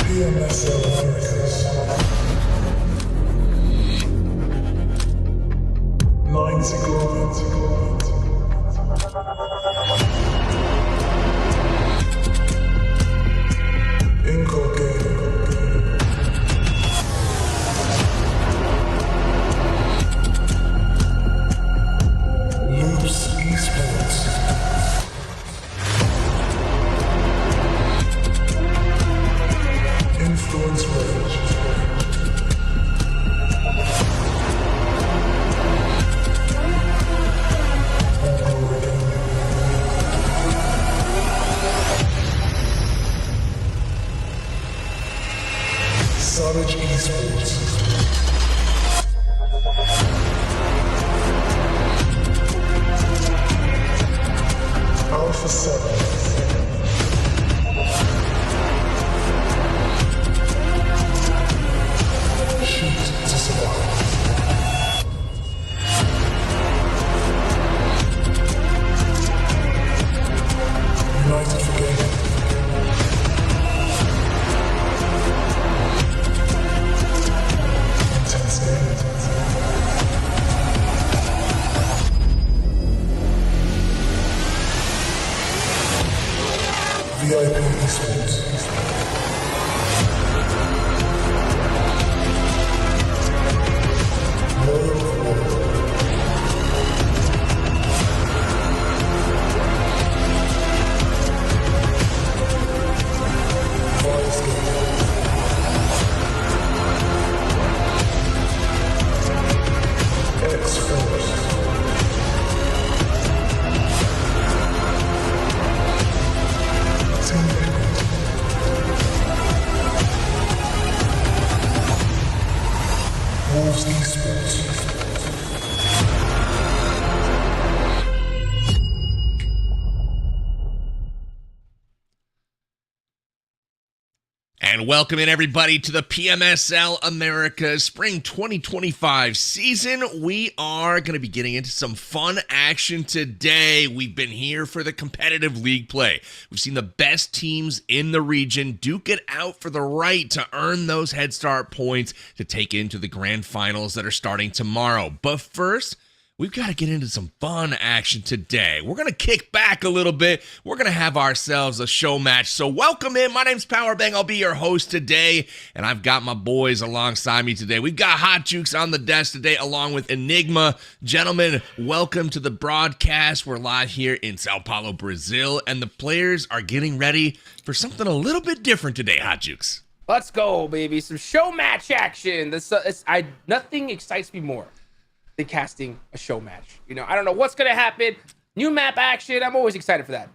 PMSL Americas. Globant. iNCO VIOUS Esports. Influence Rage. Savage Esports. Alpha 7. Shoot to survive. United for Gaming. Intense Gaming. VIP Esports. VIOUS Gaming. Xforce. Team Liquid. VIOUS Esports. And welcome in everybody to the PMSL America Spring 2025 season. We are going to be getting into some fun action today. We've been here for the competitive league play. We've seen the best teams in the region duke it out for the right to earn those head start points to take into the grand finals that are starting tomorrow. But first, we've got to get into some fun action today. We're going to kick back a little bit. We're going to have ourselves a show match. So welcome in. My name's Powerbang. I'll be your host today, and I've got my boys alongside me today. We've got Hot Jukes on the desk today, along with Enigma. Gentlemen, welcome to the broadcast. We're live here in Sao Paulo, Brazil, and the players are getting ready for something a little bit different today, Hot Jukes. Let's go, baby. Some show match action. Nothing excites me more than casting a show match. You know, I don't know what's going to happen. New map action. I'm always excited for that.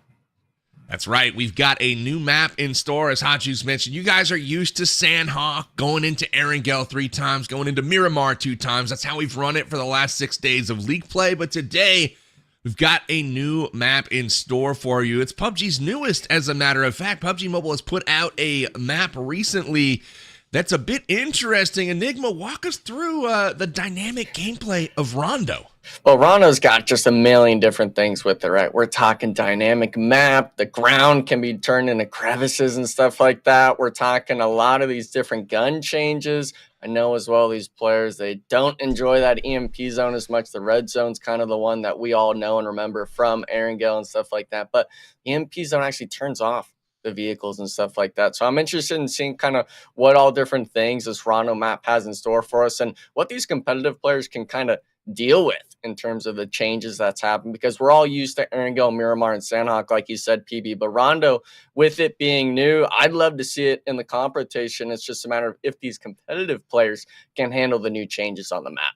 That's right. We've got a new map in store, as Hot Juice mentioned. You guys are used to Sandhawk, going into Erangel 3 times, going into Miramar 2 times. That's how we've run it for the last 6 days of league play. But today, we've got a new map in store for you. It's PUBG's newest, as a matter of fact. PUBG Mobile has put out a map recently that's a bit interesting. Enigma, walk us through the dynamic gameplay of Rondo. Well, Rondo's got just a million different things with it, right? We're talking dynamic map. The ground can be turned into crevices and stuff like that. We're talking a lot of these different gun changes. I know as well these players, they don't enjoy that EMP zone as much. The red zone's kind of the one that we all know and remember from Erangel and stuff like that. But EMP zone actually turns off the vehicles and stuff like that. So I'm interested in seeing kind of what all different things this Rondo map has in store for us and what these competitive players can kind of deal with in terms of the changes that's happened, because we're all used to iNCO, Miramar, and Sandhawk, like you said, PB. But Rondo, with it being new, I'd love to see it in the competition. It's just a matter of if these competitive players can handle the new changes on the map.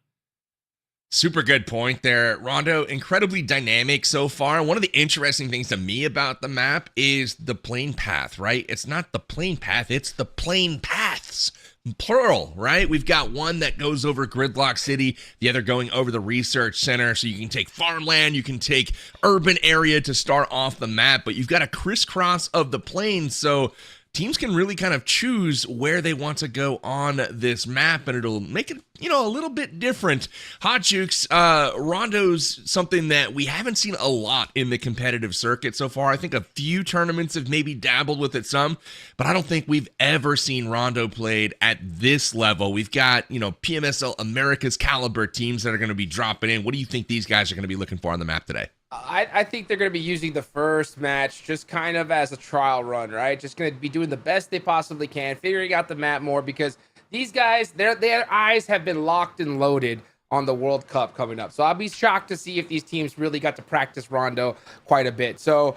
Super good point there, Rondo. Incredibly dynamic so far. One of the interesting things to me about the map is the plane path, right? It's not the plane path, it's the plane paths. Plural, right? We've got one that goes over Gridlock City, the other going over the research center. So you can take farmland, you can take urban area to start off the map, but you've got a crisscross of the plains. So teams can really kind of choose where they want to go on this map, and it'll make it, a little bit different. Hot Jukes, Rondo's something that we haven't seen a lot in the competitive circuit so far. I think a few tournaments have maybe dabbled with it some, but I don't think we've ever seen Rondo played at this level. We've got, PMSL America's caliber teams that are going to be dropping in. What do you think these guys are going to be looking for on the map today? I think they're going to be using the first match just kind of as a trial run, right? Just going to be doing the best they possibly can, figuring out the map more, because these guys, their eyes have been locked and loaded on the World Cup coming up. So I'll be shocked to see if these teams really got to practice Rondo quite a bit. So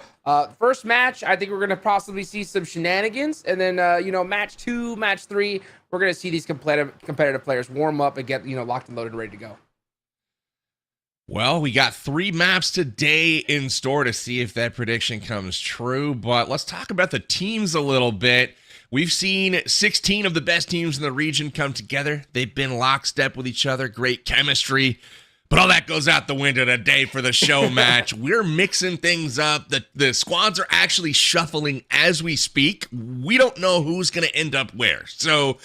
first match, I think we're going to possibly see some shenanigans. And then, match 2, match 3, we're going to see these competitive players warm up and get, locked and loaded and ready to go. Well, we got 3 maps today in store to see if that prediction comes true, but let's talk about the teams a little bit. We've seen 16 of the best teams in the region come together. They've been lockstep with each other, great chemistry, but all that goes out the window today for the show match. We're mixing things up. The squads are actually shuffling as we speak. We don't know who's going to end up where, so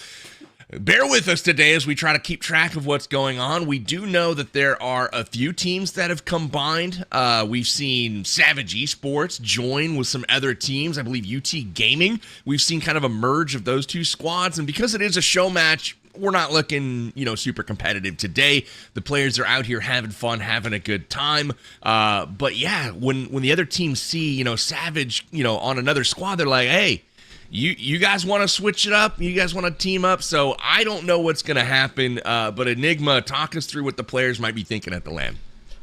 bear with us today as we try to keep track of what's going on. We do know that there are a few teams that have combined. We've seen Savage Esports join with some other teams. I believe UT Gaming. We've seen kind of a merge of those 2 squads. And because it is a show match, we're not looking, super competitive today. The players are out here having fun, having a good time. But yeah, when the other teams see, Savage, on another squad, they're like, hey, You guys want to switch it up? You guys want to team up? So I don't know what's going to happen, but Enigma, talk us through what the players might be thinking at the LAN.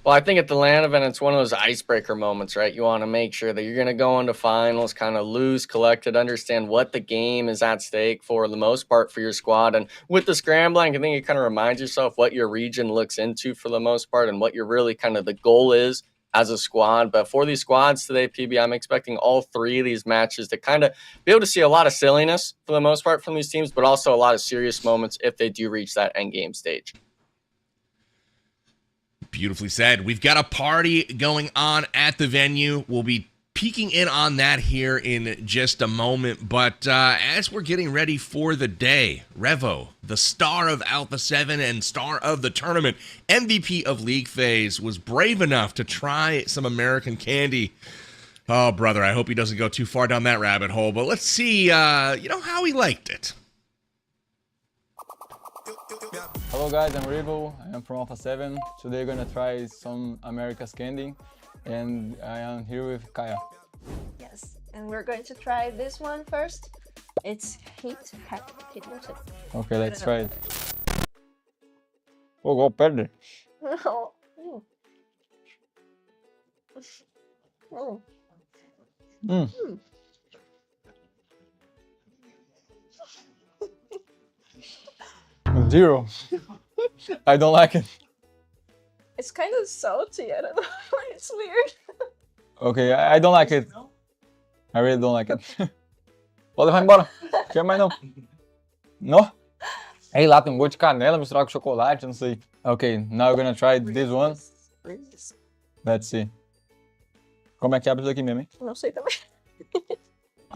Well, I think at the LAN event, it's one of those icebreaker moments, right? You want to make sure that you're going to go into finals, kind of loose, collected, understand what the game is at stake for the most part for your squad. And with the scrambling, I think it kind of reminds yourself what your region looks into for the most part and what your really kind of the goal is as a squad. But for these squads today, PB, I'm expecting all 3 of these matches to kind of be able to see a lot of silliness for the most part from these teams, but also a lot of serious moments if they do reach that end game stage. Beautifully said. We've got a party going on at the venue. We'll be peeking in on that here in just a moment. But as we're getting ready for the day, Revo, the star of Alpha 7 and star of the tournament, MVP of League Phase, was brave enough to try some American candy. Oh, brother, I hope he doesn't go too far down that rabbit hole. But let's see, how he liked it. Hello guys, I'm Revo. I'm from Alpha 7. Today we're gonna try some America's candy, and I am here with Kaya. Yes, and we're going to try this one first. It's heat chip. Okay, let's try it. Oh, go perde. Oh. Oh. Mm. 0. I don't like it. It's kind of salty. I don't know. It's weird. Okay, I don't like it. I really don't like it. Pode levar embora. Quer mais não. No? Ei, lá tem um gosto de canela misturado com chocolate, não sei. Okay, now we're gonna try this one. Let's see. Como é que abre isso aqui mesmo, hein? Não sei também.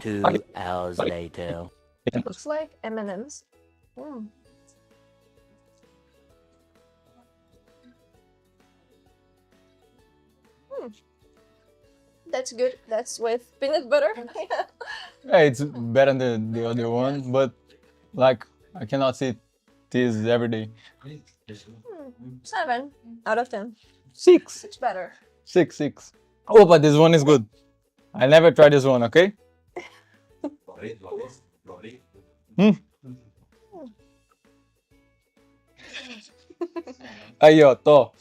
2 hours later. It looks like M&M's. Mm. That's good. That's with peanut butter. Yeah, it's better than the other one, but like I cannot see this every day. 7 out of 10. 6. It's better. 6. Oh, but this one is good. I never tried this one, okay? Aí, ó, tô.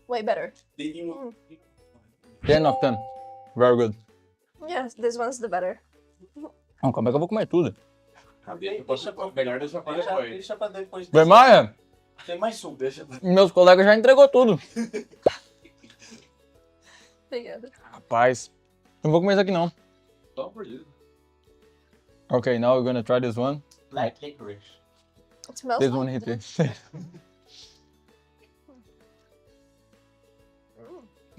Way better. 10 of 10. Very good. Yes, this one's the better. Não, como é que eu vou comer tudo? Melhor deixar pra depois. Deixa pra depois. Vem mais? Tem mais suco, deixa. Meus colegas já entregou tudo. Obrigada. Rapaz, não vou comer isso aqui não. Só por isso. Okay, now we're gonna try this one. Black licorice. It smells This like one hit this.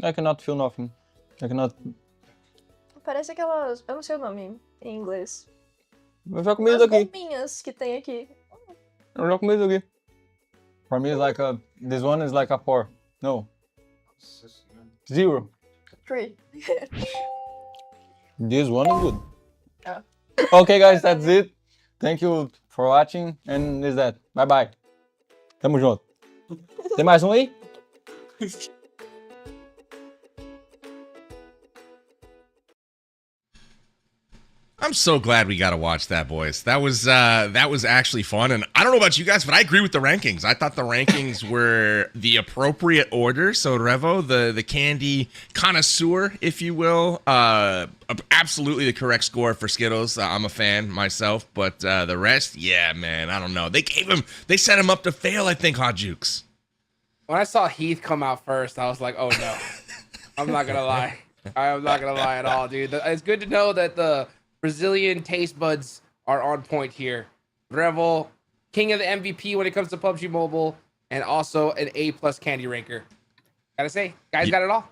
I cannot feel nothing. I cannot... Parece aquelas... Eu não sei o nome em inglês. Eu já comi isso As aqui. bombinhas que tem aqui. Eu já comi isso aqui. For me, it's like a... This one is like a 4. No. 0. 3. This one is good. Yeah. Okay, guys, that's it. Thank you for watching. And is that. Bye bye. Tamo junto. Tem mais um aí? I'm so glad we got to watch that, boys. That was actually fun, and I don't know about you guys, but I agree with the rankings. I thought the rankings were the appropriate order. So Revo, the candy connoisseur, if you will, absolutely the correct score for Skittles. I'm a fan myself, but the rest, yeah, man, I don't know. They set him up to fail, I think, Hot Jukes. When I saw Heath come out first, I was like, oh no. I'm not gonna lie. I'm not gonna lie at all, dude. It's good to know that the Brazilian taste buds are on point here. Revo, king of the MVP when it comes to PUBG Mobile, and also an A+ candy ranker. Gotta say, guys got it all.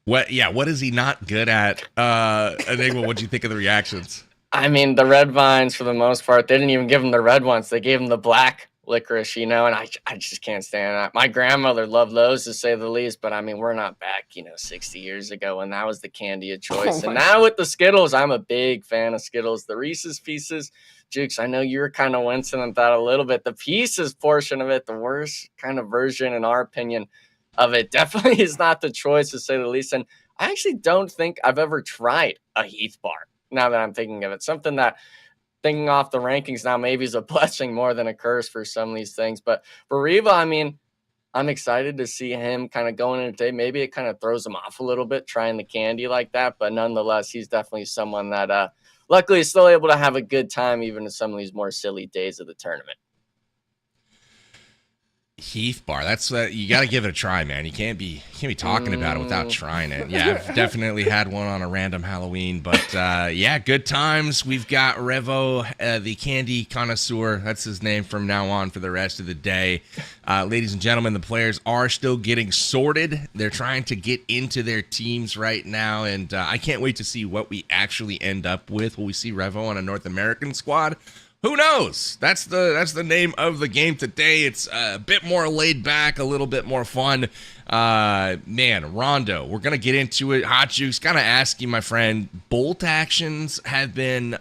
What is he not good at? Enigma, what'd you think of the reactions? I mean, the red vines, for the most part, they didn't even give him the red ones. They gave him the black licorice, and I just can't stand that. My grandmother loved those, to say the least, but I mean, we're not back, 60 years ago when that was the candy of choice. And now with the Skittles, I'm a big fan of Skittles. The Reese's Pieces, Jukes, I know you were kind of wincing at that a little bit. The Pieces portion of it, the worst kind of version, in our opinion, of it, definitely is not the choice, to say the least. And I actually don't think I've ever tried a Heath bar, now that I'm thinking of it. Something that, thinking off the rankings now, maybe is a blessing more than a curse for some of these things. But for Revo, I mean, I'm excited to see him kind of going in today. Maybe it kind of throws him off a little bit trying the candy like that. But nonetheless, he's definitely someone that luckily is still able to have a good time even in some of these more silly days of the tournament. Heath bar. That's you got to give it a try, man. You can't be talking about it without trying it. Yeah, I've definitely had one on a random Halloween, but yeah, good times. We've got Revo, the candy connoisseur. That's his name from now on for the rest of the day. Ladies and gentlemen, the players are still getting sorted. They're trying to get into their teams right now, and I can't wait to see what we actually end up with. Will we see Revo on a North American squad? Who knows? That's the name of the game today. It's a bit more laid back, a little bit more fun. Man, Rondo, we're going to get into it. Hot Juice, kind of ask you, my friend, bolt actions have been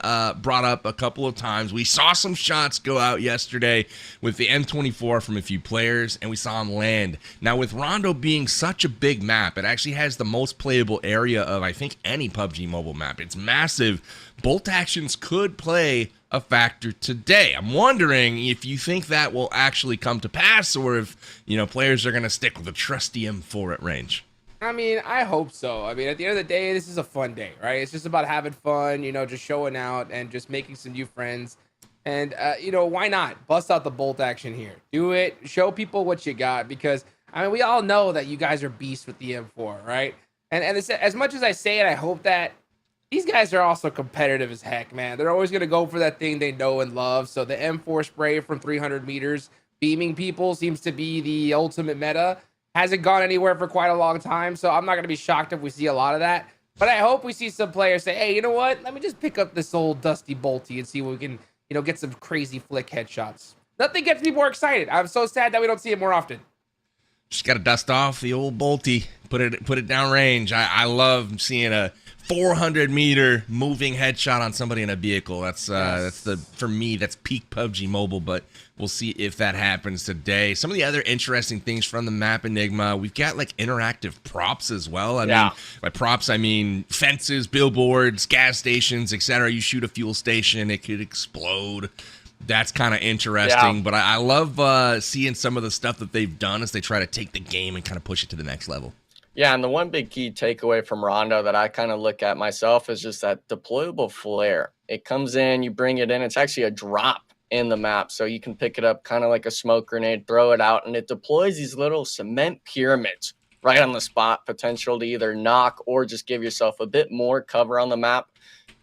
brought up a couple of times. We saw some shots go out yesterday with the M24 from a few players, and we saw them land. Now, with Rondo being such a big map, it actually has the most playable area of, I think, any PUBG Mobile map. It's massive. Bolt actions could play a factor today. I'm wondering if you think that will actually come to pass, or if, players are going to stick with the trusty M4 at range. I mean, I hope so. I mean, at the end of the day, this is a fun day, right? It's just about having fun, just showing out and just making some new friends. And, why not bust out the bolt action here? Do it. Show people what you got, because, I mean, we all know that you guys are beasts with the M4, right? And as much as I say it, I hope that these guys are also competitive as heck, man. They're always going to go for that thing they know and love. So the M4 spray from 300 meters beaming people seems to be the ultimate meta. Hasn't gone anywhere for quite a long time. So I'm not going to be shocked if we see a lot of that. But I hope we see some players say, hey, you know what? Let me just pick up this old dusty bolty and see what we can, get some crazy flick headshots. Nothing gets me more excited. I'm so sad that we don't see it more often. Just got to dust off the old bolty, put it down range. I love seeing a 400-meter moving headshot on somebody in a vehicle. That's for me, that's peak PUBG Mobile, but we'll see if that happens today. Some of the other interesting things from the map, Enigma, we've got like interactive props as well. I mean, by props, I mean fences, billboards, gas stations, etc. You shoot a fuel station, it could explode. That's kind of interesting, Yeah. but I love seeing some of the stuff that they've done as they try to take the game and kind of push it to the next level. Yeah, and the one big key takeaway from Rondo that I kind of look at myself is just that deployable flare. It comes in, you bring it in, it's actually a drop in the map, so you can pick it up kind of like a smoke grenade, throw it out, and it deploys these little cement pyramids right on the spot, potential to either knock or just give yourself a bit more cover on the map.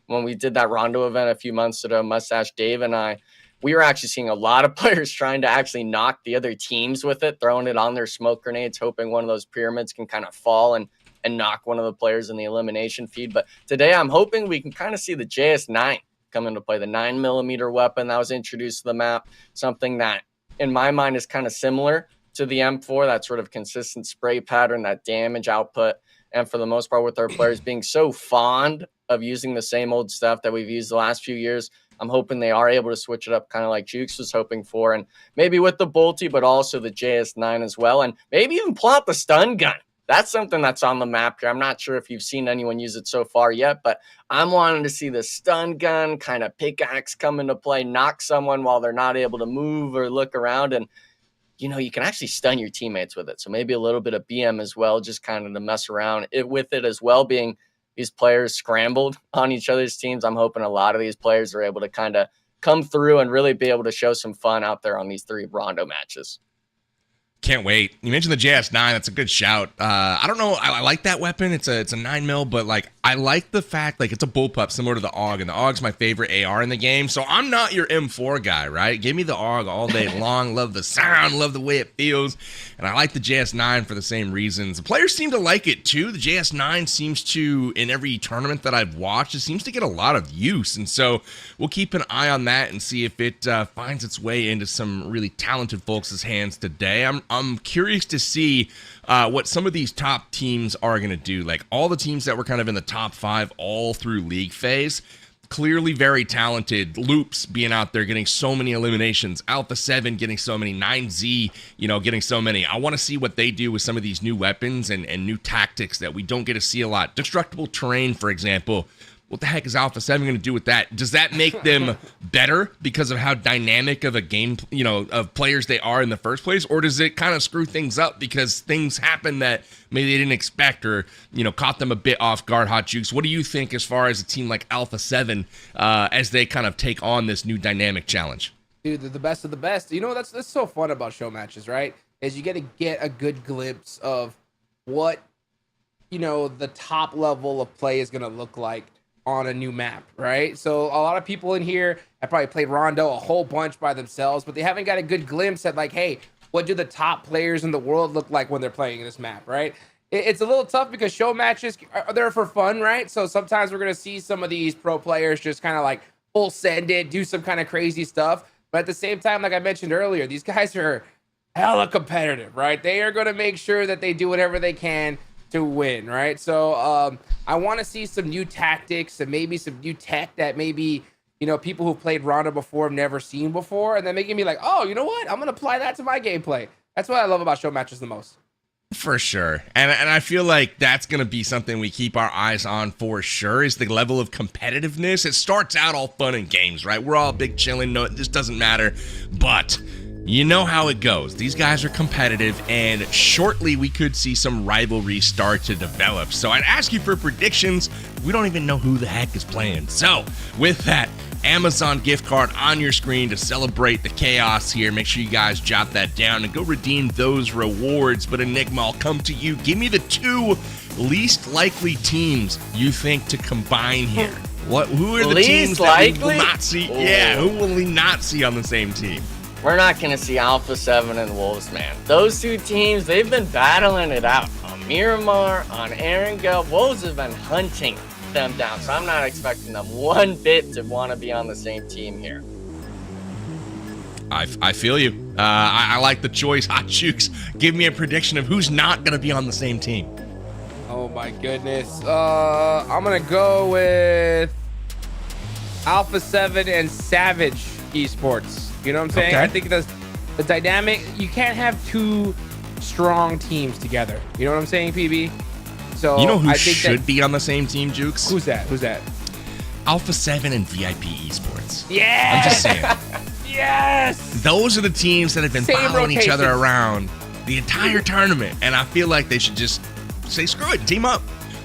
When we did that Rondo event a few months ago, Mustache Dave and I, we were actually seeing a lot of players trying to actually knock the other teams with it, throwing it on their smoke grenades, hoping one of those pyramids can kind of fall and knock one of the players in the elimination feed. But today I'm hoping we can kind of see the JS9 come into play, the 9mm weapon that was introduced to the map, something that in my mind is kind of similar to the M4, that sort of consistent spray pattern, that damage output. And for the most part, with our players being so fond of using the same old stuff that we've used the last few years, I'm hoping they are able to switch it up kind of like Jukes was hoping for. And maybe with the Bolty, but also the JS9 as well. And maybe even pull out the stun gun. That's something that's on the map here. I'm not sure if you've seen anyone use it so far yet, but I'm wanting to see the stun gun kind of pickaxe come into play, knock someone while they're not able to move or look around. And you know, you can actually stun your teammates with it. So maybe a little bit of BM as well, just kind of to mess around with it as well, being these players scrambled on each other's teams. I'm hoping a lot of these players are able to kind of come through and really be able to show some fun out there on these 3 Rondo matches. Can't wait. You mentioned the JS9. That's a good shout. I don't know. I like that weapon. It's a 9mm, but like I like the fact like it's a bullpup similar to the AUG, and the AUG's my favorite AR in the game. So I'm not your M4 guy, right? Give me the AUG all day long. Love the sound. Love the way it feels. And I like the JS9 for the same reasons. The players seem to like it too. The JS9 seems to, in every tournament that I've watched, it seems to get a lot of use. And so we'll keep an eye on that and see if it finds its way into some really talented folks' hands today. I'm curious to see what some of these top teams are going to do. Like all the teams that were kind of in the top 5 all through league phase, clearly very talented. Loops being out there getting so many eliminations, Alpha 7 getting so many, 9Z, you know, getting so many. I want to see what they do with some of these new weapons and new tactics that we don't get to see a lot. Destructible terrain, for example. What the heck is Alpha 7 going to do with that? Does that make them better because of how dynamic of a game, you know, of players they are in the first place? Or does it kind of screw things up because things happen that maybe they didn't expect or, you know, caught them a bit off guard? Hot Jukes, what do you think as far as a team like Alpha 7 as they kind of take on this new dynamic challenge? Dude, they're the best of the best. You know, that's so fun about show matches, right? Is you get to get a good glimpse of what, you know, the top level of play is going to look like on a new map, right? So a lot of people in here have probably played Rondo a whole bunch by themselves, but they haven't got a good glimpse at like, hey, what do the top players in the world look like when they're playing this map, right? It's a little tough because show matches are there for fun, right? So sometimes we're going to see some of these pro players just kind of like full send it, do some kind of crazy stuff. But at the same time, like I mentioned earlier, these guys are hella competitive, right? They are going to make sure that they do whatever they can to win, right? So I want to see some new tactics and maybe some new tech that maybe, you know, people who've played Rondo before have never seen before, and then making me like, oh, you know what? I'm gonna apply that to my gameplay. That's what I love about show matches the most. For sure. And I feel like that's going to be something we keep our eyes on for sure, is the level of competitiveness. It starts out all fun and games, right? We're all big chilling. No, this doesn't matter. But you know how it goes. These guys are competitive, and shortly we could see some rivalry start to develop. So I'd ask you for predictions. We don't even know who the heck is playing. So with that, Amazon gift card on your screen to celebrate the chaos here. Make sure you guys jot that down and go redeem those rewards. But Enigma, I'll come to you. Give me the 2 least likely teams you think to combine here. Who are the Least teams likely? that we will not see? Oh. Yeah, who will we not see on the same team? We're not going to see Alpha 7 and Wolves, man. Those 2 teams, they've been battling it out. On Miramar, on iNCO, Wolves have been hunting them down. So I'm not expecting them one bit to want to be on the same team here. I feel you. I like the choice. Hot Jukes, give me a prediction of who's not going to be on the same team. Oh my goodness. I'm gonna go with Alpha 7 and Savage Esports. You know what I'm saying? Okay. I think the dynamic, you can't have 2 strong teams together. You know what I'm saying, PB? So You know who I think should be on the same team, Jukes? Who's that? Alpha 7 and VIP Esports. Yeah. I'm just saying. Yes. Those are the teams that have been Same following each other rotations. around the entire tournament, and I feel like they should just say screw it, team up.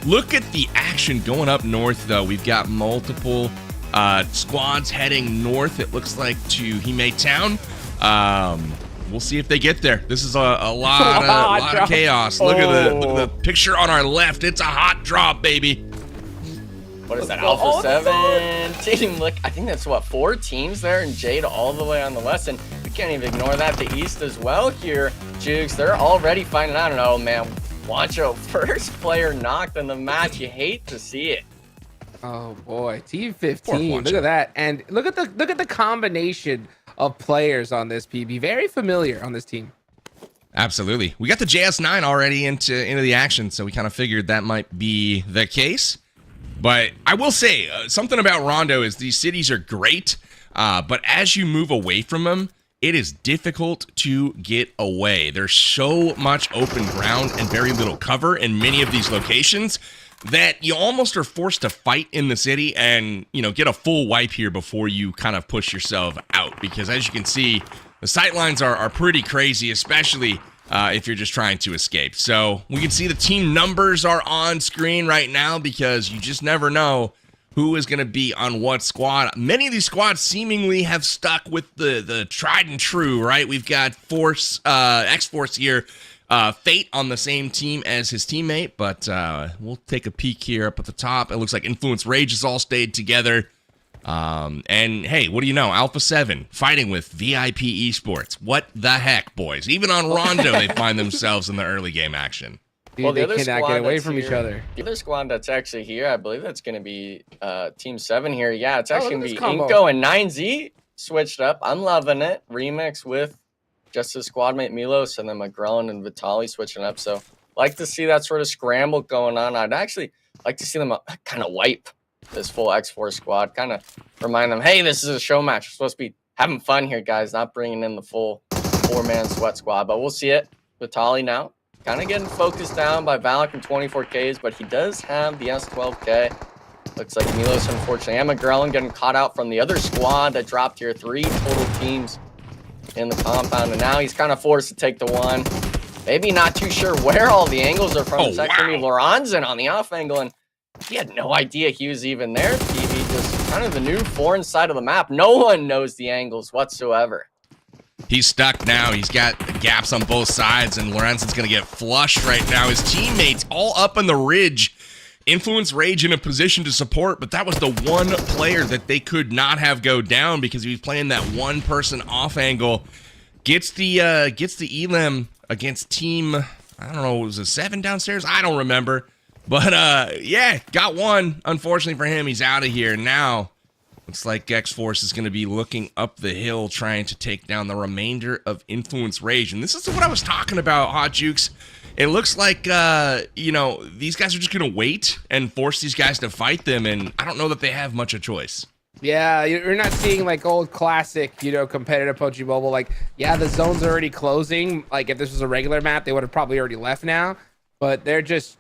Look at the action going up north, though. We've got multiple squads heading north. It looks like to Hime Town. We'll see if they get there. This is a lot of chaos. Look at the picture on our left. It's a hot drop, baby. What is that, Alpha 7 team? Look, I think that's, what, 4 teams there, and Jade all the way on the west, and we can't even ignore that. The east as well here, Jukes. They're already finding, I don't know, man. Wancho, first player knocked in the match. You hate to see it. Oh boy, Team 15. Look at that, and look at the combination of players on this PB. Very familiar on this team. Absolutely. We got the JS9 already into the action, so we kind of figured that might be the case. But I will say, something about Rondo is these cities are great, but as you move away from them, it is difficult to get away. There's so much open ground and very little cover in many of these locations that you almost are forced to fight in the city and, you know, get a full wipe here before you kind of push yourself out. Because as you can see, the sight lines are pretty crazy, especially if you're just trying to escape. So we can see the team numbers are on screen right now because you just never know who is going to be on what squad. Many of these squads seemingly have stuck with the tried and true, right? We've got Xforce here, Fate on the same team as his teammate, but we'll take a peek here up at the top. It looks like Influence Rage has all stayed together. And hey, what do you know? Alpha 7 fighting with VIP Esports. What the heck, boys? Even on Rondo, they find themselves in the early game action. Dude, Well, they cannot get away from each other. The other squad that's actually here, I believe that's going to be Team 7 here. Yeah, it's actually look going at to this be combo. iNCO and 9Z switched up. I'm loving it. Remix with just his squad mate Milos and then McGrone and Vitali switching up. So like to see that sort of scramble going on. I'd actually like to see them kind of wipe this full Xforce squad. Kind of remind them, hey, this is a show match. We're supposed to be having fun here, guys, not bringing in the full 4-man sweat squad. But we'll see it. Vitali now. Kind of getting focused down by Valak and 24Ks, but he does have the S12K. Looks like Milos, unfortunately, and McGrone getting caught out from the other squad that dropped here. 3 total teams in the compound, and now he's kind of forced to take the one. Maybe not too sure where all the angles are from. It's actually Loranzin on the off angle, and he had no idea he was even there. PV just kind of the new foreign side of the map. No one knows the angles whatsoever. He's stuck now. He's got gaps on both sides, and Lorenzen's going to get flushed right now. His teammates all up on the ridge. Influence Rage in a position to support, but that was the one player that they could not have go down because he was playing that one person off angle. Gets the elim against team, I don't know, was it 7 downstairs? I don't remember. But yeah, got one. Unfortunately for him, he's out of here now. Looks like Xforce is going to be looking up the hill trying to take down the remainder of Influence Rage. And this is what I was talking about, Hot Jukes. It looks like, you know, these guys are just going to wait and force these guys to fight them. And I don't know that they have much of a choice. Yeah, you're not seeing like old classic, you know, competitive PUBG Mobile. Like, yeah, the zone's already closing. Like, if this was a regular map, they would have probably already left now. But they're just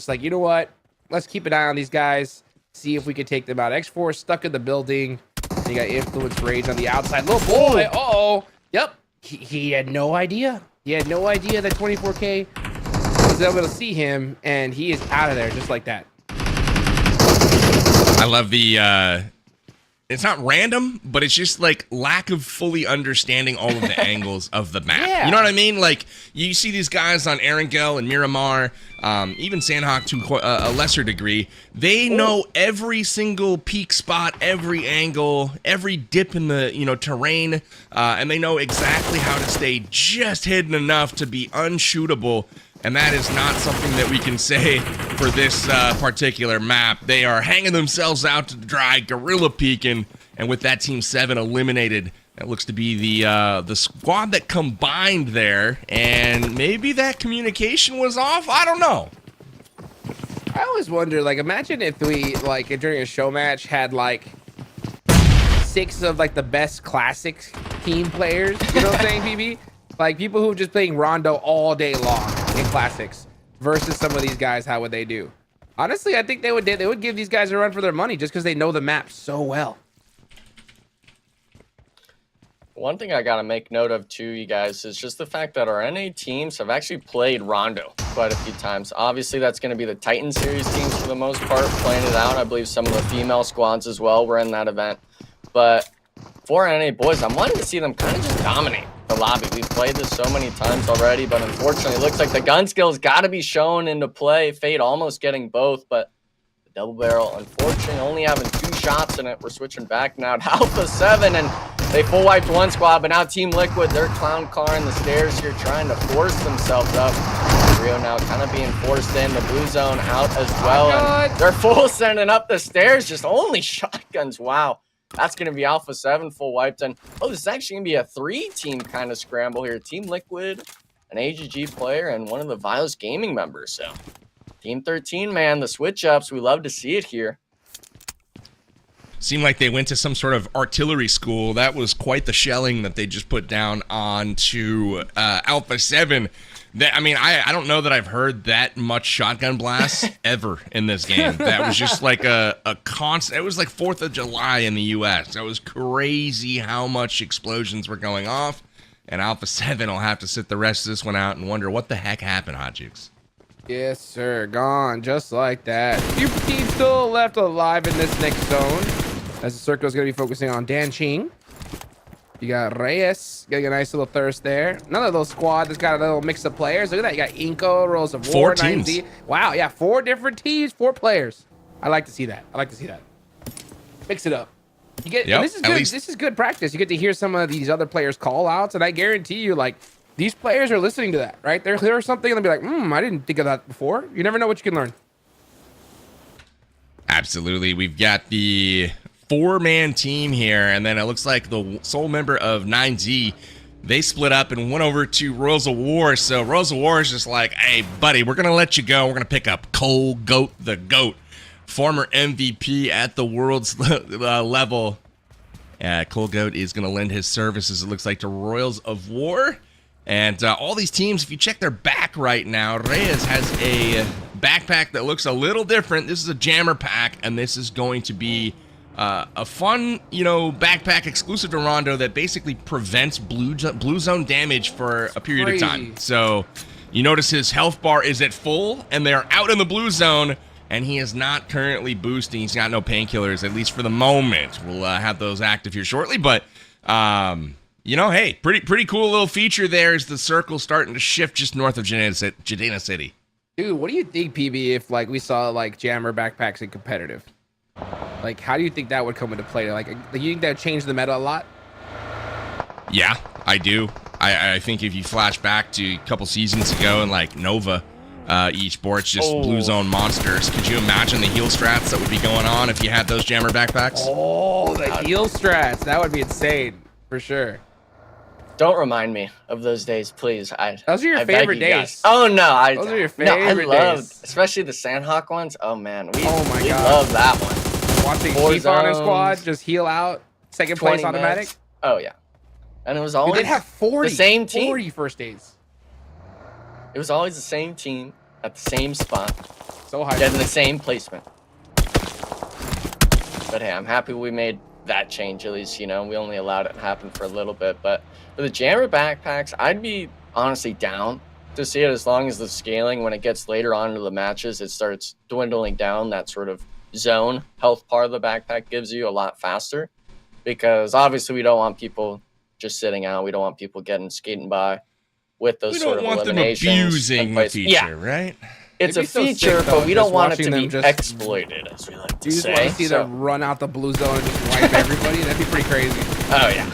like, you know what? Let's keep an eye on these guys. See if we can take them out. X4 stuck in the building. And you got Influence Rage on the outside. Little boy. Uh-oh. Yep. He had no idea. He had no idea that 24K was able to see him, and he is out of there just like that. I love the it's not random, but it's just like lack of fully understanding all of the angles of the map. Yeah. You know what I mean? Like you see these guys on Erangel and Miramar, even Sandhawk to a lesser degree. They know every single peak spot, every angle, every dip in the terrain, and they know exactly how to stay just hidden enough to be unshootable. And that is not something that we can say for this particular map. They are hanging themselves out to dry, guerrilla peeking, and with that Team 7 eliminated, that looks to be the squad that combined there, and maybe that communication was off? I don't know. I always wonder, like, imagine if we, like, during a show match had, like, 6 of, like, the best classic team players, you know what I'm saying, PB? Like, people who are just playing Rondo all day long in classics versus some of these guys, how would they do? Honestly, I think they would give these guys a run for their money just because they know the map so well. One thing I got to make note of too, you guys, is just the fact that our NA teams have actually played Rondo quite a few times. Obviously, that's going to be the Titan Series teams for the most part, playing it out. I believe some of the female squads as well were in that event. But for NA boys, I'm wanting to see them kind of just dominate the lobby. We've played this so many times already, but unfortunately, it looks like the gun skills got to be shown into play. Fade almost getting both, but the double barrel, unfortunately, only having 2 shots in it. We're switching back now to Alpha 7, and they full wiped one squad, but now Team Liquid, they're clown car in the stairs here, trying to force themselves up. Rio now kind of being forced in, the blue zone out as well, and they're full sending up the stairs, just only shotguns. Wow, that's going to be Alpha 7 full wiped, and oh, this is actually going to be a 3-team kind of scramble here. Team Liquid, an AGG player, and one of the VIOUS Gaming members. So Team 13, man, the switch ups, we love to see it here. Seemed like they went to some sort of artillery school. That was quite the shelling that they just put down onto Alpha 7. I mean, I don't know that I've heard that much shotgun blasts ever in this game. That was just like a constant. It was like 4th of July in the U.S. That was crazy how much explosions were going off. And Alpha 7 will have to sit the rest of this one out and wonder what the heck happened, Hot Jukes. Yes, sir. Gone just like that. Few teams still left alive in this next zone, as the circle is going to be focusing on Dan Ching. You got Reyes getting a nice little thirst there. Another little squad that's got a little mix of players. Look at that. You got iNCO, Rolls of War, 4 teams. 9Z. Wow, yeah, 4 different teams, 4 players. I like to see that. I like to see that. Mix it up. You get, Yep, and this is good. This is good practice. You get to hear some of these other players' call outs, and I guarantee you, like, these players are listening to that, right? They'll hear something and they'll be like, I didn't think of that before. You never know what you can learn. Absolutely. We've got the 4-man team here, and then it looks like the sole member of 9Z, they split up and went over to Royals of War. So Royals of War is just like, hey, buddy, we're going to let you go. We're going to pick up Cole Goat the Goat, former MVP at the world's level. Cole Goat is going to lend his services, it looks like, to Royals of War. And all these teams, if you check their back right now, Reyes has a backpack that looks a little different. This is a jammer pack, and this is going to be a fun, backpack exclusive to Rondo that basically prevents blue zone damage for a period of time. So you notice his health bar is at full, and they're out in the blue zone, and he is not currently boosting. He's got no painkillers, at least for the moment. We'll have those active here shortly, but hey, pretty cool little feature there as the circle starting to shift just north of Jadena City. Dude, what do you think, PB, if like we saw like jammer backpacks in competitive? Like, how do you think that would come into play? Like you think that would change the meta a lot? Yeah, I do. I think if you flash back to a couple seasons ago and like Nova Esports, just blue zone monsters, could you imagine the heal strats that would be going on if you had those jammer backpacks? Oh, the heal strats. That would be insane, for sure. Don't remind me of those days, please. Those are your favorite days. Oh no, those are your favorite days. Especially the Sandhawk ones. Oh man, we God, love that one. Watching Chief on his squad just heal out, second place automatic. Minutes. Oh yeah, and it was always they'd have 40, the same team. 40 first days. It was always the same team at the same spot, so high, getting the same placement. But hey, I'm happy we made that change. At least we only allowed it to happen for a little bit, but. For the jammer backpacks, I'd be honestly down to see it as long as the scaling, when it gets later on into the matches, it starts dwindling down. That sort of zone health part of the backpack gives you a lot faster, because obviously we don't want people just sitting out. We don't want people skating by with those sort of eliminations. We don't want them abusing the feature, right? It's a feature, but we don't want it to be exploited, as we like to say. You just want to see them run out the blue zone and just wipe everybody? That'd be pretty crazy. Oh, yeah.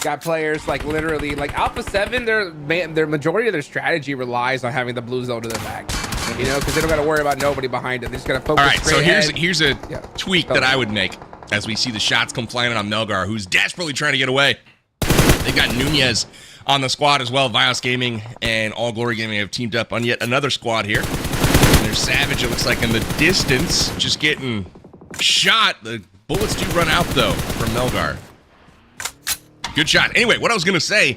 Got players like literally like Alpha 7, their majority of their strategy relies on having the blue zone to their back, because they don't got to worry about nobody behind them. They're just gonna focus. All right, so ahead. here's a tweak that I would make as we see the shots come flying on Melgar, who's desperately trying to get away. They've got Nunez on the squad as well. VIOUS Gaming and All Glory Gaming have teamed up on yet another squad here. And there's Savage, it looks like, in the distance, just getting shot. The bullets do run out though from Melgar. Good shot. Anyway, what I was going to say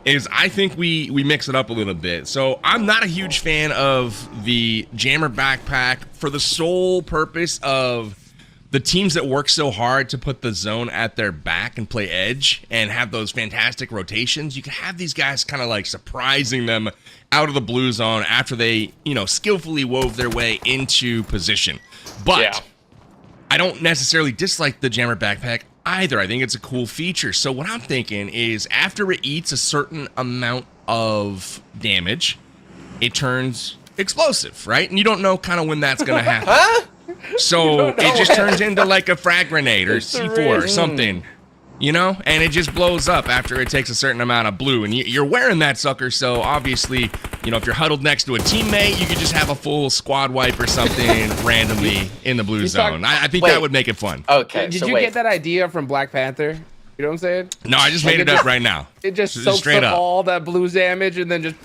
is I think we mix it up a little bit. So I'm not a huge fan of the jammer backpack for the sole purpose of the teams that work so hard to put the zone at their back and play edge and have those fantastic rotations, you can have these guys kind of like surprising them out of the blue zone after they, skillfully wove their way into position. But I don't necessarily dislike the jammer backpack either. I think it's a cool feature. So what I'm thinking is after it eats a certain amount of damage, it turns explosive, right? And you don't know kind of when that's going to happen. So it just turns into like a frag grenade or C4 or something, and it just blows up after it takes a certain amount of blue. And you're wearing that sucker, so obviously, if you're huddled next to a teammate, you could just have a full squad wipe or something randomly in the blue zone. I think that would make it fun. Okay, Did you get that idea from Black Panther? You know what I'm saying? No, I just made it up right now. It just soaks straight up up all that blue damage and then just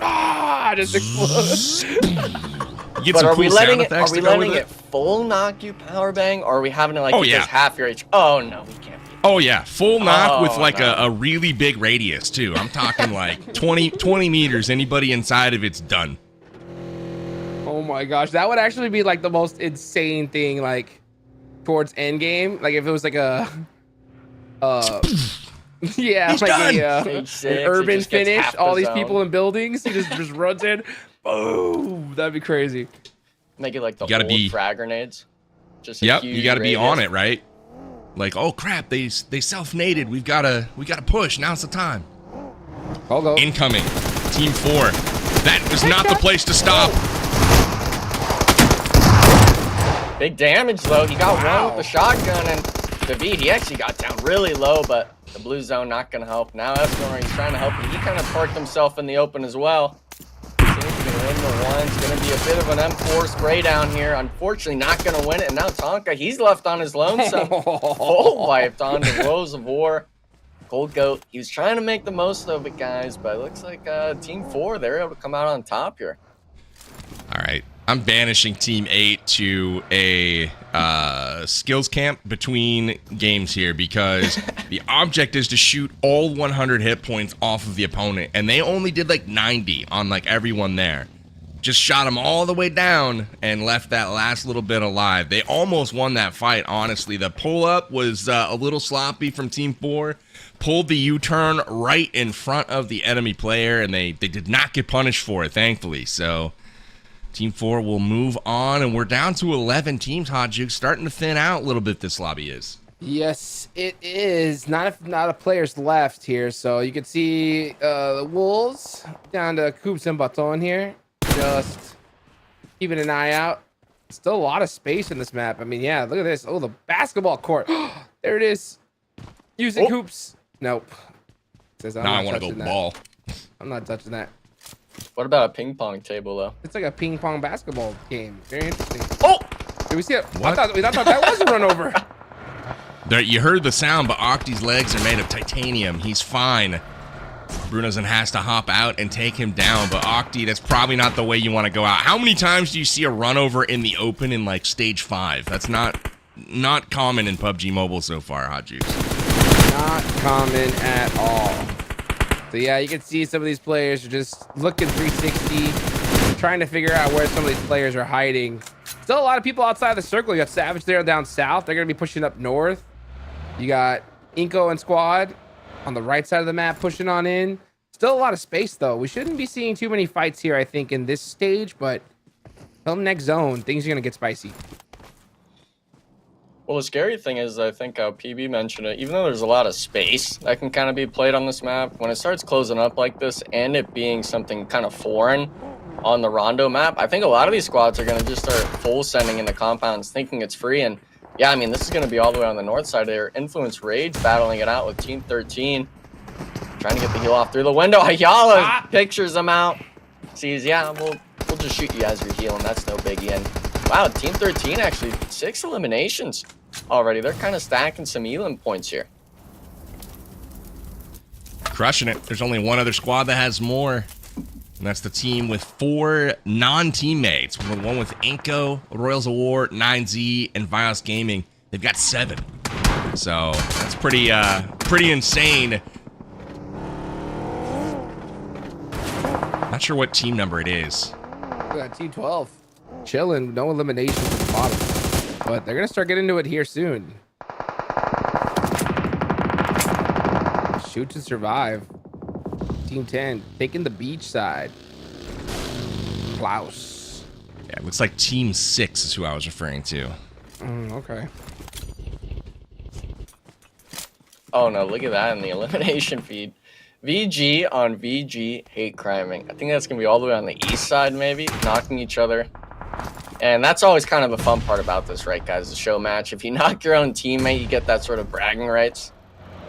explodes. Get But some are we cool letting sound it? effects Are we to go letting with it full knock you power bang, or are we having to like Oh, get yeah. just half your HP? Oh no, we can't. Oh yeah, full knock with like no. a really big radius too. I'm talking like 20 meters. Anybody inside of it's done. Oh my gosh, that would actually be like the most insane thing, like towards end game. Like if it was like a, yeah, He's like done. an Stage 6, he urban just gets finish. half All the these zone. people in buildings, he just runs in, boom. That'd be crazy. Make it like the gotta old be- frag grenades. Just a Yep, huge you got to be on radius. it, right? Like, oh crap, they self-naded. We gotta push. Now's the time. I'll go. Incoming, Team 4. That was not the place to stop. Big damage though. He got one with the shotgun, and David, he actually got down really low, but the blue zone not gonna help. Now Escalor, he's trying to help him. He kind of parked himself in the open as well. Seems to be win the one. It's gonna be a bit of an M4 spray down here. Unfortunately, not gonna win it. And now Tonka, he's left on his lonesome. Full wiped on the Rose of War. Gold Goat, he was trying to make the most of it, guys, but it looks like Team 4, they're able to come out on top here. All right, I'm banishing Team 8 to a skills camp between games here because the object is to shoot all 100 hit points off of the opponent, and they only did like 90 on like everyone there. Just shot them all the way down and left that last little bit alive. They almost won that fight, honestly. The pull-up was a little sloppy from Team 4. Pulled the U-turn right in front of the enemy player, and they did not get punished for it, thankfully. So Team 4 will move on, and we're down to 11 teams, Hot Juke. Starting to thin out a little bit, this lobby is. Yes, it is. Not a players left here, so you can see the Wolves down to Coops and Baton here. Just keeping an eye out. Still a lot of space in this map. I mean, yeah, look at this. Oh, the basketball court. There it is. Using Coops. Nope. Says I'm Now I not want to go touching that. ball. I'm not touching that. What about a ping pong table though? It's like a ping pong basketball game. Very interesting. Oh! Did we see it? What? I thought that was a run over. There, you heard the sound, but Octi's legs are made of titanium. He's fine. Brunosen has to hop out and take him down, but Octi, that's probably not the way you want to go out. How many times do you see a run over in the open in like stage 5? That's not common in PUBG Mobile so far, Hot Juice. Not common at all. So yeah, you can see some of these players are just looking 360, trying to figure out where some of these players are hiding. Still a lot of people outside the circle. You got Savage there down south. They're going to be pushing up north. You got iNCO and Squad on the right side of the map pushing on in. Still a lot of space though. We shouldn't be seeing too many fights here, I think, in this stage, but come next zone, things are going to get spicy. Well, the scary thing is, I think PB mentioned it, even though there's a lot of space that can kind of be played on this map, when it starts closing up like this and it being something kind of foreign on the Rondo map, I think a lot of these squads are going to just start full sending into compounds thinking it's free. And yeah, I mean, this is going to be all the way on the north side there. Influence Rage battling it out with Team 13. Trying to get the heal off through the window. Ayala pictures them out. Sees, yeah, we'll just shoot you as you're healing. That's no biggie. And wow, Team 13 actually 6 eliminations already. They're kind of stacking some elim points here. Crushing it. There's only one other squad that has more, and that's the team with 4 non-teammates. One with iNCO, Royals of War, 9Z, and VIOUS Gaming. They've got 7. So that's pretty insane. Not sure what team number it is. We got Team 12 chilling, no eliminations at the bottom. but they're gonna start getting into it here soon. Shoot to survive. Team 10 taking the beach side. Klaus. Yeah, it looks like Team 6 is who I was referring to. Okay. Oh no, look at that in the elimination feed. VG on VG hate criming. I think that's gonna be all the way on the east side, maybe, knocking each other. And that's always kind of a fun part about this, right, guys? The show match. If you knock your own teammate, you get that sort of bragging rights.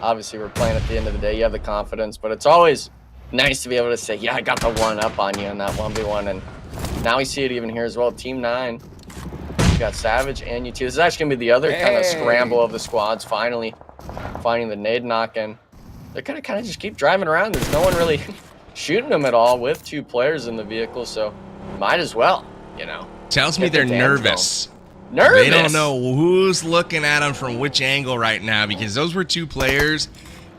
Obviously, we're playing at the end of the day. You have the confidence, but it's always nice to be able to say, yeah, I got the one up on you in that 1v1. And now we see it even here as well. Team 9. We got Savage and UT. This is actually going to be the other kind of scramble of the squads, finally finding the nade knock-in. They're going to kind of just keep driving around. There's no one really shooting them at all with 2 players in the vehicle, so might as well, you know. Tells me they're nervous. Nervous? They don't know who's looking at them from which angle right now, because those were 2 players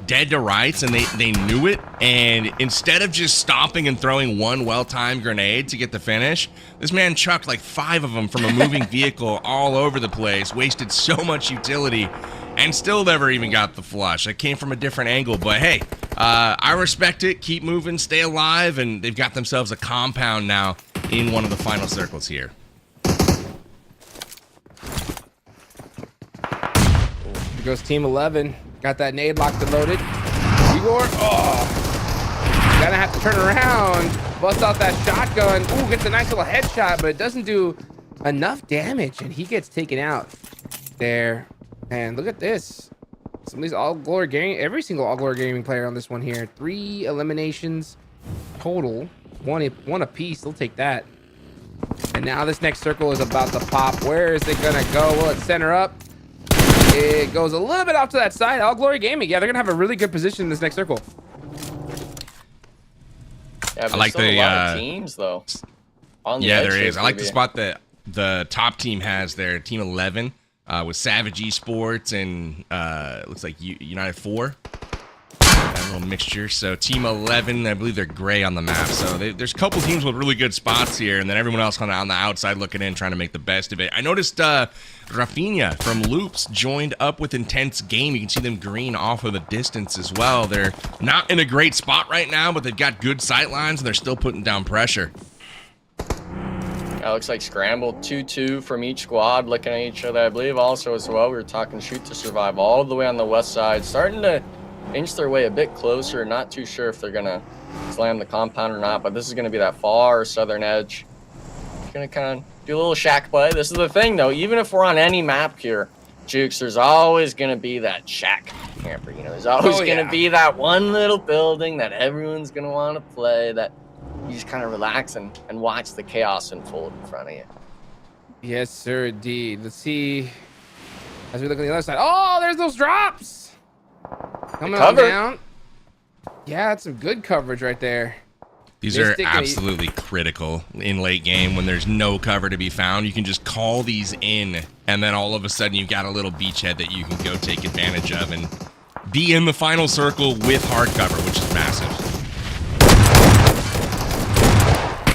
dead to rights, and they knew it. And instead of just stopping and throwing one well-timed grenade to get the finish, this man chucked like 5 of them from a moving vehicle all over the place, wasted so much utility, and still never even got the flush. It came from a different angle, but hey, I respect it. Keep moving, stay alive, and they've got themselves a compound now in one of the final circles here. Here goes Team 11. Got that nade locked and loaded. Igor, gonna have to turn around, bust out that shotgun. Ooh, gets a nice little headshot, but it doesn't do enough damage, and he gets taken out there. And look at this. Some of these All Glory Gaming, every single All Glory Gaming player on this one here. 3 eliminations total. One apiece. They'll take that. And now this next circle is about to pop. Where is it gonna go? Will it center up? It goes a little bit off to that side. All Glory Gaming. Yeah, they're gonna have a really good position in this next circle. Yeah, I like a lot of teams though. Yeah, there is. I like the spot that the top team has there. Team 11 with Savage Esports and looks like United 4. That little mixture. So Team 11, I believe they're gray on the map. So there's a couple teams with really good spots here, and then everyone else kind of on the outside looking in, trying to make the best of it. I noticed Rafinha from Loops joined up with Intense Game. You can see them green off of the distance as well. They're not in a great spot right now, but they've got good sight lines, and they're still putting down pressure. It looks like scramble 2-2 from each squad, looking at each other. I believe also as well, we were talking shoot to survive all the way on the west side, starting to inch their way a bit closer. Not too sure if they're gonna slam the compound or not, but this is gonna be that far southern edge. Gonna kind of do a little shack play. This is the thing though, even if we're on any map here, Jukes, there's always gonna be that shack camper. You know, there's always gonna be that one little building that everyone's gonna want to play, that you just kind of relax and watch the chaos unfold in front of you. Yes, sir, indeed. Let's see as we look on the other side. Oh, there's those drops coming on down. Yeah, that's some good coverage right there. These are absolutely critical in late game when there's no cover to be found. You can just call these in, and then all of a sudden you've got a little beachhead that you can go take advantage of and be in the final circle with hard cover, which is massive.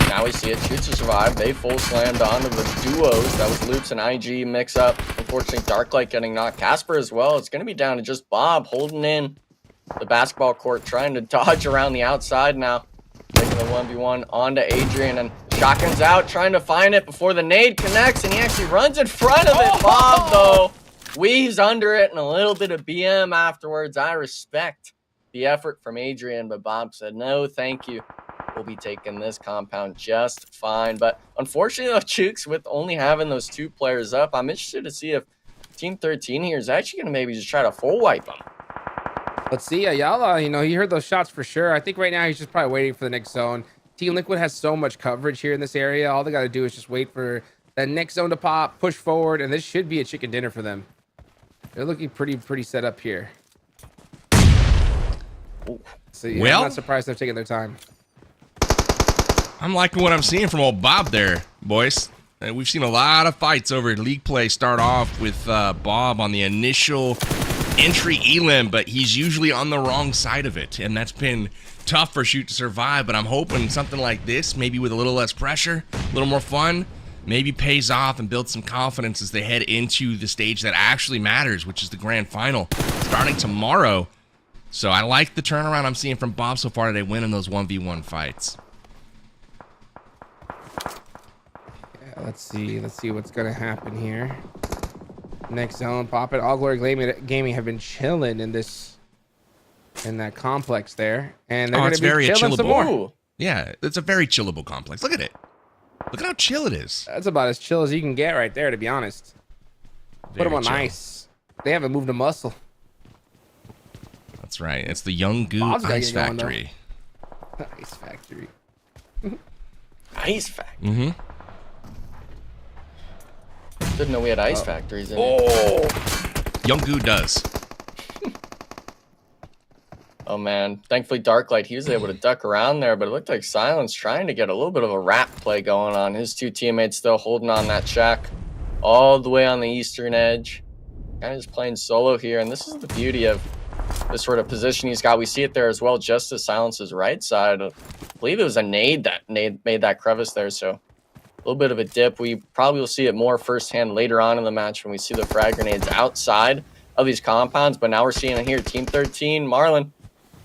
Now we see it, shoot to survive. They full slammed onto the duos. That was Loops and IG mix up. Unfortunately, Darklight getting knocked. Casper as well. It's going to be down to just Bob holding in the basketball court, trying to dodge around the outside now. Taking the 1v1 onto Adrian, and shotgun's out, trying to find it before the nade connects, and he actually runs in front of it. Bob, though, weaves under it, and a little bit of BM afterwards. I respect the effort from Adrian, but Bob said, no, thank you. We'll be taking this compound just fine. But unfortunately, though, Chooks, with only having those 2 players up, I'm interested to see if Team 13 here is actually going to maybe just try to full wipe them. Let's see. Ayala, you know, he heard those shots for sure. I think right now he's just probably waiting for the next zone. Team Liquid has so much coverage here in this area. All they got to do is just wait for that next zone to pop, push forward, and this should be a chicken dinner for them. They're looking pretty set up here. So yeah, well, I'm not surprised they're taking their time. I'm liking what I'm seeing from old Bob there, boys. We've seen a lot of fights over league play start off with Bob on the initial entry elim, but he's usually on the wrong side of it, and that's been tough for Shoot to survive. But I'm hoping something like this, maybe with a little less pressure, a little more fun, maybe pays off and builds some confidence as they head into the stage that actually matters, which is the grand final, starting tomorrow. So I like the turnaround I'm seeing from Bob so far today, winning those 1v1 fights. Yeah, let's see what's gonna happen here. Next zone, pop it. All Glory Gaming have been chilling in that complex there, and they're gonna be very chilling some chillable. more. Yeah, it's a very chillable complex. Look at it. Look at how chill it is. That's about as chill as you can get right there, to be honest. Put them on chill. ice. They haven't moved a muscle. That's right. It's the Young Goo Bob's gotta Ice get going, though. Factory. Ice Factory. Ice factory. Mm-hmm. Didn't know we had ice factories in here. Young Goo does. Oh man, thankfully Darklight, he was able to duck around there, but it looked like Silence trying to get a little bit of a wrap play going on. His two teammates still holding on that shack all the way on the eastern edge. Kind of just playing solo here, and this is the beauty of this sort of position he's got. We see it there as well, just to Silence's right side. I believe it was a nade that made that crevice there, so a little bit of a dip. We probably will see it more firsthand later on in the match when we see the frag grenades outside of these compounds, but now we're seeing it here. Team 13, Marlon.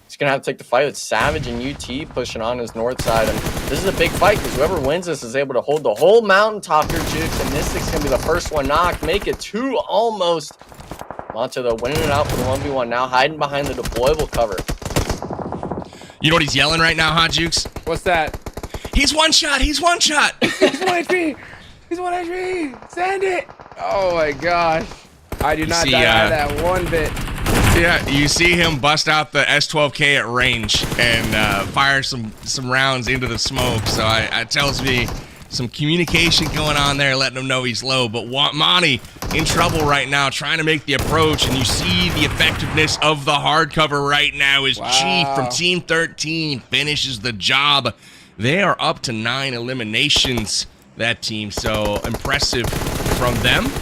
He's going to have to take the fight with Savage and UT pushing on his north side. And this is a big fight because whoever wins this is able to hold the whole mountaintop here, Jukes. And Mystic's going to be the first one knocked. Make it 2 almost. Monta, though, winning it out for the 1v1. Now hiding behind the deployable cover. You know what he's yelling right now, huh, Jukes? What's that? He's one shot. He's one shot. He's 1 HP. He's 1 HP. Send it. Oh my gosh. I do not die that one bit. Yeah, you see him bust out the S12K at range and fire some rounds into the smoke. So it tells me some communication going on there, letting him know he's low. But Monty in trouble right now, trying to make the approach, and you see the effectiveness of the hardcover right now as Chief from Team 13 finishes the job. They are up to 9 eliminations, that team. So impressive from them.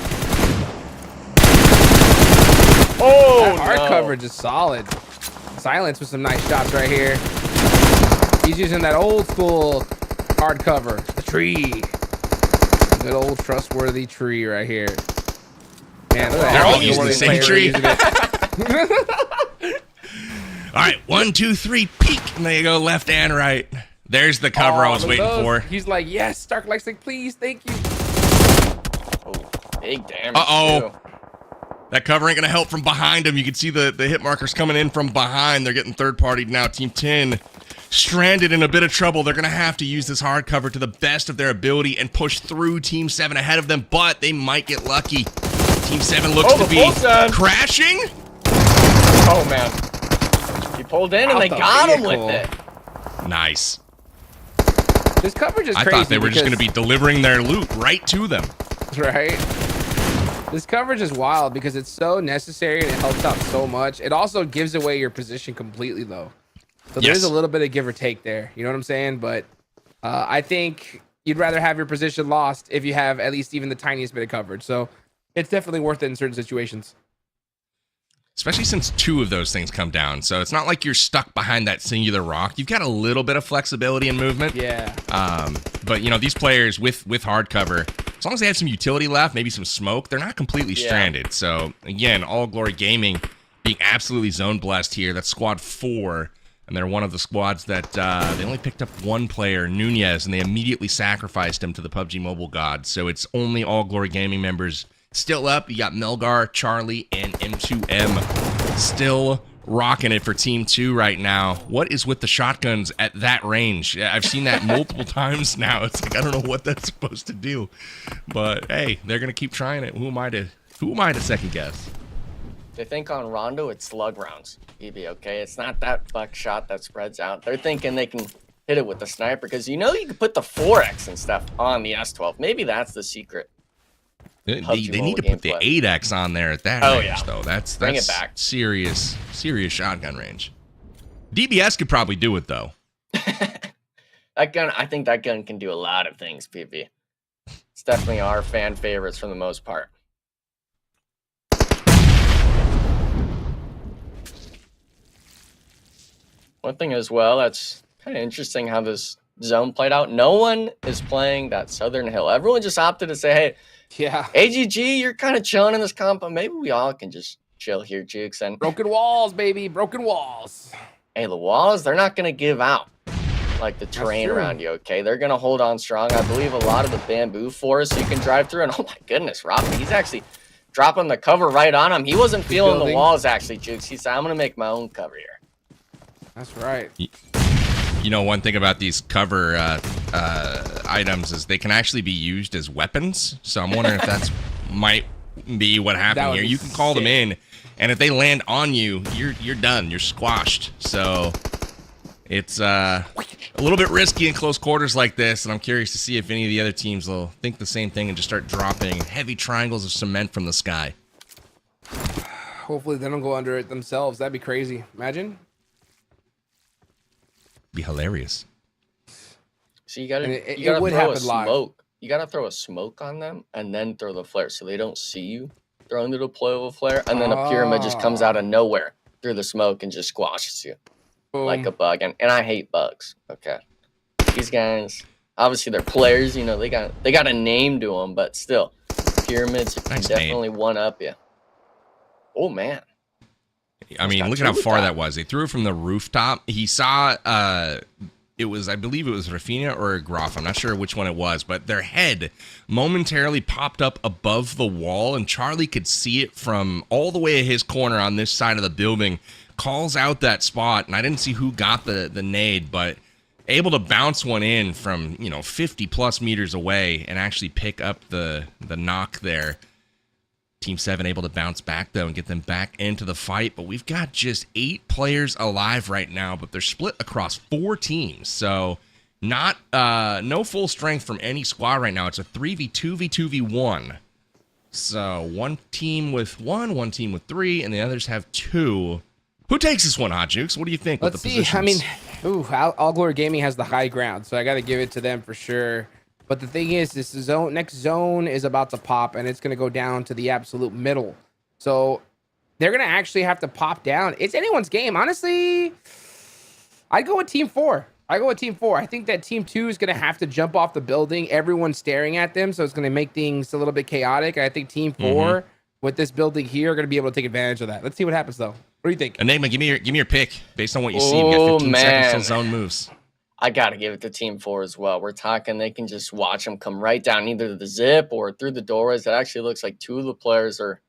Oh, that hard coverage is solid. Silence with some nice shots right here. He's using that old school hard cover. The tree. Good old trustworthy tree right here. Man, look at They're that. all using the same tree. All right, 1, 2, 3, peek. And there you go, left and right. There's the cover I was waiting for. He's like, yes, Darklight's like, please, thank you. Oh, big damage. Uh-oh. Too. That cover ain't going to help from behind him. You can see the hit markers coming in from behind. They're getting third-partied now. Team 10 stranded in a bit of trouble. They're going to have to use this hard cover to the best of their ability and push through Team 7 ahead of them, but they might get lucky. Team 7 looks to be crashing. Oh, man. He pulled in and they got him with it. Nice. This coverage is crazy. I thought they were just going to be delivering their loot right to them. Right? This coverage is wild because it's so necessary and it helps out so much. It also gives away your position completely, though. So there's a little bit of give or take there. You know what I'm saying? But I think you'd rather have your position lost if you have at least even the tiniest bit of coverage. So it's definitely worth it in certain situations. Especially since 2 of those things come down. So it's not like you're stuck behind that singular rock. You've got a little bit of flexibility and movement. Yeah. But, you know, these players with hard cover, as long as they have some utility left, maybe some smoke, they're not completely stranded. So, again, All Glory Gaming being absolutely zone blessed here. That's squad 4, and they're one of the squads that they only picked up 1 player, Nunez, and they immediately sacrificed him to the PUBG Mobile gods. So it's only All Glory Gaming members still up. You got Melgar, Charlie, and M2M still rocking it for Team 2 right now. What is with the shotguns at that range? I've seen that multiple times now. It's like, I don't know what that's supposed to do. But, hey, they're going to keep trying it. Who am I to second guess? They think on Rondo, it's slug rounds. EB, okay? It's not that buckshot that spreads out. They're thinking they can hit it with the sniper because you know you can put the 4X and stuff on the S12. Maybe that's the secret. They need to put the 8X on there at that range, though. That's Bring it back. serious shotgun range. DBS could probably do it, though. That gun, I think that gun can do a lot of things, PP. It's definitely our fan favorites for the most part. One thing as well, that's kind of interesting how this zone played out. No one is playing that southern hill. Everyone just opted to say, hey, Yeah. AGG, you're kind of chilling in this comp, but maybe we all can just chill here, Jukes. And Broken walls, baby. Broken walls. hey, the walls, they're not going to give out like the terrain true. around you, okay? They're going to hold on strong. I believe a lot of the bamboo forest you can drive through. And oh my goodness, Rafa, he's actually dropping the cover right on him. He wasn't feeling the walls, actually, Jukes. He said, I'm going to make my own cover here. That's right. You know, one thing about these cover items is they can actually be used as weapons. So I'm wondering if that's might be what happened here. You can call them in, and if they land on you, you're done. You're squashed. So it's a little bit risky in close quarters like this, and I'm curious to see if any of the other teams will think the same thing and just start dropping heavy triangles of cement from the sky. Hopefully they don't go under it themselves. That'd be crazy. Imagine. Be hilarious. So you gotta it throw would a happen live. smoke. You gotta throw a smoke on them and then throw the flare so they don't see you throwing the deploy of a flare, and then a pyramid just comes out of nowhere through the smoke and just squashes you like a bug. And I hate bugs. Okay, these guys obviously they're players. You know they got a name to them, but still, pyramids can definitely one up you. Oh man. I mean, look at how far that was. They threw it from the rooftop. He saw, I believe it was Rafinha or Graf. I'm not sure which one it was, but their head momentarily popped up above the wall, and Charlie could see it from all the way at his corner on this side of the building. Calls out that spot, and I didn't see who got the nade, but able to bounce one in from, 50 plus meters away and actually pick up the knock there. Team 7 able to bounce back, though, and get them back into the fight. But we've got just 8 players alive right now, but they're split across 4 teams. So not no full strength from any squad right now. It's a 3v2, v2v1. So one team with 1 team with 3, and the others have 2. Who takes this one, Hot Jukes? What do you think? Let's with the see. Positions? I mean, All Glory Gaming has the high ground, so I got to give it to them for sure. But the thing is, this next zone is about to pop, and it's going to go down to the absolute middle. So they're going to actually have to pop down. It's anyone's game. Honestly, I'd go with Team 4. I think that Team 2 is going to have to jump off the building. Everyone's staring at them, so it's going to make things a little bit chaotic. I think Team 4 with this building here are going to be able to take advantage of that. Let's see what happens, though. What do you think? Enigma, give me your pick based on what you see. We got 15 seconds till zone moves. I got to give it to Team 4 as well. We're talking they can just watch them come right down either the zip or through the doorways. It actually looks like 2 of the players are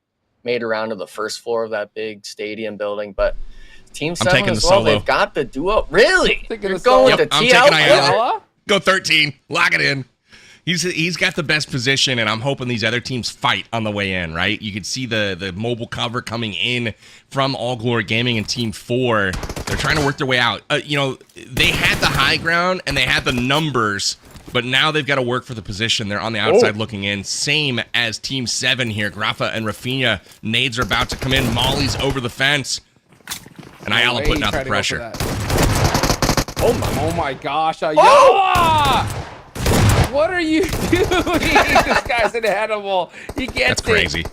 made around to the first floor of that big stadium building. But Team 7 as well, they've got the duo. Really? You're going with the I'm TL? taking Ayala. Go 13. Lock it in. He's got the best position, and I'm hoping these other teams fight on the way in, right? You can see the mobile cover coming in from All Glory Gaming and Team 4. They're trying to work their way out. They had the high ground, and they had the numbers, but now they've got to work for the position. They're on the outside looking in. Same as Team 7 here. Grafa and Rafinha. Nades are about to come in. Molly's over the fence. And Ayala putting out the pressure. Oh my gosh, Ayala! What are you doing? This guy's an animal. He gets That's crazy.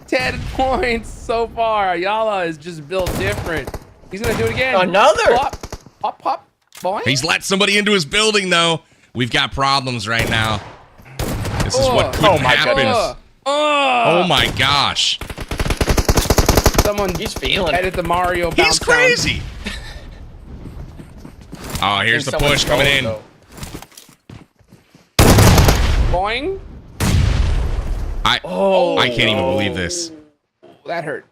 10 points so far. Ayala is just built different. He's going to do it again. Another. Pop. Boing. He's let somebody into his building, though. We've got problems right now. This is what couldn't happen. Oh, my gosh. He's feeling it. Edit the Mario bounce. He's crazy. Oh, here's the push coming in. Boing. I can't even believe this. That hurt.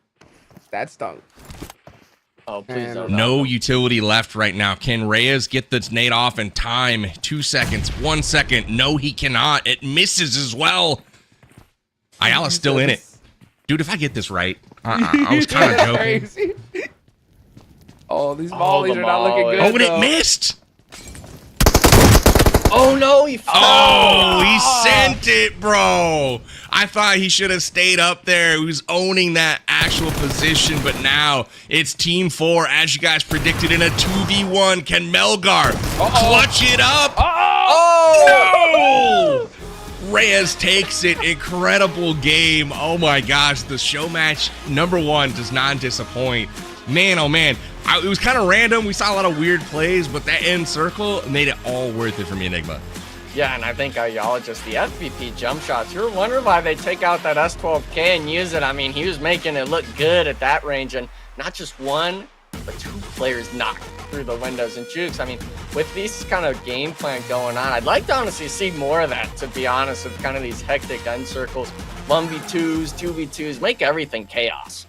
That stung. Oh, please don't. No utility left right now. Can Reyes get this nade off in time? 2 seconds. 1 second. No, he cannot. It misses as well. Ayala's still in it. Dude, if I get this right, I was kind of joking. Crazy. Oh, these volleys are not looking good. Oh, and it missed. Oh, no, he fell. Oh, he sent it, bro. I thought he should have stayed up there. He was owning that actual position, but now it's Team 4, as you guys predicted, in a 2v1. Can Melgar clutch it up? Oh! No! Reyes takes it. Incredible game. Oh, my gosh. The show match #1 does not disappoint. Man, oh, man. It was kind of random. We saw a lot of weird plays, but that end circle made it all worth it for me, Enigma. Yeah, and I think just the FVP jump shots. You're wondering why they take out that S12K and use it. I mean, he was making it look good at that range, and not just one, but two players knocked through the windows and jukes. I mean, with this kind of game plan going on, I'd like to honestly see more of that, to be honest, with kind of these hectic end circles, 1v2s, 2v2s, make everything chaos.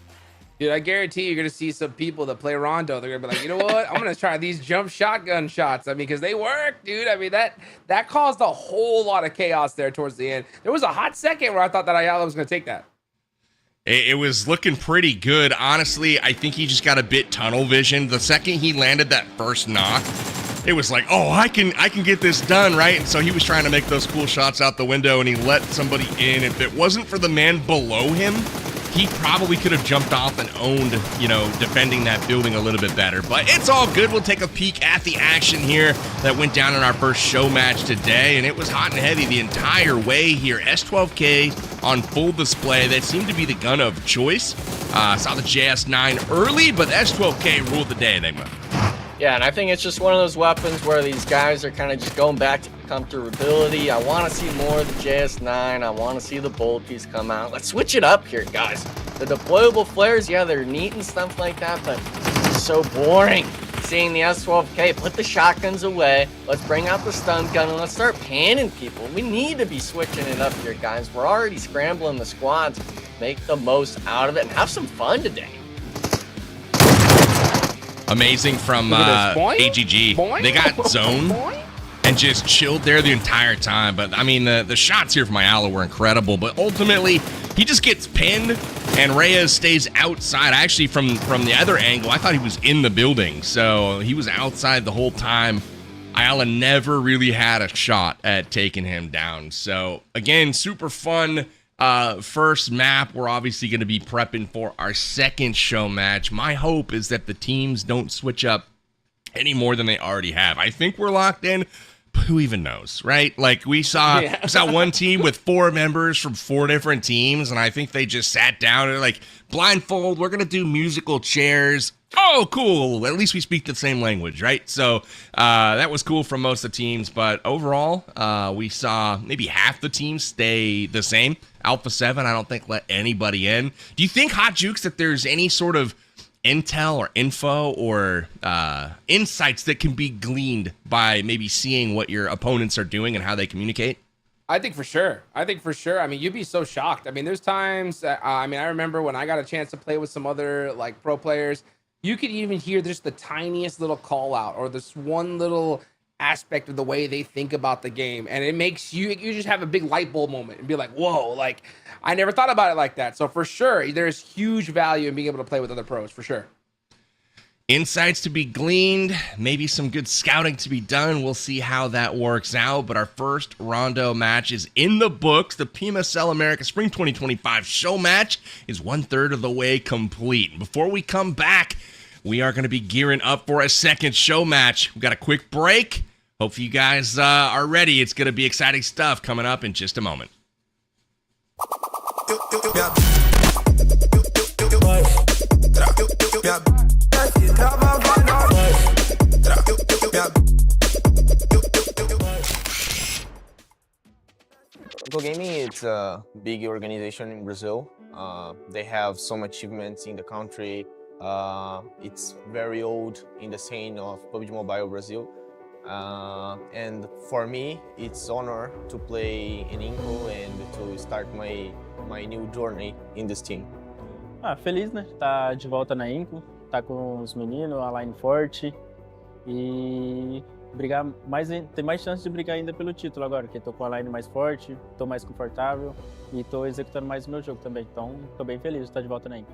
Dude, I guarantee you're going to see some people that play Rondo. They're going to be like, you know what? I'm going to try these jump shotgun shots. I mean, because they work, dude. I mean, that caused a whole lot of chaos there towards the end. There was a hot second where I thought that Ayala was going to take that. It was looking pretty good. Honestly, I think he just got a bit tunnel vision. The second he landed that first knock, it was like, oh, I can get this done, right? And so he was trying to make those cool shots out the window, and he let somebody in. If it wasn't for the man below him, he probably could have jumped off and owned, defending that building a little bit better. But it's all good. We'll take a peek at the action here that went down in our first show match today, and it was hot and heavy the entire way here. S12K on full display. That seemed to be the gun of choice. Saw the JS9 early, but S12K ruled the day, Enigma. Yeah, and I think it's just one of those weapons where these guys are kind of just going back to comfortability. I want to see more of the JS9. I want to see the bolties come out. Let's switch it up here, guys. The deployable flares, yeah, they're neat and stuff like that, but it's so boring seeing the S12K. Put the shotguns away. Let's bring out the stun gun and let's start panning people. We need to be switching it up here, guys. We're already scrambling the squads. Make the most out of it and have some fun today. Amazing from AGG. Boing. They got zone Boing. and just chilled there the entire time. But I mean, the shots here from Ayala were incredible. But ultimately, he just gets pinned, and Reyes stays outside. Actually, from the other angle, I thought he was in the building, so he was outside the whole time. Ayala never really had a shot at taking him down. So again, super fun. First map. We're obviously going to be prepping for our second show match. My hope is that the teams don't switch up any more than they already have. I think we're locked in, but who even knows, right? Like we saw one team with 4 members from 4 different teams, and I think they just sat down and like, blindfold, we're going to do musical chairs. Oh, cool. At least we speak the same language, right? So that was cool from most of the teams. But overall, we saw maybe half the teams stay the same. Alpha 7, I don't think let anybody in. Do you think, Hot Jukes, that there's any sort of intel or info or insights that can be gleaned by maybe seeing what your opponents are doing and how they communicate? I think for sure. I mean, you'd be so shocked. I mean, there's times, I remember when I got a chance to play with some other like pro players, you could even hear just the tiniest little call out or this one little aspect of the way they think about the game. And it makes you just have a big light bulb moment and be like, whoa, like I never thought about it like that. So for sure, there's huge value in being able to play with other pros, for sure. Insights to be gleaned, maybe some good scouting to be done. We'll see how that works out. But our first Rondo match is in the books. The PMSL America Spring 2025 show match is 1/3 of the way complete. Before we come back, we are going to be gearing up for a second show match. We've got a quick break. Hope you guys are ready. It's going to be exciting stuff coming up in just a moment. iNCO Gaming, it's a big organization in Brazil. They have some achievements in the country. It's very old in the scene of PUBG Mobile Brazil. And for me, it's an honor to play in iNCO and to start my new journey in this team. Feliz, né? Tá de volta na iNCO, tá com os meninos, a line forte e brigar mais, tem mais chance de brigar ainda pelo título agora, porque tô com a line mais forte, tô mais confortável e tô executando mais o meu jogo também. Então, tô bem feliz de estar de volta na iNCO.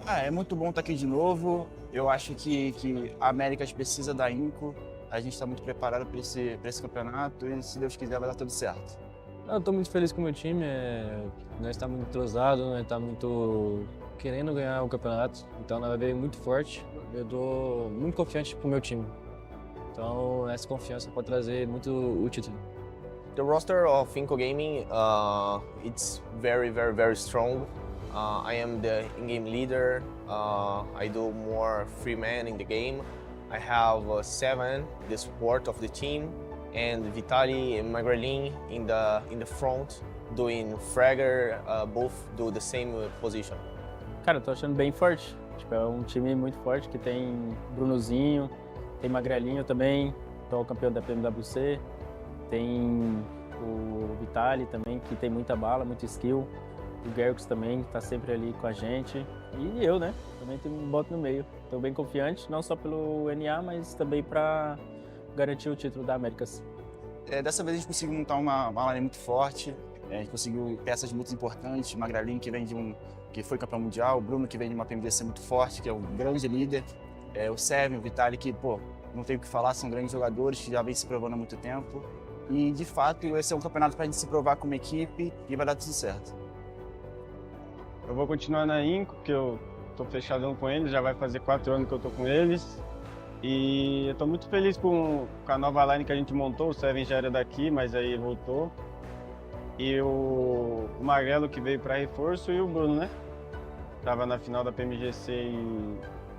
É muito bom estar aqui de novo. Eu acho que a Américas precisa da iNCO. A gente está muito preparado para esse campeonato e, se Deus quiser, vai dar tudo certo. Eu tô muito feliz com o meu time. Nós estamos muito entrosados, nós estamos muito querendo ganhar o campeonato. Então, nós veio muito forte. Eu tô muito confiante pro meu time. Então, essa confiança pode trazer muito o título. The roster of iNCO Gaming, it's very, very, very strong. I am the in-game leader. I do more free man in the game. I have 7, the support of the team, and Vitali and Magrelin in the front, doing fragger, both do the same position. Cara, eu tô achando bem forte. Tipo, é um time muito forte que tem Brunozinho, tem Magrelinho também, que é o campeão da PMWC, tem o Vitali também, que tem muita bala, muito skill, o Gerx também, que tá sempre ali com a gente, e eu, né? Também tem um bote no meio. Tô bem confiante, não só pelo NA, mas também para garantir o título da Américas. Dessa vez a gente conseguiu montar uma line muito forte, a gente conseguiu peças muito importantes, Magrelinho que vem que foi campeão mundial, o Bruno que vem de uma PMDC muito forte, que é um grande líder, o Sevin, o Vitali que, pô, não tem o que falar, são grandes jogadores que já vem se provando há muito tempo. E, de fato, esse é um campeonato para a gente se provar como equipe e vai dar tudo certo. Eu vou continuar na iNCO, porque eu tô fechadão com eles, já vai fazer 4 anos que eu tô com eles. E eu tô muito feliz com a nova line que a gente montou, o Seven já era daqui, mas aí voltou. E o Magrelo que veio para reforço e o Bruno, né? Tava na final da PMGC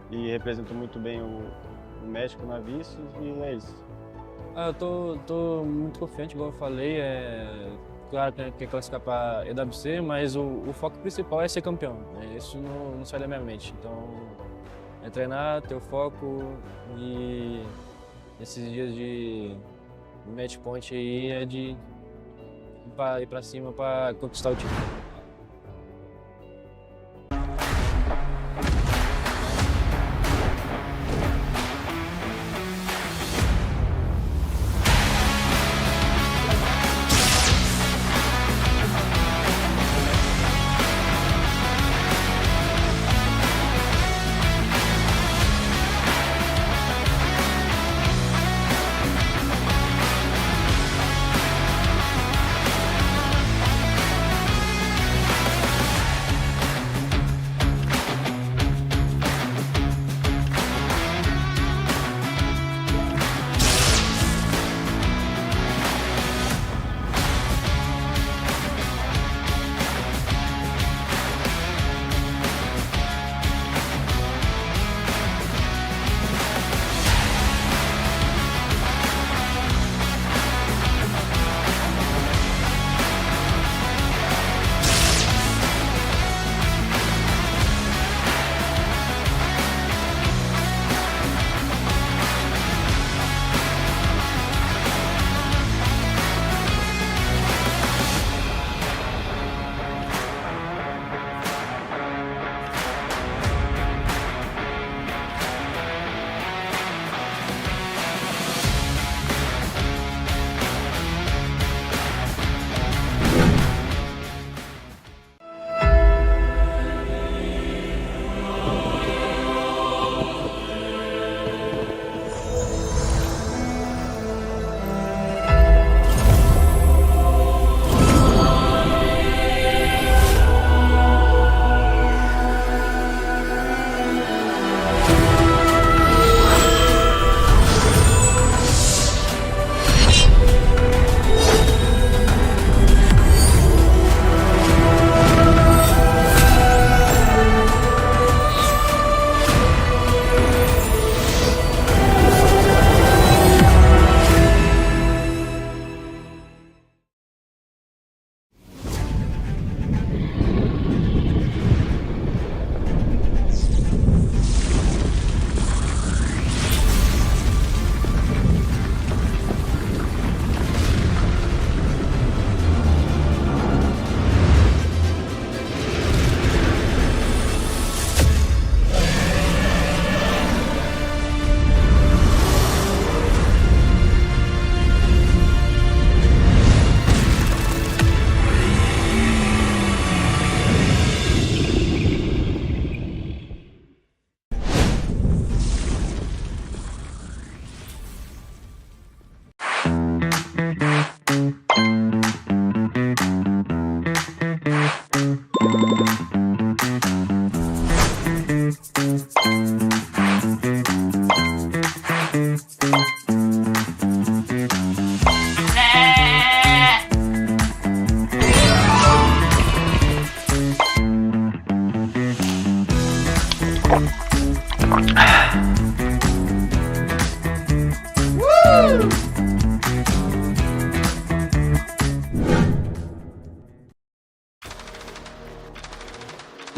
e representou muito bem o México na Vice, e é isso. Eu tô muito confiante, igual eu falei, claro que quer classificar para EWC, mas o foco principal é ser campeão, né? Isso não sai da minha mente, então é treinar, ter o foco e esses dias de match point aí é de ir pra cima para conquistar o título.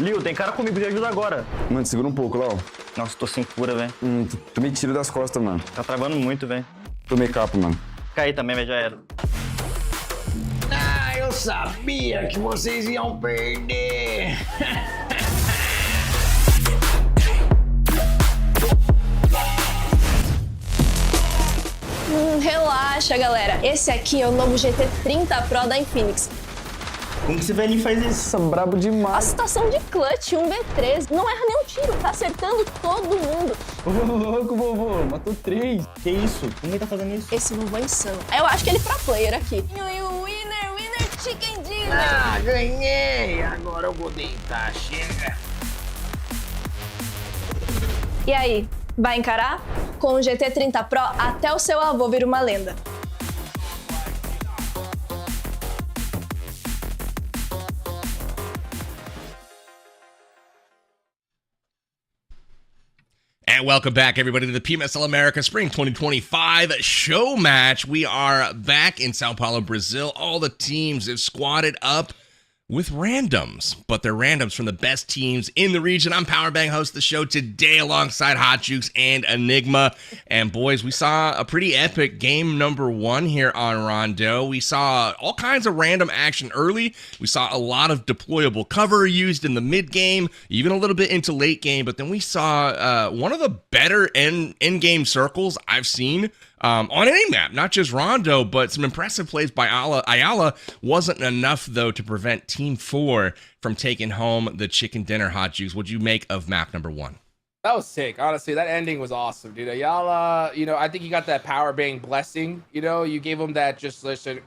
Liu, tem cara comigo de ajuda agora. Mano, segura um pouco, Lau. Nossa, tô sem cura, velho. Tomei tiro das costas, mano. Tá travando muito, velho. Tomei capa, mano. Caí também, velho, já era. Ah, eu sabia que vocês iam perder. Relaxa, galera. Esse aqui é o novo GT30 Pro da Infinix. Como que esse velhinho faz isso? Brabo demais. A situação de clutch, 1v3, não erra nenhum tiro, tá acertando todo mundo. Ô, louco, vovô, matou 3. Que isso? Como ele tá fazendo isso? Esse vovô é insano. Eu acho que ele é pro player aqui. Winner, chicken dinner. Ah, ganhei. Agora eu vou deitar, chega. E aí, vai encarar? Com o GT30 Pro, até o seu avô vira uma lenda. And welcome back, everybody, to the PMSL America Spring 2025 show match. We are back in Sao Paulo, Brazil. All the teams have squatted up with randoms, but they're randoms from the best teams in the region. I'm Powerbang, host of the show today alongside Hot Jukes and Enigma. And boys, we saw a pretty epic game number 1 here on Rondo. We saw all kinds of random action early. We saw a lot of deployable cover used in the mid game, even a little bit into late game. But then we saw one of the better end-game circles I've seen on any map, not just Rondo, but some impressive plays by Ayala. Wasn't enough, though, to prevent Team 4 from taking home the chicken dinner. Hot Juice, what'd you make of map number 1? That was sick. Honestly, that ending was awesome, dude. Ayala, I think you got that power bang blessing. You gave him that just listen,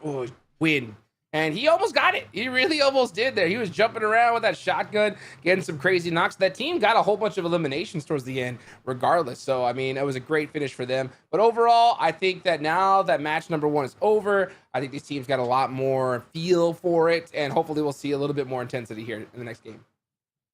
win. And he almost got it. He really almost did there. He was jumping around with that shotgun, getting some crazy knocks. That team got a whole bunch of eliminations towards the end, regardless. So, I mean, it was a great finish for them. But overall, I think that now that match number 1 is over, I think these teams got a lot more feel for it. And hopefully we'll see a little bit more intensity here in the next game.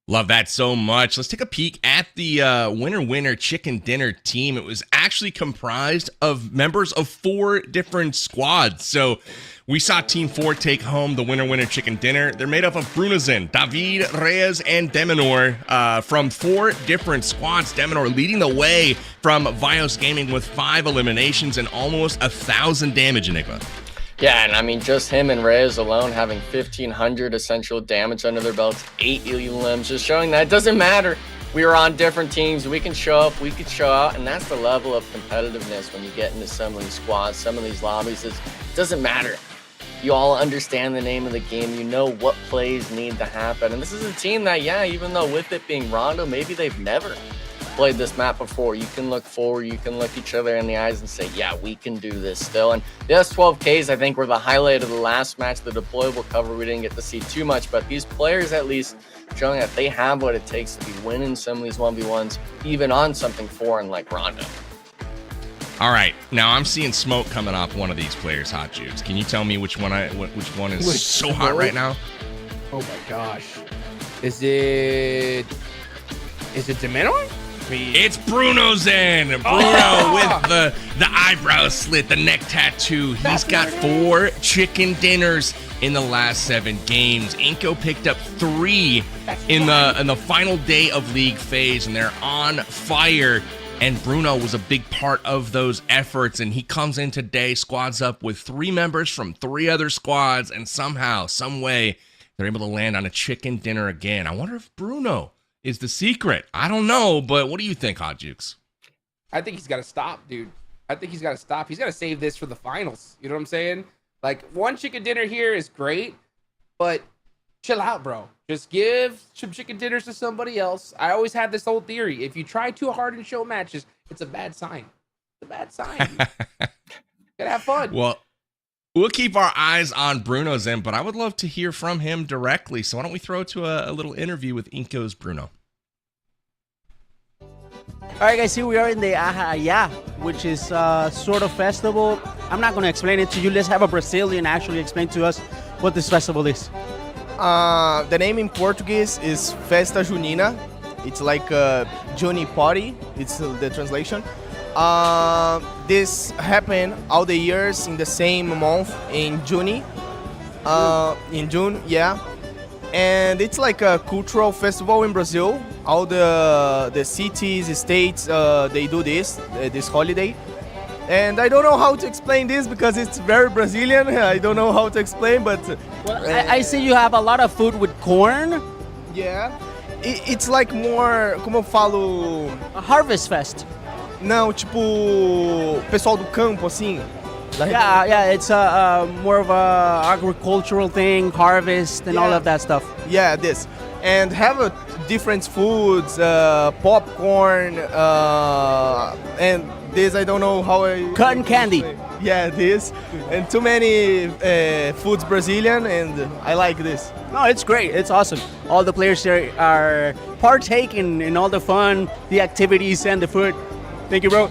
Love that so much. Let's take a peek at the winner chicken dinner team. It was actually comprised of members of 4 different squads. So we saw Team 4 take home the winner chicken dinner. They're made up of Brunozin, David, Reyes, and Deminor from 4 different squads. Deminor leading the way from VIOUS Gaming with 5 eliminations and almost 1,000 damage, Enigma. Yeah, and I mean, just him and Reyes alone having 1,500 essential damage under their belts, 8 elims, just showing that it doesn't matter. We are on different teams. We can show up, we can show out, and that's the level of competitiveness when you get into some of these squads, some of these lobbies. It doesn't matter. You all understand the name of the game. You know what plays need to happen. And this is a team that, yeah, even though with it being Rondo, maybe they've never played this map before. You can look forward, you can look each other in the eyes and say, yeah, we can do this still. And the S12Ks, I think, were the highlight of the last match. The deployable cover, we didn't get to see too much, but these players at least showing that they have what it takes to be winning some of these 1v1s, even on something foreign like Rondo. All right, now I'm seeing smoke coming off one of these players, Hot Jukes. Can you tell me which one is so hot right now? Oh my gosh. Is it Deminor? It's Brunozin. Bruno with the eyebrow slit, the neck tattoo. He's got 4 chicken dinners in the last 7 games. iNCO picked up 3 in the final day of league phase, and they're on fire. And Bruno was a big part of those efforts, and he comes in today, squads up with 3 members from 3 other squads, and somehow, some way, they're able to land on a chicken dinner again. I wonder if Bruno is the secret. I don't know, but what do you think, Hot Jukes? I think he's got to stop, dude. I think he's got to stop. He's got to save this for the finals. You know what I'm saying? Like, 1 chicken dinner here is great, but chill out, bro. Just give some chicken dinners to somebody else. I always had this whole theory. If you try too hard in show matches, it's a bad sign. It's a bad sign. Gotta have fun. Well, we'll keep our eyes on Bruno's end, but I would love to hear from him directly. So why don't we throw to a little interview with iNCO's Bruno. All right, guys, here we are in the Ahaya, which is sort of festival. I'm not going to explain it to you. Let's have a Brazilian actually explain to us what this festival is. The name in Portuguese is Festa Junina. It's like a Juni party. It's the translation. This happened all the years in the same month in June. In June, yeah. and it's like a cultural festival in Brazil. All the cities, states, they do this holiday. And I don't know how to explain this because it's very Brazilian. I don't know how to explain, but I see you have a lot of food with corn. Yeah, it's like more, como eu falo, a harvest fest. Não, tipo, pessoal do campo assim. Yeah, it's more of a agricultural thing, harvest and all of that stuff. Yeah, this. And have different foods, popcorn, and this I don't know how I... Cotton candy. Yeah, this. And too many foods Brazilian, and I like this. No, it's great. It's awesome. All the players here are partaking in all the fun, the activities, and the food. Thank you, bro.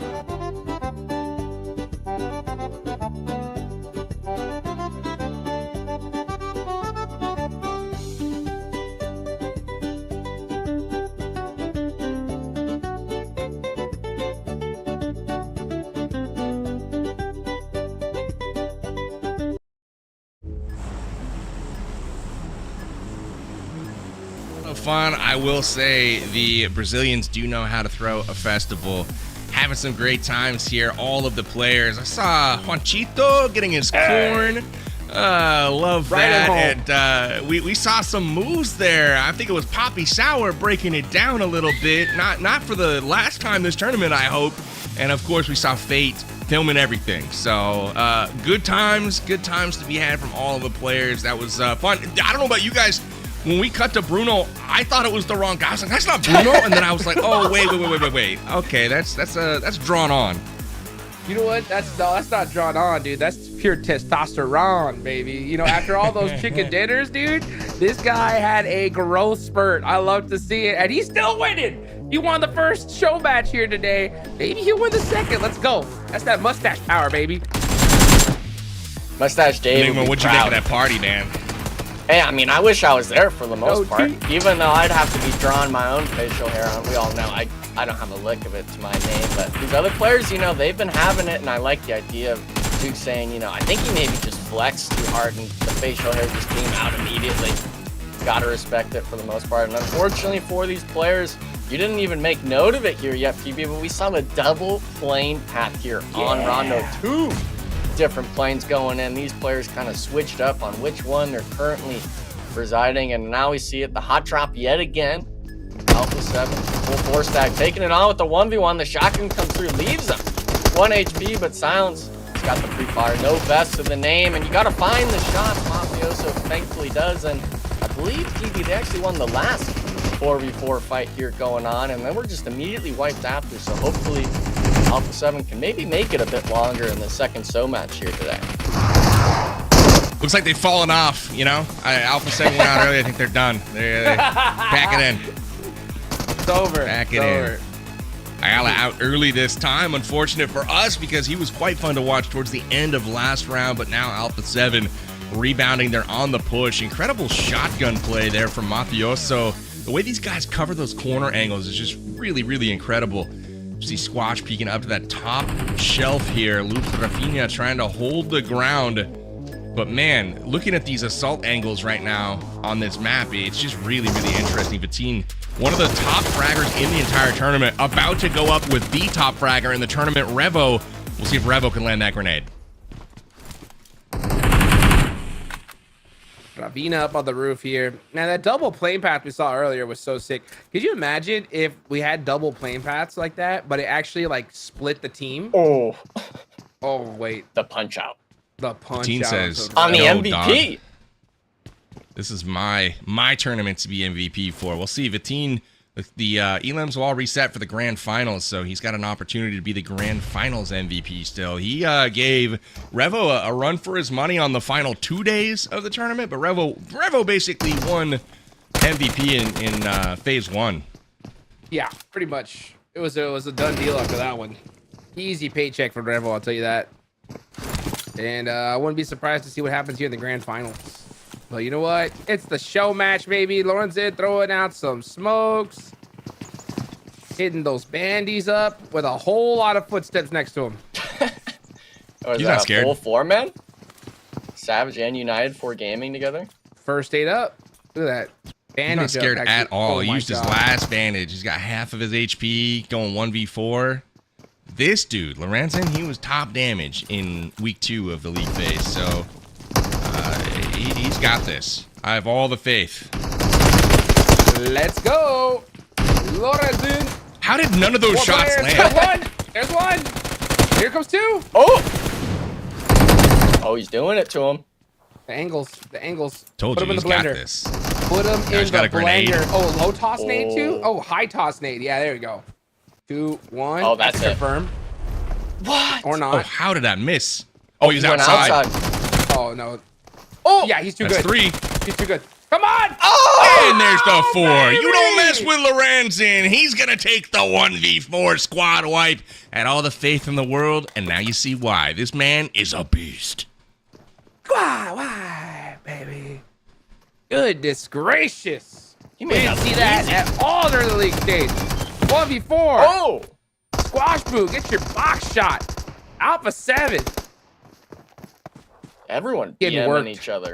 Fun. I will say the Brazilians do know how to throw a festival. Having some great times here. All of the players. I saw Juanchito getting his corn. Love Right that. And we saw some moves there. I think it was Poppy Sour breaking it down a little bit. Not for the last time this tournament, I hope. And of course, we saw Fate filming everything. So good times to be had from all of the players. That was fun. I don't know about you guys. When we cut to Bruno, I thought it was the wrong guy. I was like, that's not Bruno. And then I was like, oh, wait. Okay, that's drawn on. You know what? That's not drawn on, dude. That's pure testosterone, baby. You know, after all those chicken dinners, dude, this guy had a growth spurt. I love to see it. And he's still winning. He won the first show match here today. Maybe he'll win the second. Let's go. That's that mustache power, baby. Mustache Dave. What'd you make of that party, man? Hey, I mean, I wish I was there for the most part. Even though I'd have to be drawing my own facial hair on. We all know I don't have a lick of it to my name. But these other players, you know, they've been having it. And I like the idea of Duke saying, you know, I think he maybe just flexed too hard and the facial hair just came out immediately. Gotta respect it for the most part. And unfortunately for these players, you didn't even make note of it here yet, PB, but we saw a double plane path here on Rondo 2. Different planes going in. These players kind of switched up on which one they're currently residing, and now we see it, the hot drop yet again. Alpha 7 full 4 stack taking it on with the 1v1. The shotgun comes through, leaves him 1 HP, but Silence has got the pre-fire. No vest to the name, and you got to find the shot. Mafioso thankfully does, and I believe PB, they actually won the last 4v4 fight here going on, and then we're just immediately wiped after. So hopefully Alpha 7 can maybe make it a bit longer in the second SO match here today. Looks like they've fallen off, you know? Alpha 7 went out early. I think they're done. They're pack it in. It's over. Pack it in. Ayala out early this time. Unfortunate for us because he was quite fun to watch towards the end of last round, but now Alpha 7 rebounding. They're on the push. Incredible shotgun play there from Mafioso. The way these guys cover those corner angles is just really, really incredible. See Squatch peeking up to that top shelf here. Luke Rafinha trying to hold the ground. But man, looking at these assault angles right now on this map, it's just really, really interesting. Vatine, one of the top fraggers in the entire tournament, about to go up with the top fragger in the tournament, Revo. We'll see if Revo can land that grenade. Ravina up on the roof here. Now that double plane path we saw earlier was so sick. Could you imagine if we had double plane paths like that, but it actually like split the team? Oh wait, the punch out. The punch Vatine out says on the no, MVP. Dog. This is my tournament to be MVP for. We'll see. Vatine, the elims will all reset for the grand finals, so he's got an opportunity to be the grand finals MVP still. He gave Revo a run for his money on the final 2 days of the tournament, but Revo basically won MVP in phase 1. Yeah, pretty much. It was a done deal after that one. Easy paycheck for Revo, I'll tell you that. And I wouldn't be surprised to see what happens here in the grand finals. But you know what? It's the show match, baby. Lorenzen throwing out some smokes. Hitting those bandies up with a whole lot of footsteps next to him. He's not scared. Full 4-man? Savage and United 4 gaming together? First 8 up. Look at that. He's Bandage not scared up, at actually. all. Oh He my used his God. last bandage. He's got half of his HP going 1v4. This dude, Lorenzen, he was top damage in week 2 of the league phase. So he's got this. I have all the faith. Let's go. Lorenzen. How did none of those More shots players. land? There's one. Here comes 2. Oh, he's doing it to him. The angles. Told Put you him in he's the got blender. this. Put him in Guy's the got a grenade. blender. Oh, low toss nade too? Oh, high toss nade. Yeah, there you go. 2, 1. Oh, that's it. confirmed. What? Or Oh, not. how did that miss? Oh, he was went outside. Oh, no. Oh, yeah, he's too That's good. 3. He's too good. Come on. And there's the 4. You don't mess with Lorenzen. He's going to take the 1v4 squad wipe. Had all the faith in the world, and now you see why. This man is a beast. Why, baby? Goodness gracious. He We made didn't that see that easy. at all during the league stage. 1v4. Oh! Squash boot. Get your box shot. Alpha 7. Everyone Getting BMing worked. each other.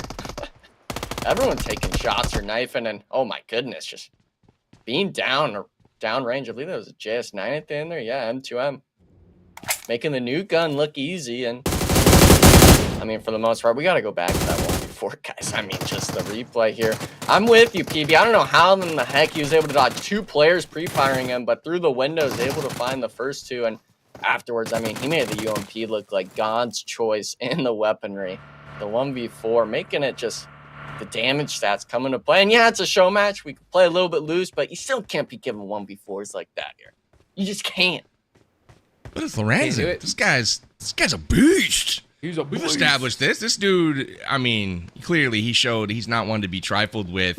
Everyone taking shots or knifing, and oh my goodness, just being down or down range. I believe that was a JS9 at the end there. Yeah, M2M. Making the new gun look easy, and I mean, for the most part, we got to go back to that 1v4, guys. I mean, just the replay here. I'm with you, PB. I don't know how in the heck he was able to dodge 2 players pre-firing him, but through the windows, able to find the first 2, and afterwards, I mean, he made the UMP look like God's choice in the weaponry. The 1v4, making it just the damage stats come into play. And yeah, it's a show match. We can play a little bit loose, but you still can't be giving 1v4s like that here. You just can't. What is Can't do Lorenzen? it. This guy's a beast. He's a We've beast. established this. This dude, I mean, clearly he showed he's not one to be trifled with.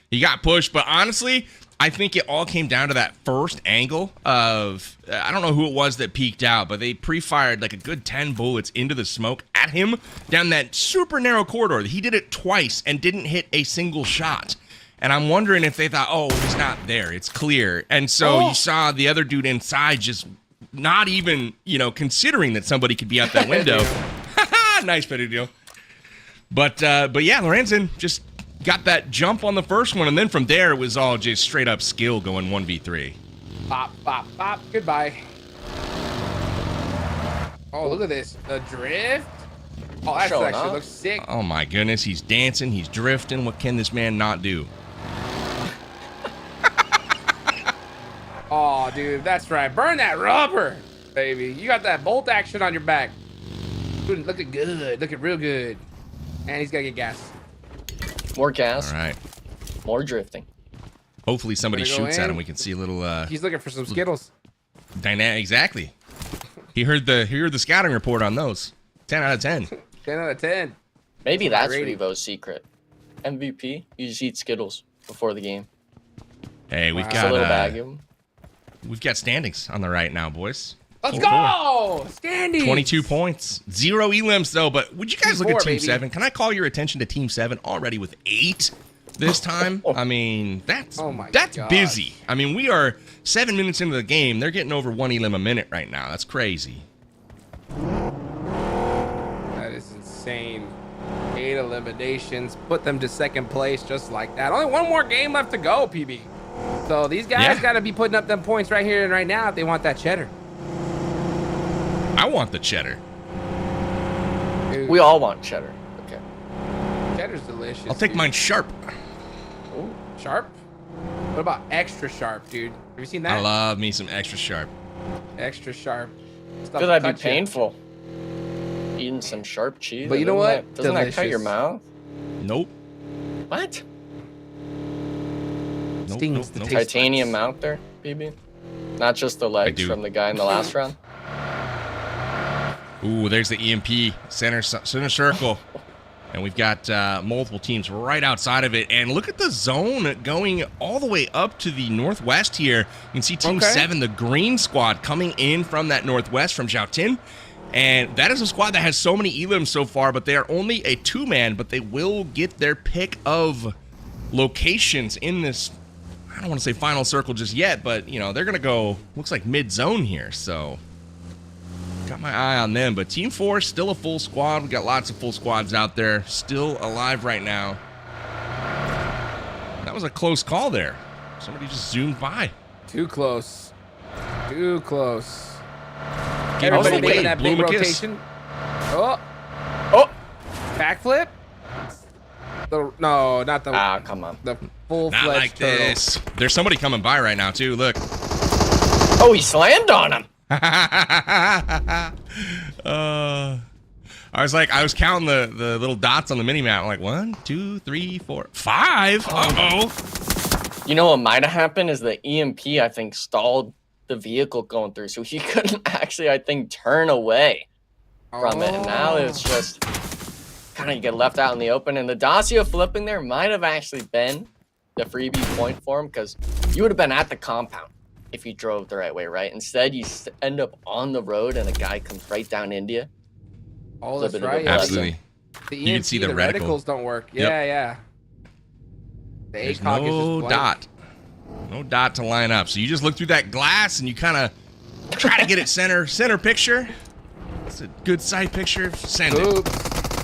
He got pushed, but honestly, I think it all came down to that first angle of, I don't know who it was that peeked out, but they pre-fired like a good 10 bullets into the smoke at him down that super narrow corridor. He did it twice and didn't hit a single shot. And I'm wondering if they thought, oh, he's not there. It's clear. And so you saw the other dude inside just not even, considering that somebody could be out that window. Nice better deal. But yeah, Lorenzen just got that jump on the first one, and then from there it was all just straight up skill going 1v3. Pop, pop, pop. Goodbye. Oh, look at this. The drift. Oh, that Showing actually off. looks sick. Oh my goodness, he's dancing, he's drifting. What can this man not do? Oh, dude, that's right. Burn that rubber, baby. You got that bolt action on your back. Dude, looking good. Looking real good. And he's got to get gas. More gas. All right. More drifting. Hopefully somebody Gonna go shoots at in. him. We can see a little He's looking for some Skittles. dynamic. Exactly. He heard the scouting report on those. 10 out of 10. 10 out of 10. Maybe That's that's my rating. Revo's secret. MVP. You just eat Skittles before the game. Hey, we've Just a little bag got of 'em. we've got standings on the right now, boys. Let's 4-4. go! Standing. 22 points. 0 elims though, but would you guys look at 4, Team baby. 7? Can I call your attention to Team 7 already with 8 this time? I mean, that's gosh. busy. I mean, we are 7 minutes into the game. They're getting over 1 elim a minute right now. That's crazy. That is insane. 8 eliminations. Put them to second place just like that. Only one more game left to go, PB. So these guys Yeah. got to be putting up them points right here and right now if they want that cheddar. I want the cheddar. Dude, We all want cheddar. Okay. cheddar's delicious. I'll take dude. mine sharp. Sharp? What about extra sharp, dude? Have you seen that? I love me some extra sharp. Extra sharp. Stuff Could that will be cut you. painful? Eating some sharp cheese. But you know what? Doesn't that cut your Delicious. mouth? Nope. What? Nope, Stings nope, the nope. taste Titanium mouth there, BB? Not just the legs do. from the guy in the last round? Ooh, there's the EMP center circle. And we've got multiple teams right outside of it. And look at the zone going all the way up to the northwest here. You can see Team Okay. 7, the green squad, coming in from that northwest from Xiaotin. And that is a squad that has so many elims so far, but they are only a 2-man, but they will get their pick of locations in this, I don't want to say final circle just yet, but, they're going to go, looks like mid-zone here, so got my eye on them. But Team 4, still a full squad. We got lots of full squads out there, still alive right now. That was a close call there. Somebody just zoomed by. Too close. Too close. Give us Everybody away. making that Blew big him a kiss. rotation. Oh. Oh. Backflip. No, not the. Ah, come on. The full-fledged Not like turtle. this. There's somebody coming by right now, too. Look. Oh, he slammed on him. I was counting the little dots on the mini map. I'm like 1, 2, 3, 4, 5. Uh-oh. You know what might have happened is the EMP, I think, stalled the vehicle going through, so he couldn't actually, I think, turn away from it. And now it's just kind of get left out in the open. And the Dacia flipping there might have actually been the freebie point for him, because you would have been at the compound if you drove the right way, right? Instead, you end up on the road and a guy comes right down into you. Oh, that's right. Absolutely. The You can EMP, see the reticles reticle. don't work. Yep. Yeah. The There's ACOG is no just blank. dot. No dot to line up. So you just look through that glass and you kind of try to get it center picture. It's a good side picture. Send it. Oops.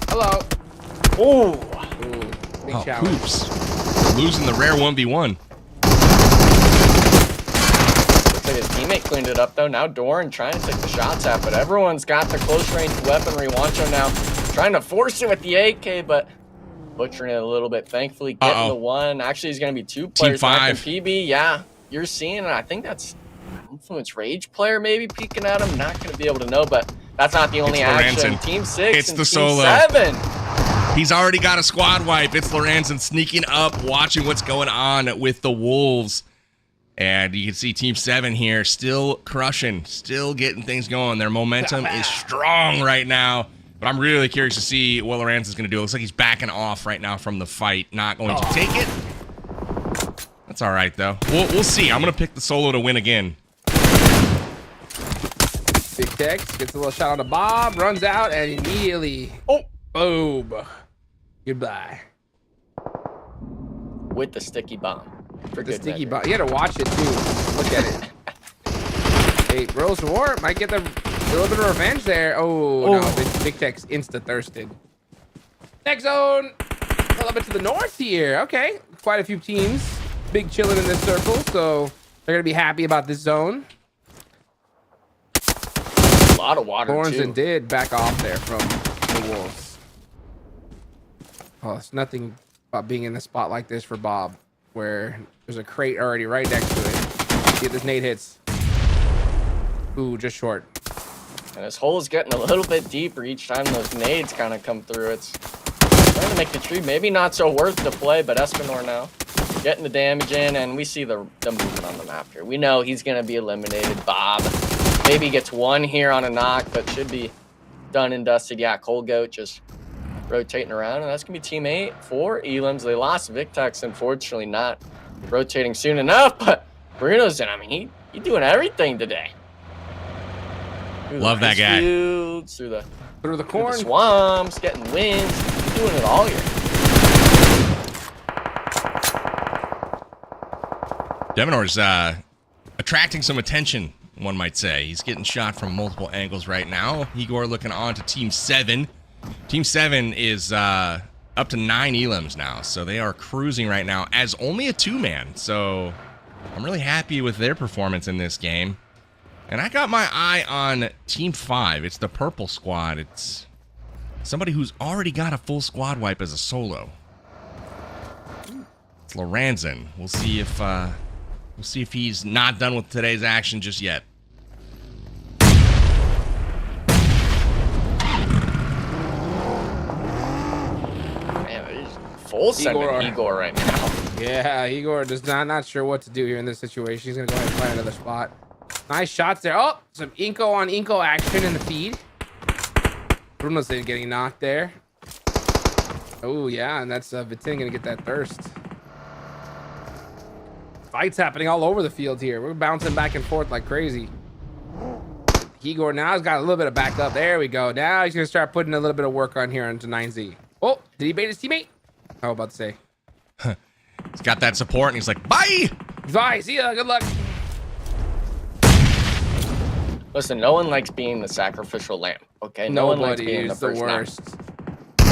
Hello. Oh. Big Oh, challenge. oops. Losing the rare 1v1. Looks like his teammate cleaned it up, though. Now Doran trying to take the shots at, but everyone's got the close-range weaponry. Wancho now trying to force it with the AK, but butchering it a little bit. Thankfully, getting the one. Actually, he's going to be 2 players back in PB. Yeah, you're seeing it. I think that's Influence Rage player maybe peeking at him. Not going to be able to know, but that's not the only It's action. Lorenzen. Team 6 It's and the Team solo. 7. He's already got a squad wipe. It's Lorenzen sneaking up, watching what's going on with the Wolves. And you can see Team 7 here still crushing, still getting things going. Their momentum is strong right now. But I'm really curious to see what Lorenzen's going to do. It looks like he's backing off right now from the fight. Not going to take it. That's all right, though. We'll see. I'm going to pick the solo to win again. Big Tex gets a little shot on the Bob, runs out, and immediately, boom. Goodbye. With the sticky bomb. With the sticky bomb. You gotta watch it, too. Look at it. Hey, Rose War might get a little bit of revenge there. Oh. No. Big Tex insta-thirsted. Next zone. A little bit to the north here. Okay. Quite a few teams. Big chilling in this circle, so they're gonna be happy about this zone. A lot of water, Lorenzen too. did back off there from the Wolves. Oh, it's nothing about being in a spot like this for Bob, where there's a crate already right next to it. Get this nade hits. Ooh, just short. And this hole is getting a little bit deeper each time those nades kind of come through. It's trying to make the tree maybe not so worth the play, but Espinor now getting the damage in, and we see the movement on the map here. We know he's going to be eliminated. Bob maybe gets one here on a knock, but should be done and dusted. Yeah, Cold Goat just rotating around, and that's going to be Team 8 for Elims. They lost Victex, unfortunately, not rotating soon enough, but Bruno's in. I mean, he's doing everything today. Love that guy. Fields, through the corn, through the swamps, getting wins. He's doing it all year. Devinor's attracting some attention, one might say. He's getting shot from multiple angles right now. Igor looking on to Team 7. Team 7 is up to 9 elims now, so they are cruising right now as only a 2-man. So I'm really happy with their performance in this game. And I got my eye on Team 5. It's the purple squad. It's somebody who's already got a full squad wipe as a solo. It's Lorenzen. We'll see if he's not done with today's action just yet. Man, he's full sending Igor right now. Yeah, Igor does not sure what to do here in this situation. He's gonna go ahead and find another spot. Nice shots there. Oh, some iNCO on iNCO action in the feed. Bruno's getting knocked there. Oh yeah, and that's Vitin gonna get that thirst. Fights happening all over the field here. We're bouncing back and forth like crazy. Igor now has got a little bit of backup. There we go. Now he's gonna start putting a little bit of work on here onto 9Z. Oh, did he bait his teammate? I was about to say. He's got that support, and he's like, bye! Bye, see ya, good luck. Listen, no one likes being the sacrificial lamb, okay? No one likes being the first worst. You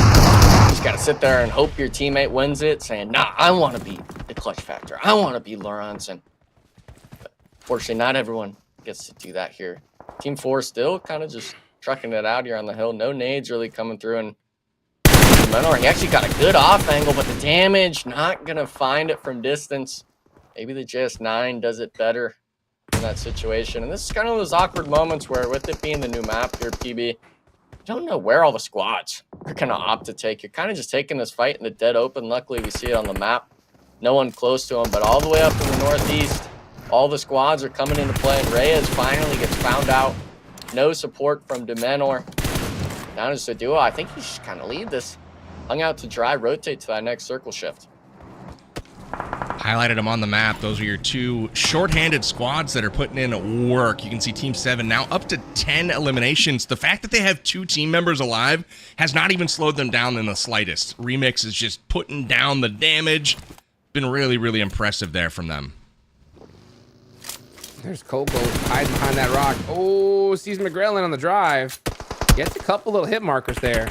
just gotta sit there and hope your teammate wins it, saying, nah, I want to be the clutch factor. I want to be Lorenzen. But fortunately, not everyone gets to do that here. Team 4 still kind of just trucking it out here on the hill. No nades really coming through. And Menor, he actually got a good off angle, but the damage, not going to find it from distance. Maybe the JS9 does it better in that situation. And this is kind of those awkward moments where, with it being the new map here, PB, you don't know where all the squads are going to opt to take. You're kind of just taking this fight in the dead open. Luckily, we see it on the map. No one close to him, but all the way up in the northeast, all the squads are coming into play. And Reyes finally gets found out. No support from Demenor. Down as a duo. I think he should kind of lead this. Hung out to dry, rotate to that next circle shift. Highlighted them on the map. Those are your two shorthanded squads that are putting in work. You can see Team 7 now up to 10 eliminations. The fact that they have 2 team members alive has not even slowed them down in the slightest. Remix is just putting down the damage. Been really, really impressive there from them. There's Kogo hiding behind that rock. Oh, sees McGrellin on the drive. Gets a couple little hit markers there.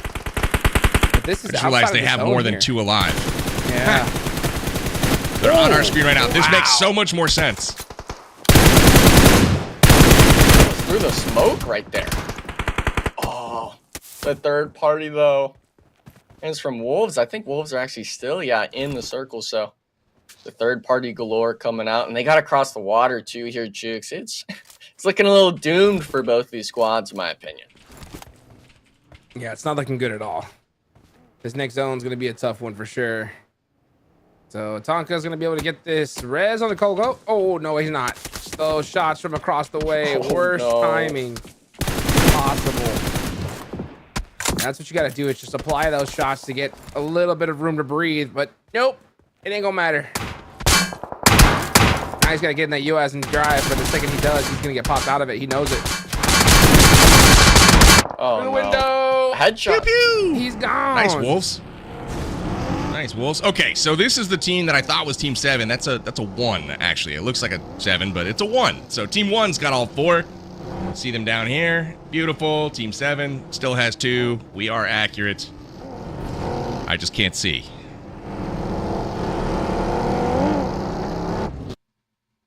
But this is I just realized they have more than 2 alive. Yeah. They're on our screen right now. This makes so much more sense. Through the smoke right there. Oh, the third party though. And it's from Wolves. I think Wolves are actually still, in the circle. So the third party galore coming out. And they got to cross the water too here, Jukes. It's looking a little doomed for both these squads, in my opinion. Yeah, it's not looking good at all. This next zone's going to be a tough one for sure. So Tonka's going to be able to get this res on the Kogo. Oh, no, he's not. Those shots from across the way. Worst timing possible. That's what you got to do, is just apply those shots to get a little bit of room to breathe. But nope, it ain't going to matter. Now he's got to get in that US and drive, but the second he does, he's going to get popped out of it. He knows it. Oh, Through the window. Headshot. Pew, pew. He's gone. Nice, Wolves. Nice, Wolves. Okay, so this is the team that I thought was Team 7. That's a 1, actually. It looks like a 7, but it's a 1. So Team 1's got all 4. See them down here. Beautiful. Team 7 still has 2. We are accurate. I just can't see.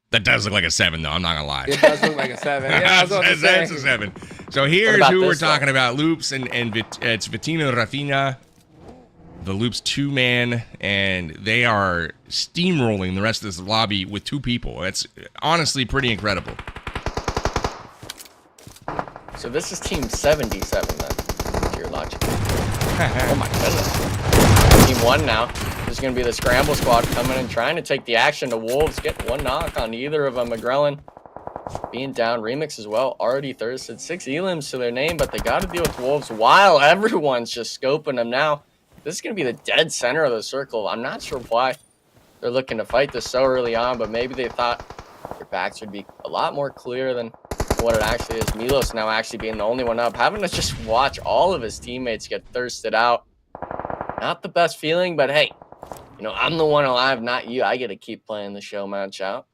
That does look like a 7, though. I'm not going to lie. It does look like a 7. Yeah, I was about to say. That's a 7. So here's who we're talking about. Loops and it's Vitina Rafina. The Loops 2-man, and they are steamrolling the rest of this lobby with 2 people. It's honestly pretty incredible. So this is Team 77 then, to your logic. Oh my goodness. Team 1 now. There's going to be the scramble squad coming and trying to take the action to Wolves. Get 1 knock on either of them. McGrellin being down. Remix as well. Already thirsted. 6 elims to their name, but they got to deal with Wolves while everyone's just scoping them now. This is going to be the dead center of the circle. I'm not sure why they're looking to fight this so early on, but maybe they thought their backs would be a lot more clear than what it actually is. Milos now actually being the only one up, having to just watch all of his teammates get thirsted out. Not the best feeling, but hey, I'm the one alive, not you. I get to keep playing the show match out.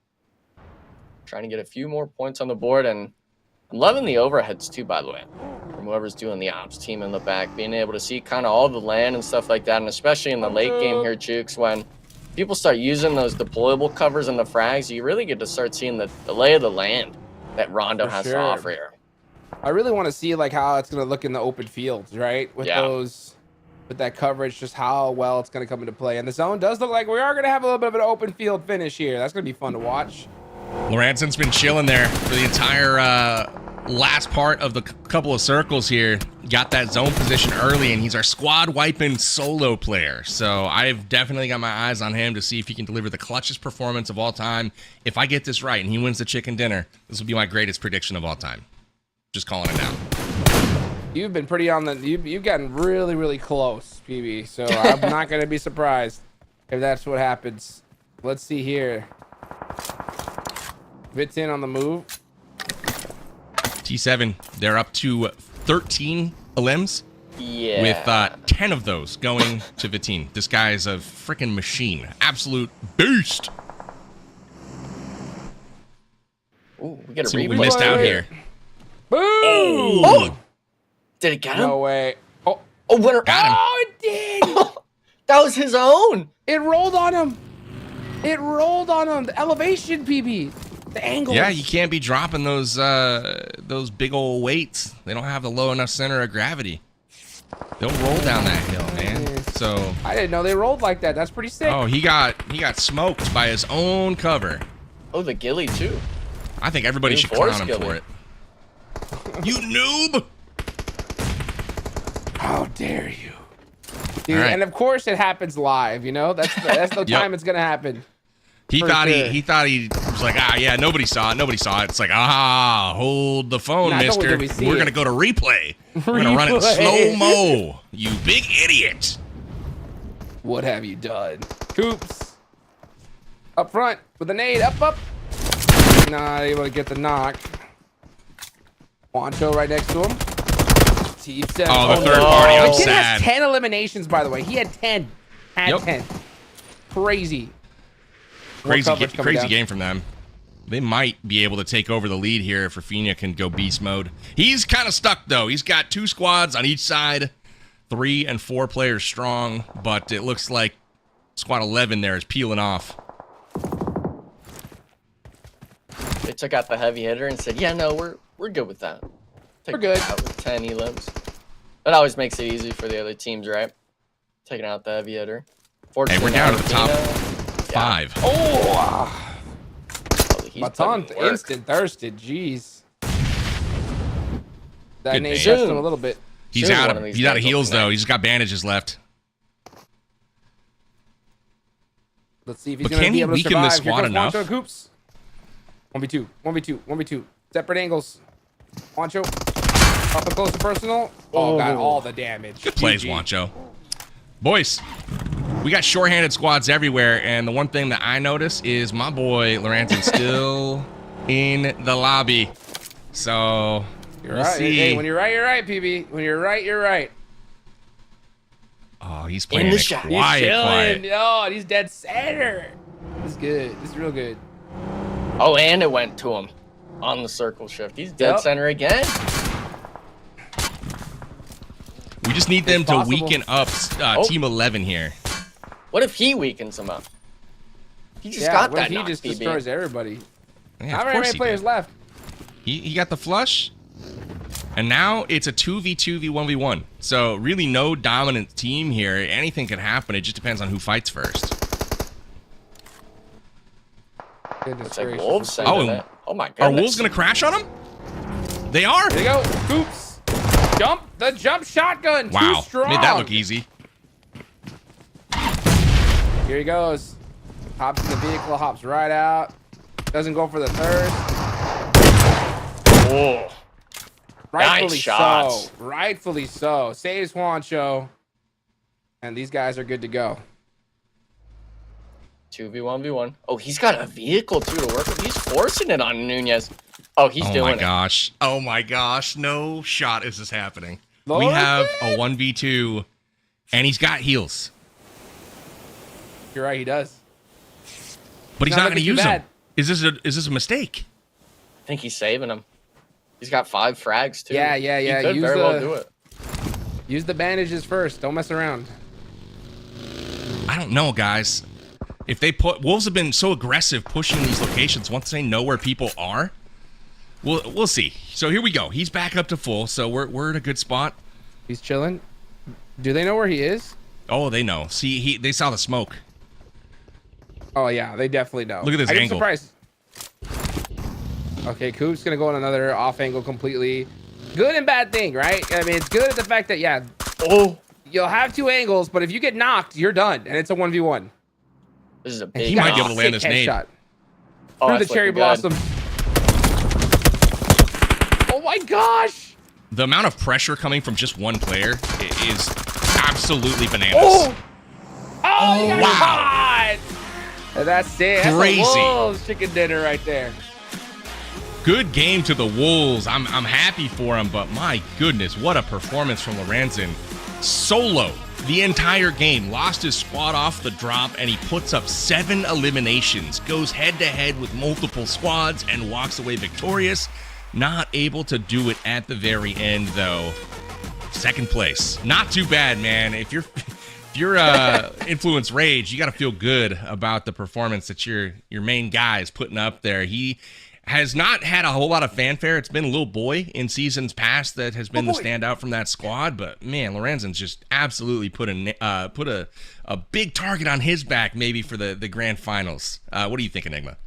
Trying to get a few more points on the board, and I'm loving the overheads too, by the way. From whoever's doing the ops team in the back, being able to see kind of all the land and stuff like that, and especially in the late game here, Jukes, when people start using those deployable covers and the frags, you really get to start seeing the lay of the land that Rondo has to offer here. I really want to see like how it's going to look in the open fields, right? With with that coverage, just how well it's going to come into play. And the zone does look like we are going to have a little bit of an open field finish here. That's going to be fun to watch. Lorenzen's been chilling there for the entire last part of the couple of circles here. Got that zone position early, and he's our squad wiping solo player. So I've definitely got my eyes on him to see if he can deliver the clutchest performance of all time. If I get this right and he wins the chicken dinner, this will be my greatest prediction of all time. Just calling it now. You've been pretty on the... You've gotten really, really close, PB. So I'm not going to be surprised if that's what happens. Let's see here. Vitin on the move. T7, they're up to 13 elims. Yeah. With 10 of those going to Vitin. This guy is a freaking machine. Absolute beast. Ooh, we get a see what we missed out here. Boom! Oh! Did it get him? No way. Oh, winner. Got him. Oh, it did! That was his own. It rolled on him. It rolled on him. The elevation, PB. The angle. Yeah, you can't be dropping those big old weights. They don't have the low enough center of gravity. They'll roll down that hill, man. So I didn't know they rolled like that. That's pretty sick. oh, he got smoked by his own cover. Oh, the ghillie too. I think everybody should Force clown him ghillie. for it. You noob! How dare you? Dude, All right. and of course it happens live, you know? That's the time it's gonna happen. He For thought sure. he was like, yeah, nobody saw it. Nobody saw it. It's like, hold the phone, Not only mister. did we see We're it. gonna go to replay. We're gonna run it slow-mo. You big idiot. What have you done? Coops. Up front with a nade. Up. Not able to get the knock. Juancho right next to him. T7. Oh, the third party. I'm The kid sad. has 10 eliminations, by the way. He had 10. Yep. 10. Crazy. More Crazy coverage coming down. game from them. They might be able to take over the lead here if Rafinha can go beast mode. He's kind of stuck, though. He's got 2 squads on each side, 3 and 4 players strong, but it looks like squad 11 there is peeling off. They took out the heavy hitter and said, yeah, no, we're good with that. We're good. Out with 10 elims. That always makes it easy for the other teams, right? Taking out the heavy hitter. Hey, we're down to the top Rafinha, 5. Oh! he's Baton putting in work. instant thirsted. Jeez. That Good nade nade. touched him a little bit. He's Soon out one of of these he's out of guys will heals, though. connect. He's got bandages left. Let's see if he's But going to can be he able to weaken survive. this Here squad comes enough? Juancho and Coops. 1v2. Separate angles. Juancho. Up and close to personal. Oh, got all the damage. Good plays, GG. Juancho. Boys, we got short-handed squads everywhere, and the one thing that I notice is my boy Lorenzen's still in the lobby. So You're we'll right. see. Hey, when you're right, you're right, PB. When you're right, you're right. Oh, he's playing the it shot. quiet, He's quiet. chilling. Oh, and he's dead center. This is good. This is real good. Oh, and it went to him on the circle shift. He's dead Yep. center again. We just need them It's to possible. weaken up Oh. Team 11 here. What if he weakens him up? He just Yeah, got what that if he knock, just PB. destroys everybody? Yeah, Not of very course many he players did. left. He got the flush. And now it's a 2v2v1v1. So really no dominant team here. Anything can happen. It just depends on who fights first. Goodness It's like gracious. Wolves It's sending Oh, it. Oh my Are goodness. Wolves going to crash on him? They are. There you go. Coops. Jump. The jump shotgun. Too Wow. strong. Made that look easy. Here he goes. Hops in the vehicle. Hops right out. Doesn't go for the third. Oh. Rightfully Nice shots. so. Rightfully so. Saves Juancho. And these guys are good to go. 2v1v1. Oh, he's got a vehicle too to work with. He's forcing it on Nunez. Oh, he's Oh doing my it. gosh. Oh my gosh. No shot is this happening. We Lord. have a 1v2 and he's got heals. You're right. He does. But he's Not not going to looking too use them. bad. Is this a mistake? I think he's saving him. He's got 5 frags too. Yeah. He could very well do it. Use the bandages first. Don't mess around. I don't know, guys. If they put Wolves have been so aggressive pushing these locations once they know where people are. We'll see. So here we go. He's back up to full. So we're in a good spot. He's chilling. Do they know where he is? Oh, they know. See, they saw the smoke. Oh yeah, they definitely know. Look at this I'm angle. surprised. Okay, Coop's gonna go on another off angle completely. Good and bad thing, right? I mean, it's good at the fact that you'll have 2 angles, but if you get knocked, you're done, and it's a 1v1. This is a And big. He might be got able to a land this sick nade. headshot Oh, through the that's cherry looking good. blossom. Oh my gosh! The amount of pressure coming from just one player is absolutely bananas. Oh! Oh, you got wow. caught! And that's it. That's Crazy. a Wolves chicken dinner right there. Good game to the Wolves. I'm happy for him, but my goodness, what a performance from Lorenzen. Solo the entire game, lost his squad off the drop, and he puts up 7 eliminations, goes head-to-head with multiple squads, and walks away victorious. Not able to do it at the very end, though. Second place. Not too bad, man. If you're if you're Influence Rage, you got to feel good about the performance that your main guy is putting up there. He has not had a whole lot of fanfare. It's been Lil Boy in seasons past that has been the standout from that squad. But man, Lorenzen's just absolutely put a big target on his back, maybe for the grand finals. What do you think, Enigma?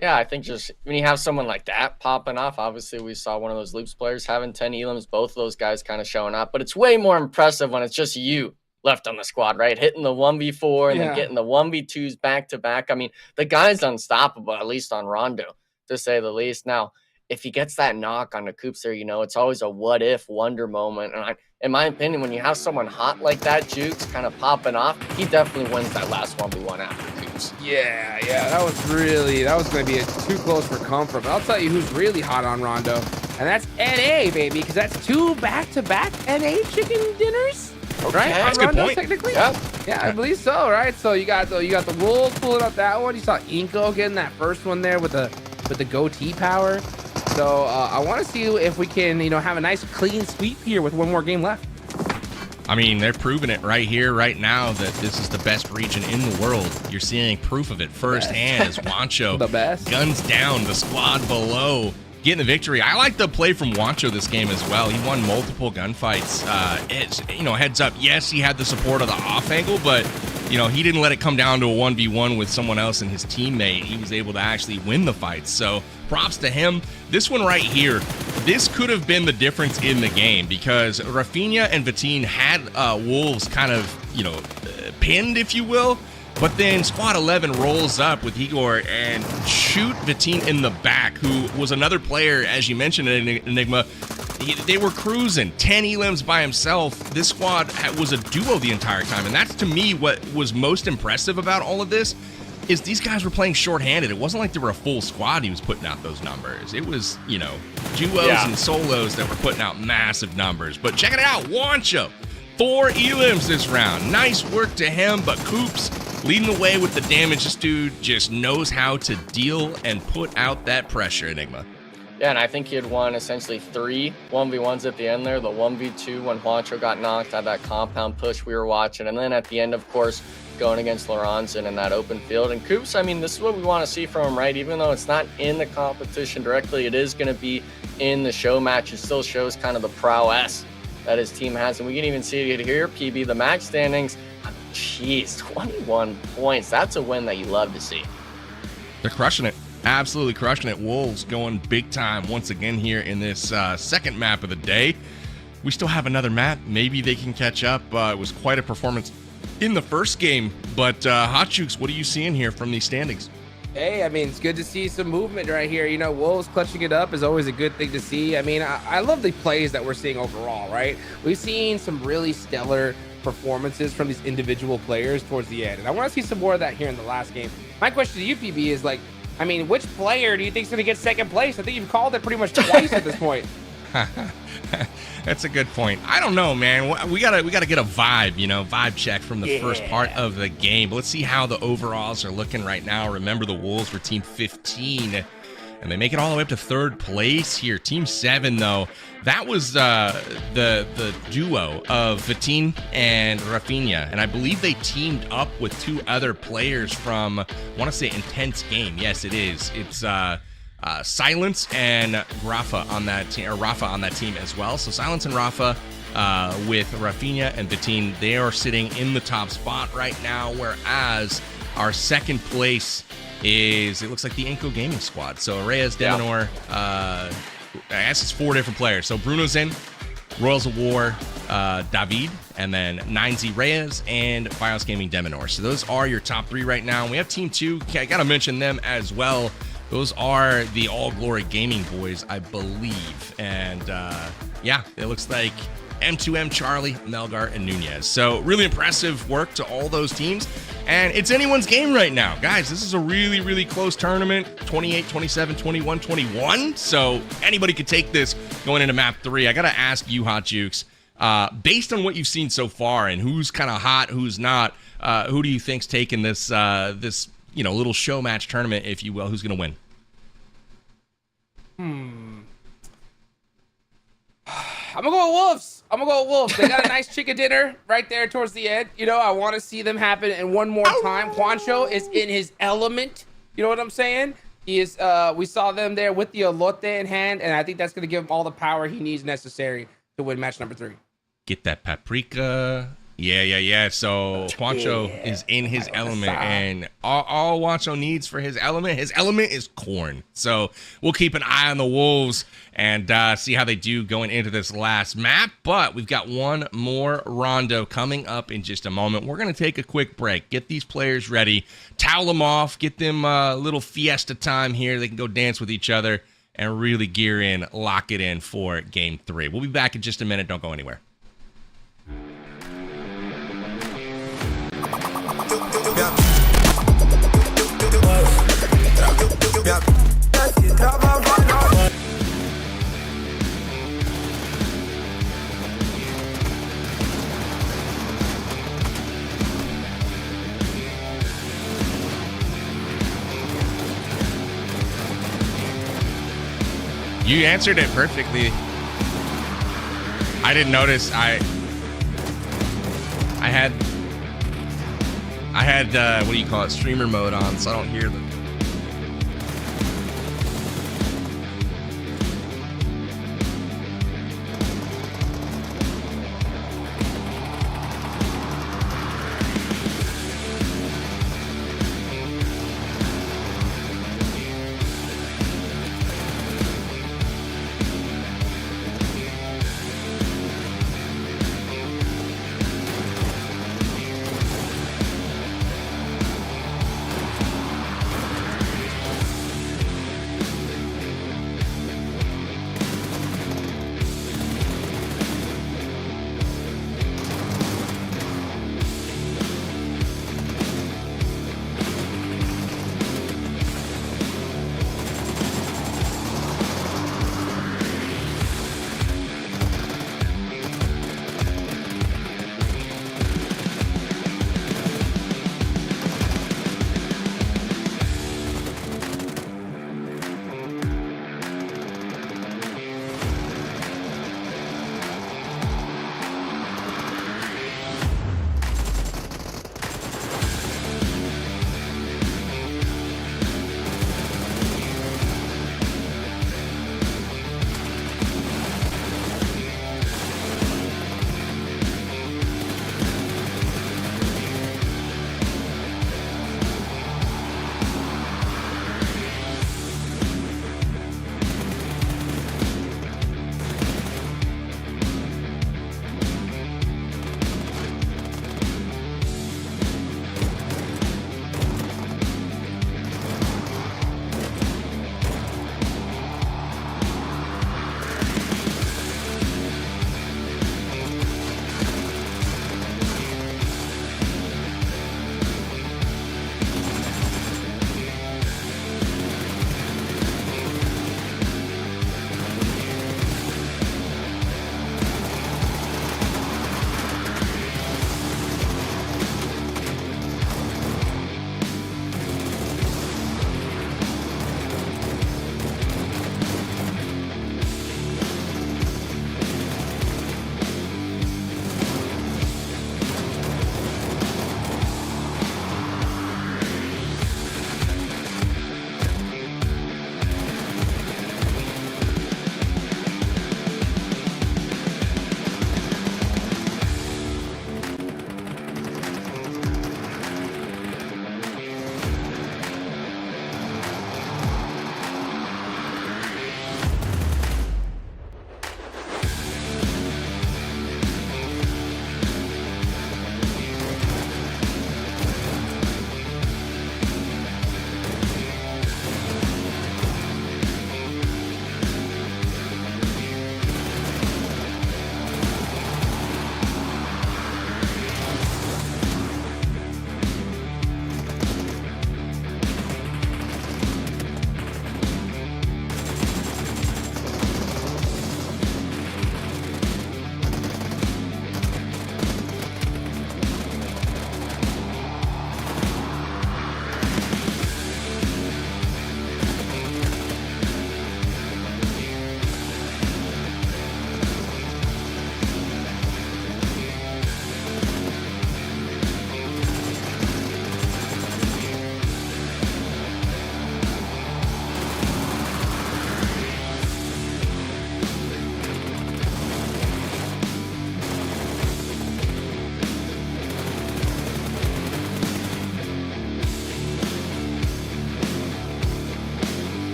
Yeah, I think just when you have someone like that popping off, obviously we saw one of those Loops players having 10 elims, both of those guys kind of showing up. But it's way more impressive when it's just you left on the squad, right? Hitting the 1v4 and then getting the 1v2s back to back. I mean, the guy's unstoppable, at least on Rondo, to say the least. Now, if he gets that knock on the Coops there, it's always a what if wonder moment. And in my opinion, when you have someone hot like that, Jukes, kind of popping off, he definitely wins that last 1v1 after Coops. Yeah, that was going to be too close for comfort. But I'll tell you who's really hot on Rondo, and that's NA, baby, because that's 2 back-to-back NA chicken dinners. Okay. Right? That's on a good Rondo, point. technically? Yeah, I believe so, right? So you got the Wolves pulling up that one. You saw iNCO getting that first one there with the goatee power. So I want to see if we can, have a nice clean sweep here with one more game left. I mean, they're proving it right here, right now, that this is the best region in the world. You're seeing proof of it firsthand as Wancho The best. guns down the squad below, getting the victory. I like the play from Wancho this game as well. He won multiple gunfights. Heads up, yes, he had the support of the off angle, but he didn't let it come down to a 1v1 with someone else and his teammate. He was able to actually win the fight. So props to him. This one right here, this could have been the difference in the game because Rafinha and Vatine had Wolves kind of, pinned, if you will. But then Squad 11 rolls up with Igor and shoot Vatine in the back, who was another player, as you mentioned, Enigma. They were cruising 10 elims by himself. This squad was a duo the entire time, and that's to me what was most impressive about all of this is these guys were playing shorthanded. It wasn't like they were a full squad he was putting out those numbers. It was, duos and solos that were putting out massive numbers. But check it out, Wancho, 4 elims this round. Nice work to him, but Coops leading the way with the damage. This dude just knows how to deal and put out that pressure, Enigma. Yeah, and I think he had won essentially 3 1v1s at the end there. The 1v2 when Juancho got knocked, had that compound push we were watching. And then at the end, of course, going against Lorenzen in that open field. And Coops, I mean, this is what we want to see from him, right? Even though it's not in the competition directly, it is going to be in the show match. It still shows kind of the prowess that his team has. And we can even see it here, PB, the match standings. Jeez, 21 points. That's a win that you love to see. They're crushing it. Absolutely crushing it. Wolves going big time once again here in this second map of the day. We still have another map. Maybe they can catch up. It was quite a performance in the first game. But Hot Jukes, what are you seeing here from these standings? Hey, I mean, it's good to see some movement right here. Wolves clutching it up is always a good thing to see. I mean, I love the plays that we're seeing overall, right? We've seen some really stellar performances from these individual players towards the end. And I want to see some more of that here in the last game. My question to you, PB, is which player do you think is going to get second place? I think you've called it pretty much twice at this point. That's a good point. I don't know, man. We gotta get a vibe, vibe check from the first part of the game. But let's see how the overalls are looking right now. Remember, the Wolves were team 15, and they make it all the way up to third place here. Team 7, though, that was the duo of Vatine and Rafinha, and I believe they teamed up with 2 other players from, I want to say, Intense Game. Yes, it is. It's Silence and Rafa on that team, or Rafa on that team as well. So Silence and Rafa with Rafinha and Vatine, they are sitting in the top spot right now, whereas our second place is, it looks like the iNCO Gaming squad. So Reyes, Deminor, I guess it's 4 different players. So Bruno's in, Royals of War, David, and then 9Z Reyes and VIOUS Gaming Deminor. So those are your top 3 right now. We have Team 2. I got to mention them as well. Those are the All Glory Gaming boys, I believe. And it looks like M2M, Charlie, Melgar, and Nunez. So really impressive work to all those teams. And it's anyone's game right now. Guys, this is a really, really close tournament. 28, 27, 21, 21. So anybody could take this going into map 3. I got to ask you, Hot Jukes, based on what you've seen so far and who's kind of hot, who's not, who do you think's taking this little show match tournament, if you will? Who's going to win? I'm gonna go with Wolves. I'm gonna go with Wolves. They got a nice chicken dinner right there towards the end. You know, I want to see them happen. And one more time, Juancho is in his element. You know what I'm saying? He is. We saw them there with the elote in hand, and I think that's gonna give him all the power he needs necessary to win match number 3. Get that paprika. Yeah. So Juancho is in his element, and all Juancho needs for his element is corn. So we'll keep an eye on the Wolves and see how they do going into this last map. But we've got one more rondo coming up in just a moment. We're going to take a quick break, get these players ready, towel them off, get them a little fiesta time here. They can go dance with each other and really gear in, lock it in for game 3. We'll be back in just a minute. Don't go anywhere. You answered it perfectly. I didn't notice. I had what do you call it, streamer mode on, so I don't hear them.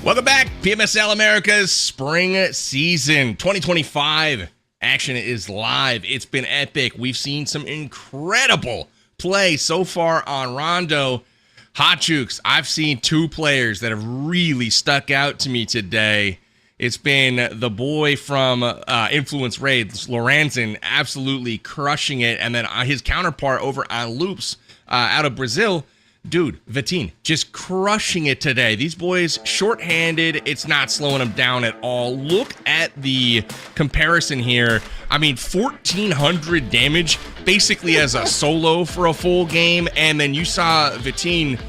Welcome back, PMSL America's spring season 2025. Action is live. It's been epic. We've seen some incredible play so far on Rondo. Hot Jukes, I've seen two players that have really stuck out to me today. It's been the boy from Influence Raids, Lorenzen, absolutely crushing it. And then his counterpart over on Loops out of Brazil, dude, Vitin, just crushing it today. These boys shorthanded. It's not slowing them down at all. Look at the comparison here. I mean, 1,400 damage basically as a solo for a full game. And then you saw Vitin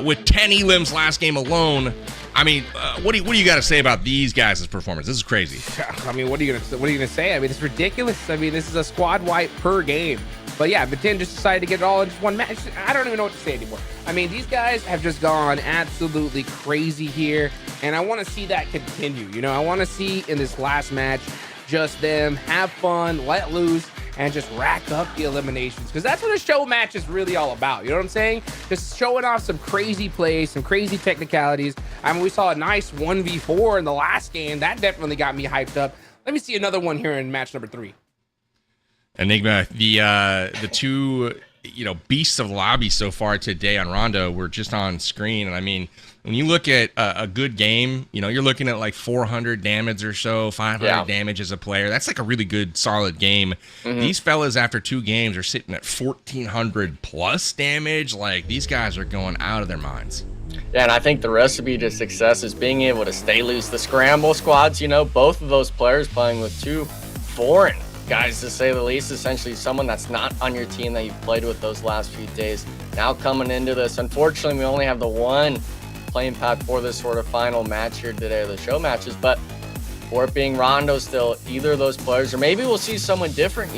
with 10 elims last game alone. I mean, what do you got to say about these guys' performance? This is crazy. I mean, what are you gonna say? I mean, it's ridiculous. I mean, this is a squad wipe per game. But yeah, Vitin just decided to get it all in just one match. I don't even know what to say anymore. I mean, these guys have just gone absolutely crazy here, and I want to see that continue. You know, I want to see in this last match just them have fun, let loose, and just rack up the eliminations, because that's what a show match is really all about. You know what I'm saying? Just showing off some crazy plays, some crazy technicalities. I mean, we saw a nice 1v4 in the last game. That definitely got me hyped up. Let me see another one here in match number 3. Enigma, the two beasts of the lobby so far today on Rondo were just on screen, and I mean, when you look at a good game, you're looking at like 400 damage or so, 500 damage as a player. That's like a really good, solid game. These fellas, after 2 games, are sitting at 1,400 plus damage. Like, these guys are going out of their minds. Yeah, and I think the recipe to success is being able to stay loose. The scramble squads, both of those players playing with 2 foreign guys, to say the least, essentially someone that's not on your team that you've played with those last few days. Now coming into this, unfortunately, we only have the one playing path for this sort of final match here today, the show matches, but for it being Rondo still, either of those players, or maybe we'll see someone different,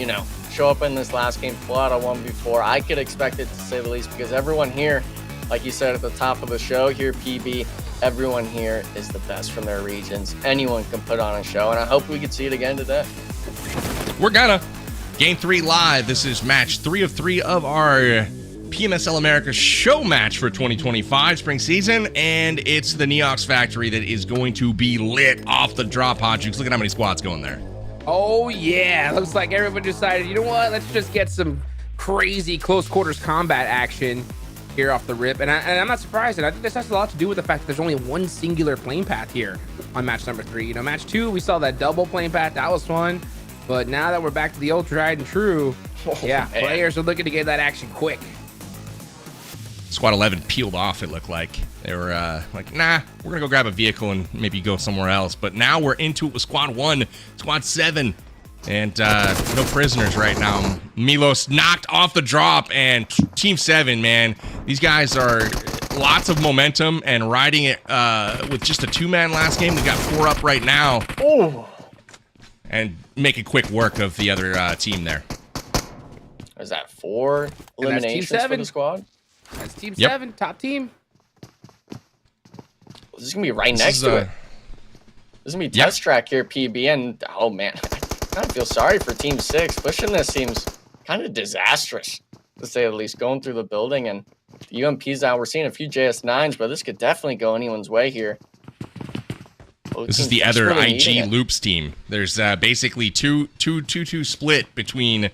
show up in this last game, pull out a 1v4. I could expect it, to say the least, because everyone here, like you said at the top of the show here, PB, everyone here is the best from their regions. Anyone can put on a show, and I hope we can see it again today. We're gonna. Game 3 live. This is match 3 of 3 of our PMSL America show match for 2025 spring season, and it's the Neox factory that is going to be lit off the drop. Hot Jukes, look at how many squads going there. Oh yeah, looks like everyone decided, you know what, let's just get some crazy close quarters combat action here off the rip. And I'm not surprised, and I think this has a lot to do with the fact that there's only one singular plane path here on match number 3. Match 2, we saw that double plane path. That was fun. But now that we're back to the old tried and true, players are looking to get that action quick. Squad 11 peeled off, it looked like. They were like, nah, we're going to go grab a vehicle and maybe go somewhere else. But now we're into it with Squad 1, Squad 7, and no prisoners right now. Milos knocked off the drop, and Team 7, man, these guys are lots of momentum and riding it with just a 2-man last game. They got 4 up right now. Oh. And making quick work of the other team there. Is that 4 eliminations for the squad? That's Team 7, top team. This is going to be right next to it. This is going to be test track here, PB. And, oh, man, I kind of feel sorry for Team 6. Pushing this seems kind of disastrous, to say the least. Going through the building, and the UMP's out. We're seeing a few JS9s, but this could definitely go anyone's way here. This is the other IG Loops team. There's basically 2-2 split between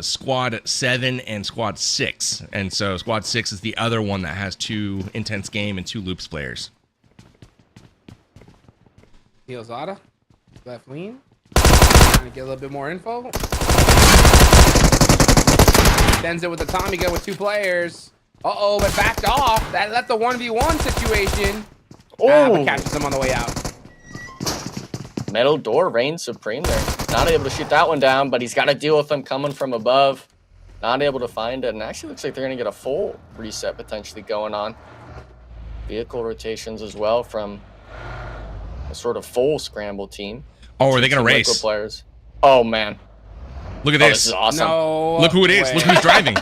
Squad 7 and Squad 6. And so Squad 6 is the other one that has 2 intense game and 2 Loops players. Zada, left lean. Trying to get a little bit more info. Sends it with the Tommy gun with 2 players. Uh-oh, but backed off. That left the 1v1 situation. But catches him on the way out. Metal door reigns supreme there. Not able to shoot that one down, but he's got to deal with them coming from above. Not able to find it, and actually looks like they're going to get a full reset potentially going on. Vehicle rotations as well from a sort of full scramble team. Oh, are they going to race? Players. Oh, man. Look at this. This is awesome. No Look who it is. way. Look who's driving.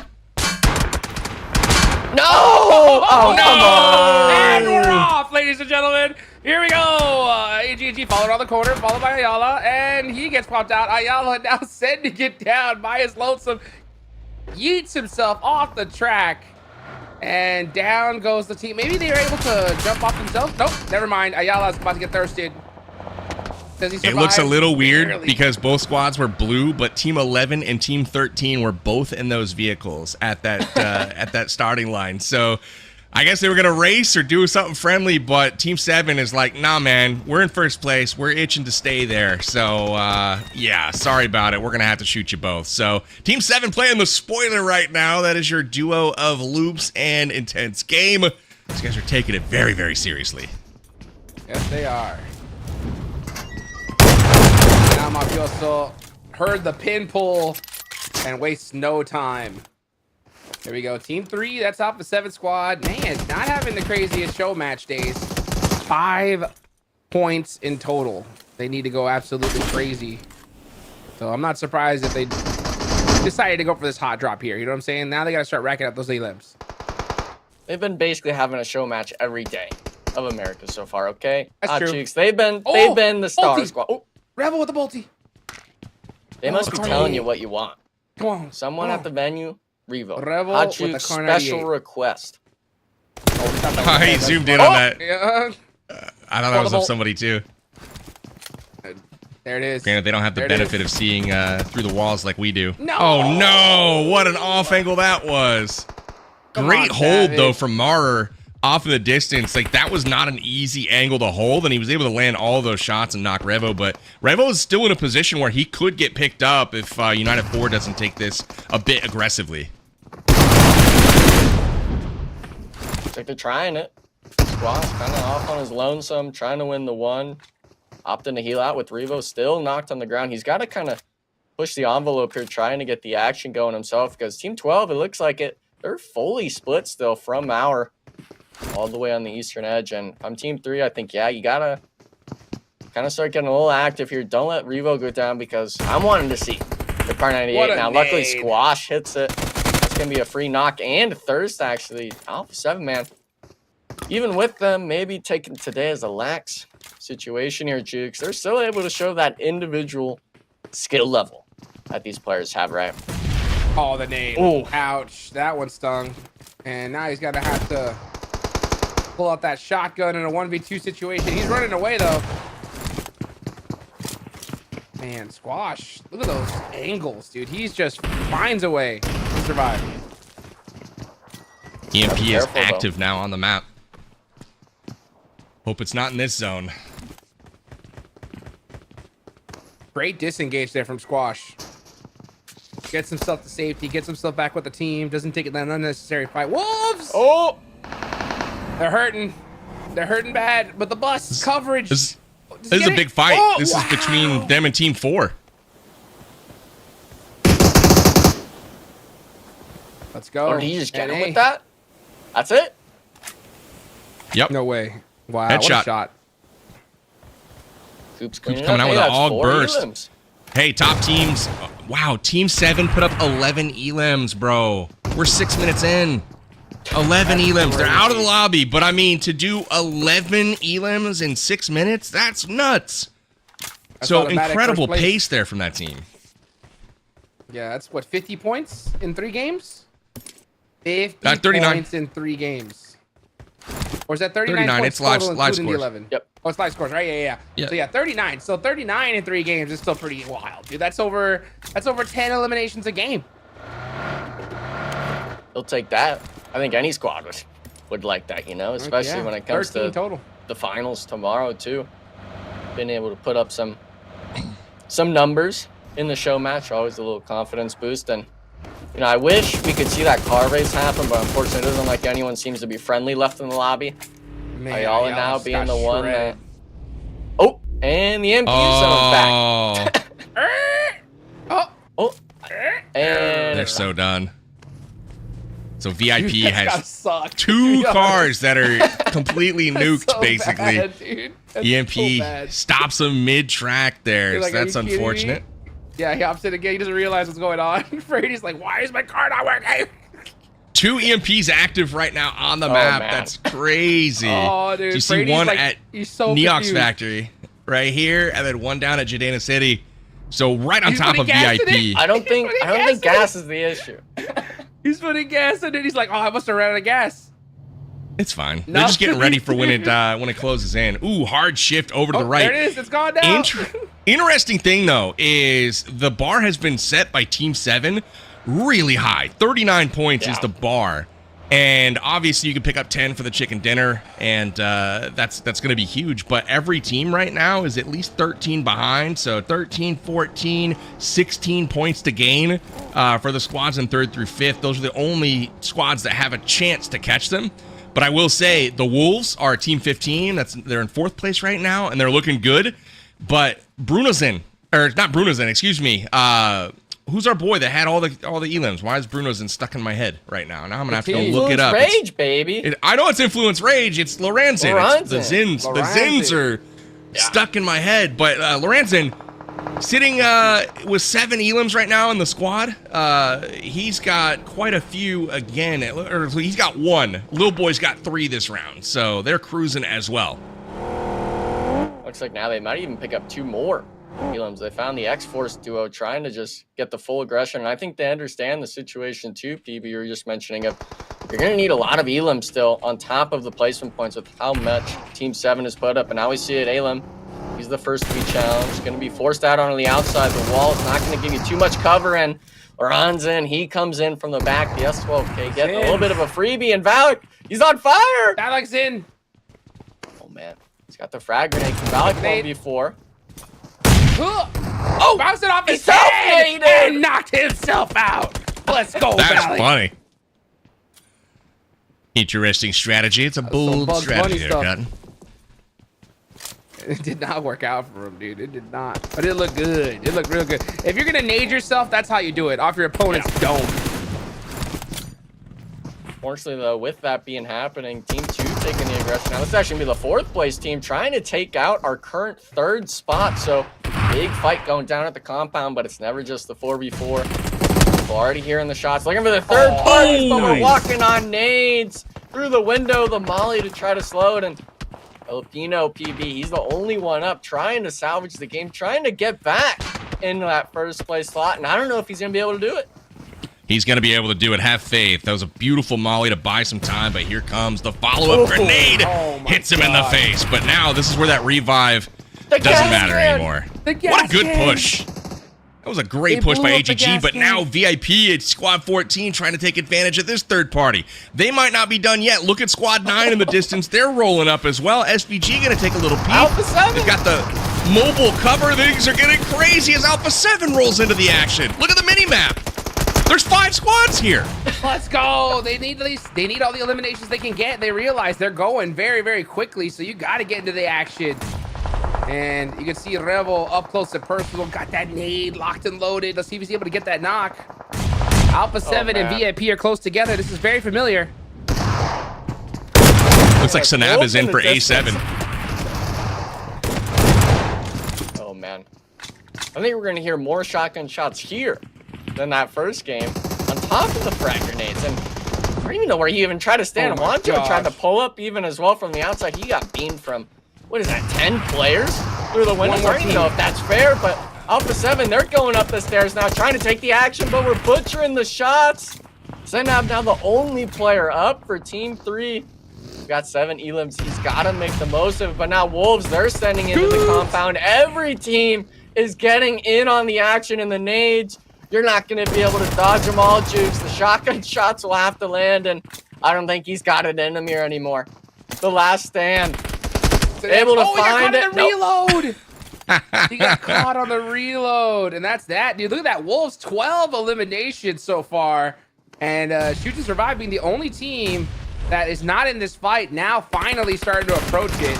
No! Oh, no! come on! And we're off, ladies and gentlemen. Here we go. AGG followed on the corner, followed by Ayala, and he gets popped out. Ayala now sending it down by his lonesome. Yeets himself off the track. And down goes the team. Maybe they were able to jump off themselves. Nope, never mind. Ayala's about to get thirsted. Does he survive? It looks a little weird Barely. because both squads were blue, but Team 11 and Team 13 were both in those vehicles at that at that starting line. So I guess they were gonna race or do something friendly, but Team 7 is like, nah, man, we're in first place. We're itching to stay there. So yeah, sorry about it. We're gonna have to shoot you both. So Team 7 playing the spoiler right now. That is your duo of loops and intense game. These guys are taking it very, very seriously. Yes, they are. Now Mafioso heard the pin pull and wastes no time. Here we go. Team 3, that's off the 7 squad. Man, not having the craziest show match days. 5 points in total. They need to go absolutely crazy. So I'm not surprised if they decided to go for this hot drop here. You know what I'm saying? Now they got to start racking up those elims. They've been basically having a show match every day of America so far, okay? That's true. Cheeks, they've been the star squad. Oh, Revo with the bolty. they must be telling you what you want. Come on. Someone at the venue, Revo. Revo Hot with Cheeks the car special 98. request. He zoomed in on that. Yeah. I thought that was of somebody too. There it is. Granted, they don't have the There it benefit of seeing through the walls like we do. No! Oh no! What an off angle that was. Great on, hold though Savage. from Marrer off in the distance. Like that was not an easy angle to hold, and he was able to land all those shots and knock Revo. But Revo is still in a position where he could get picked up if United 4 doesn't take this a bit aggressively. It's like they're trying it. Squaw's kind of off on his lonesome, trying to win the one. Opting to heal out with Revo still knocked on the ground. He's got to kind of push the envelope here, trying to get the action going himself, because Team 12, it looks like they're fully split still from our all the way on the eastern edge. And if I'm Team 3, I think, yeah, you got to kind of start getting a little active here. Don't let Revo go down, because I'm wanting to see the Car 98. Now, luckily, Squash hits it. That's going to be a free knock and Thirst, actually. Alpha 7, man. Even with them maybe taking today as a lax situation here, Jukes, they're still able to show that individual skill level that these players have, right? Oh, the name. Ooh. Ouch. That one stung. And now he's going to have to pull out that shotgun in a 1v2 situation. He's running away, though. Man, Squash. Look at those angles, dude. He's just finds a way to survive. EMP is Careful, active now on the map. Hope it's not in this zone. Great disengage there from Squash. Gets himself to safety, gets himself back with the team, doesn't take that unnecessary fight. Wolves! Oh! They're hurting. They're hurting bad, but the bus coverage. This is a big fight. Oh, this is between them and Team 4. Let's go. Oh, did he just get him NA. with that? That's it? Yep. No way. Wow, Headshot. what a shot. Coops Coming out with an AUG burst. Hey, top teams. Wow, Team 7 put up 11 elims, bro. We're 6 minutes in. 11 elims. They're out of the lobby, but I mean, to do 11 elims in 6 minutes, that's nuts. That's So automatic incredible first place. pace there from that team. Yeah, that's what, 50 points in 3 games? 50 39. points in 3 games. Or is that 39 39, points it's live- total, live including the scores. 11? Yep. Oh, it's live scores, right? Yeah. Yeah. So yeah, 39. So 39 in 3 games is still pretty wild, dude. That's over 10 eliminations a game. He'll take that. I think any squad would like that, you know, especially Yeah, when it comes 13 to total. the finals tomorrow, too. Being able to put up some numbers in the show match, always a little confidence boost. And, you know, I wish we could see that car race happen, but unfortunately, it doesn't look like anyone seems to be friendly left in the lobby. Man, Ayala now just being got the one shredded. that... Oh, and the MP zone's back. Oh, and They're so done. So VIP Dude, that's gotta has suck, 2 to be cars that are completely nuked, so basically. bad, dude. That's EMP so bad. stops him mid-track there. You're So like, are that's you kidding me? unfortunate. Yeah, he hops in again. He doesn't realize what's going on. Brady's like, why is my car not working? 2 EMPs active right now on the map. man. That's crazy. Oh, dude, You see Brady's one like- at he's so Neox confused. Factory right here, and then one down at Jadena City. So right on He's top putting of gas in VIP. I don't think gas is the issue. He's putting gas in it. He's like, oh, I must have ran out of gas. It's fine. They're just getting ready for when it closes in. Ooh, hard shift over to the right. There it is. It's gone down. Interesting thing, though, is the bar has been set by Team 7 really high. 39 points is the bar. And obviously, you can pick up 10 for the chicken dinner, and that's going to be huge. But every team right now is at least 13 behind. So 13, 14, 16 points to gain for the squads in 3rd through 5th. Those are the only squads that have a chance to catch them. But I will say the Wolves are Team 15. They're in 4th place right now, and they're looking good. But Brunozen, or not Brunozen, excuse me. Who's our boy that had all the elims? Why is Brunozen stuck in my head right now? Now I'm gonna have to go look it up. Rage, baby. I know it's Influence Rage. It's Lorenzen. It's the Zins. The Zins are stuck in my head. But Lorenzen sitting with 7 elims right now in the squad. He's got quite a few again. Or he's got 1. Lil Boy's got 3 this round, so they're cruising as well. Looks like now they might even pick up 2 more elims. They found the Xforce duo trying to just get the full aggression, and I think they understand the situation too. PB, you were just mentioning of you're going to need a lot of elims still on top of the placement points with how much Team 7 has put up. And now we see it, Elim. He's the first to be challenged, going to be forced out onto the outside. The wall is not going to give you too much cover, and Lorenzen, he comes in from the back. The S12K getting a little bit of a freebie, and Valak, he's on fire. Valak's in. Oh man, he's got the frag grenade from Valak 1v4. Oh, bounced it off his head and knocked himself out. Let's go, That's Valley. funny. Interesting strategy. It's a bold strategy there, Cotton. It did not work out for him, dude. It did not. But it looked good. It looked real good. If you're going to nade yourself, that's how you do it. Off your opponent's dome. Fortunately, though, with that being happening, Team 2 taking the aggression. Now, this is actually going to be the 4th place team trying to take out our current 3rd spot. So, big fight going down at the compound, but it's never just the 4v4. People already hearing the shots. Looking for the 3rd parties, but we're walking on nades through the window, the molly to try to slow it. And Filipino PB, he's the only one up trying to salvage the game, trying to get back into that 1st place slot. And I don't know if he's going to be able to do it. He's going to be able to do it. Have faith. That was a beautiful molly to buy some time, but here comes the follow-up grenade. Hits him in the face. But now this is where that revive doesn't matter anymore. What a good push. That was a great push by AGG, but now VIP at Squad 14 trying to take advantage of this 3rd party. They might not be done yet. Look at Squad 9 in the distance. They're rolling up as well. SVG going to take a little peek. Alpha 7. They've got the mobile cover. Things are getting crazy as Alpha 7 rolls into the action. Look at the mini-map. There's 5 squads here. Let's go. They need all the eliminations they can get. They realize they're going very, very quickly, so you got to get into the action. And you can see Revo up close and personal. Got that nade locked and loaded. Let's see if he's able to get that knock. Alpha 7 and VIP are close together. This is very familiar. Looks like Sanab is in for A7. Oh, man. I think we're going to hear more shotgun shots here than that first game, on top of the frag grenades. And I don't even know where he even tried to stand. Wancho tried to pull up even as well from the outside. He got beamed from, what is that, 10 players through the windows? I don't even know if that's fair, but Alpha 7, they're going up the stairs now, trying to take the action, but we're butchering the shots. Zenab now the only player up for Team 3. We've got 7 elims. He's got to make the most of it, but now Wolves, they're sending into the compound. Every team is getting in on the action in the nades. You're not going to be able to dodge them all, Jukes. The shotgun shots will have to land, and I don't think he's got it in him here anymore. The last stand. Able to find it. Reload. He got caught on the reload, and that's that, dude. Look at that. Wolves 12 eliminations so far, and Shoot to Survive being the only team that is not in this fight now, finally starting to approach it.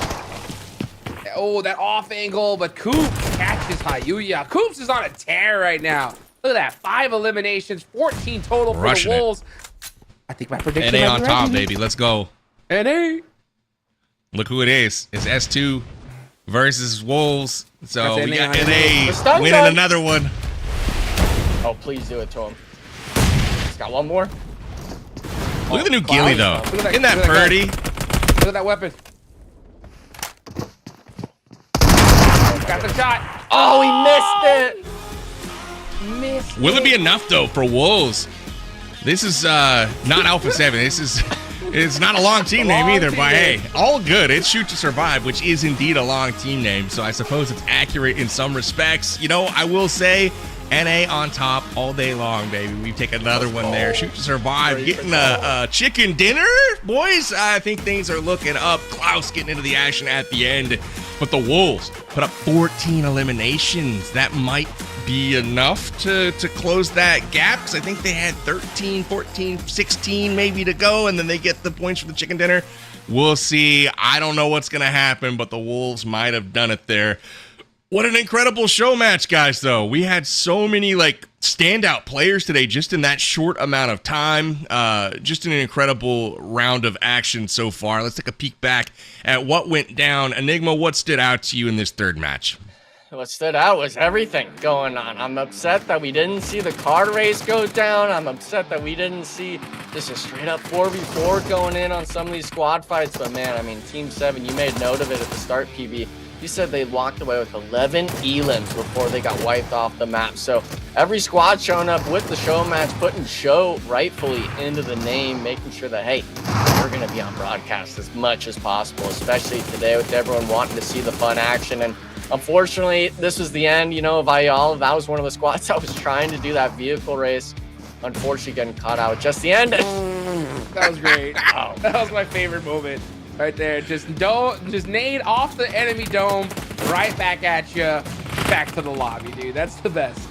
Oh, that off angle, but Coops catches Hayuya. Coops is on a tear right now. Look at that, 5 eliminations, 14 total for the Wolves. I think my prediction NA on top, baby. Let's go. NA. Look who it is. It's S2 versus Wolves. So we got NA winning another one. Oh, please do it to him. He's got one more. Look at the new ghillie, though. Isn't that pretty? Look at that weapon. Got the shot. Oh, he missed it. Will it be enough, though, for Wolves? This is not Alpha 7. This is it's not a long team name either, but hey, all good. It's Shoot to Survive, which is indeed a long team name, so I suppose it's accurate in some respects. You know, I will say NA on top all day long, baby. We take another one there. Shoot to Survive, getting a chicken dinner, boys. I think things are looking up. Klaus getting into the action at the end, but the Wolves put up 14 eliminations. That might be enough to close that gap, because I think they had 13, 14, 16 maybe to go, and then they get the points for the chicken dinner. We'll see. I don't know what's going to happen, but the Wolves might have done it there. What an incredible show match, guys, though. We had so many, like, standout players today just in that short amount of time. Just an incredible round of action so far. Let's take a peek back at what went down. Enigma, what stood out to you in this third match? What stood out was everything going on. I'm upset that we didn't see the card race go down. I'm upset that we didn't see just a straight-up 4v4 going in on some of these squad fights. But, man, I mean, Team 7, you made note of it at the start, PB. You said they walked away with 11 elims before they got wiped off the map. So every squad showing up with the show match, putting show rightfully into the name, making sure that, hey, we're going to be on broadcast as much as possible, especially today with everyone wanting to see the fun action. And unfortunately, this was the end, you know, of VIOUS. That was one of the squads that was trying to do that vehicle race. Unfortunately, getting caught out just the end. That was great. Oh. That was my favorite moment. Right there, just nade off the enemy dome, right back at you, back to the lobby, dude. That's the best.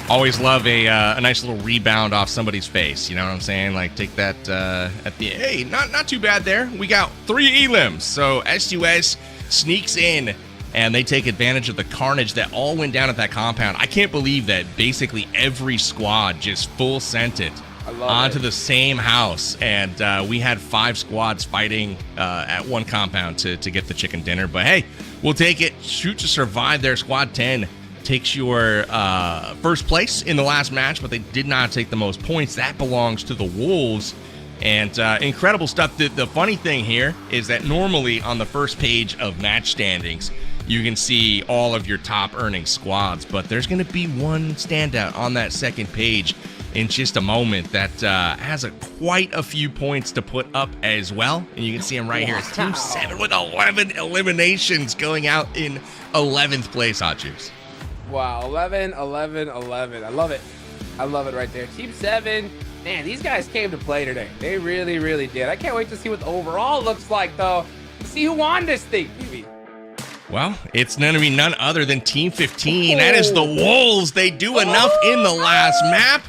Always love a nice little rebound off somebody's face. You know what I'm saying? Like, take that at the hey, not too bad there. We got 3 elims, so SUS sneaks in and they take advantage of the carnage that all went down at that compound. I can't believe that basically every squad just full sent it onto the same house, and we had 5 squads fighting at one compound to get the chicken dinner. But hey, we'll take it. Shoot to Survive there. Squad 10 takes your first place in the last match, but they did not take the most points. That belongs to the Wolves. And incredible stuff. The funny thing here is that normally on the first page of match standings, you can see all of your top earning squads, but there's going to be one standout on that second page in just a moment that has quite a few points to put up as well. And you can see him right here. It's Team 7 with 11 eliminations, going out in 11th place, Hot Juice. Wow, 11, 11, 11. I love it. I love it right there. Team 7, man, these guys came to play today. They really, really did. I can't wait to see what the overall looks like, though. See who won this thing, PB. Well, it's going to be none other than Team 15. That is the Wolves. They do enough in the last map.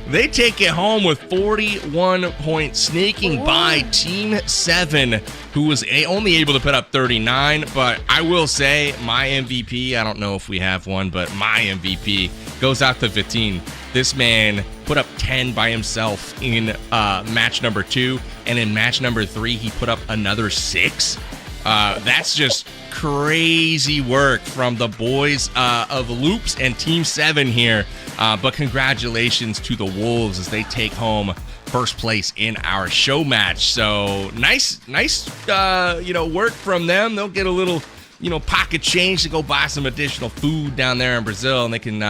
They take it home with 41 points, sneaking by Team 7, who was only able to put up 39. But I will say my MVP, I don't know if we have one, but my MVP goes out to 15. This man put up 10 by himself in match number 2. And in match number 3, he put up another 6. That's just crazy work from the boys of Loops and Team 7 here. But congratulations to the Wolves as they take home first place in our show match. So nice, work from them. They'll get a little, pocket change to go buy some additional food down there in Brazil, and they can,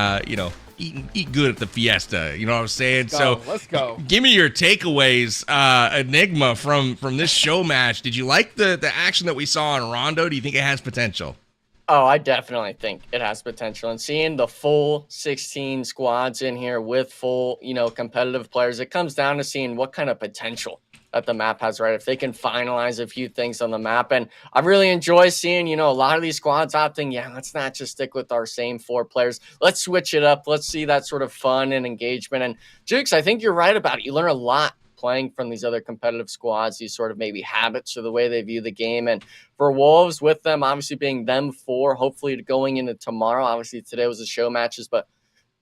eat good at the fiesta. You know what I'm saying? Let's go. Give me your takeaways, Enigma, from this show match. Did you like the action that we saw in Rondo? Do you think it has potential? Oh, I definitely think it has potential. And seeing the full 16 squads in here with full, competitive players, it comes down to seeing what kind of potential that the map has, right? If they can finalize a few things on the map. And I really enjoy seeing, a lot of these squads opting, let's not just stick with our same 4 players. Let's switch it up. Let's see that sort of fun and engagement. And Jukes, I think you're right about it. You learn a lot playing from these other competitive squads, these sort of maybe habits or the way they view the game. And for Wolves, with them obviously being them 4, hopefully going into tomorrow, obviously today was the show matches, but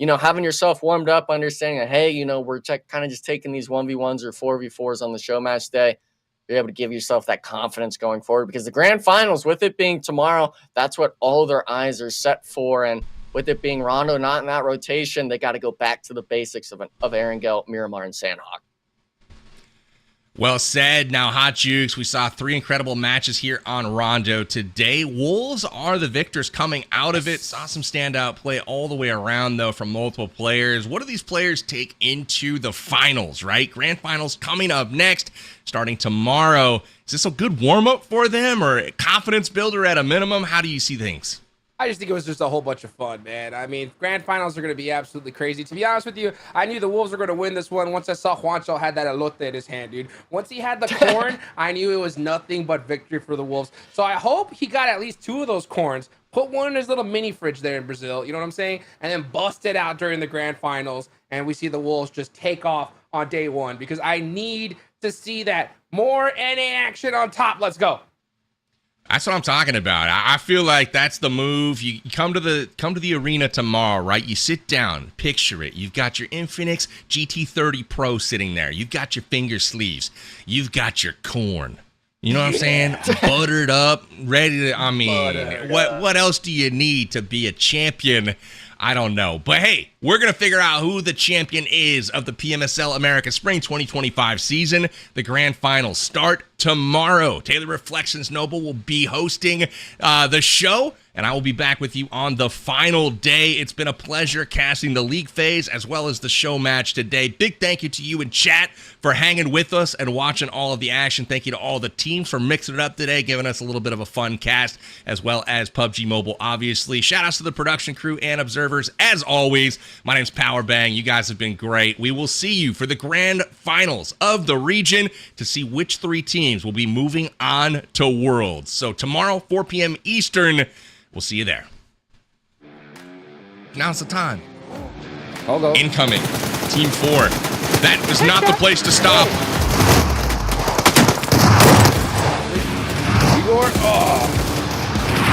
having yourself warmed up, understanding that, hey, we're kind of just taking these 1v1s or 4v4s on the show match day, you're able to give yourself that confidence going forward, because the grand finals, with it being tomorrow, that's what all their eyes are set for. And with it being Rondo not in that rotation, they got to go back to the basics of Erangel, Miramar, and Sandhawk. Well said. Now, Hot Jukes, we saw 3 incredible matches here on Rondo today. Wolves are the victors coming out of it. Saw some standout play all the way around, though, from multiple players. What do these players take into the finals, right? Grand finals coming up next, starting tomorrow. Is this a good warm-up for them or a confidence builder at a minimum? How do you see things? I just think it was just a whole bunch of fun, man. I mean, grand finals are going to be absolutely crazy. To be honest with you, I knew the Wolves were going to win this one once I saw Juancho had that elote in his hand, dude. Once he had the corn, I knew it was nothing but victory for the Wolves. So I hope he got at least 2 of those corns, put one in his little mini fridge there in Brazil, you know what I'm saying? And then bust it out during the grand finals, and we see the Wolves just take off on day 1 because I need to see that. More NA action on top. Let's go. That's what I'm talking about. I feel like that's the move. You come to the arena tomorrow, right? You sit down, picture it. You've got your Infinix GT30 Pro sitting there. You've got your finger sleeves. You've got your corn. You know what I'm saying? Buttered up, ready to, I mean, what else do you need to be a champion? I don't know. But hey, we're going to figure out who the champion is of the PMSL America Spring 2025 season. The grand finals start tomorrow. Taylor Reflections Noble will be hosting the show, and I will be back with you on the final day. It's been a pleasure casting the league phase as well as the show match today. Big thank you to you in chat for hanging with us and watching all of the action. Thank you to all the teams for mixing it up today, giving us a little bit of a fun cast, as well as PUBG Mobile, obviously. Shout outs to the production crew and observers. As always, my name's Powerbang. You guys have been great. We will see you for the grand finals of the region to see which 3 teams will be moving on to Worlds. So tomorrow, 4 p.m. Eastern, we'll see you there. Now's the time. Incoming. Team 4. That was not the place to stop. Igor,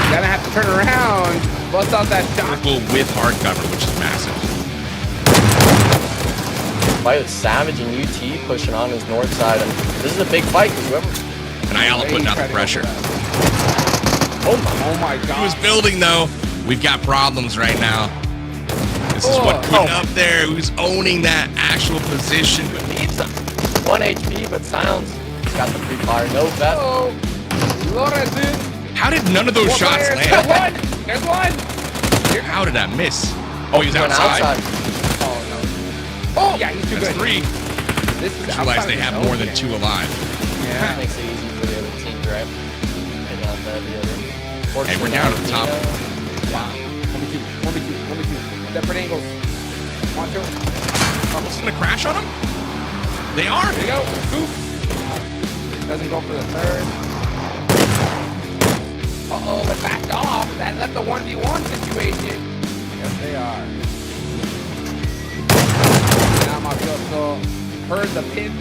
gonna have to turn around. Bust out that shot. With hard cover, which is massive. Fight with Savage and UT pushing on his north side. And this is a big fight because whoever... And Ayala putting out the pressure. Oh my God. He was building, though. We've got problems right now. This is what putting up there. Who's owning that actual position. But needs them. 1 HP, but Silence. He's got the free fire. No bet. How did none of those shots land? There's one. How did that miss? Oh, he was outside. Oh, yeah, he's too That's good. 3. This is Just realized they have more than 2 alive. Yeah. Makes it easy for the other team, right? And not the other. Hey, we're down at the top. 1v2. Separate angles. Juancho. Almost gonna crash on him? They are. There you go. Scoop. Doesn't go for the 3rd. They backed off. That left the 1v1 situation. Yes, they are. Now Mafioso heard the pin.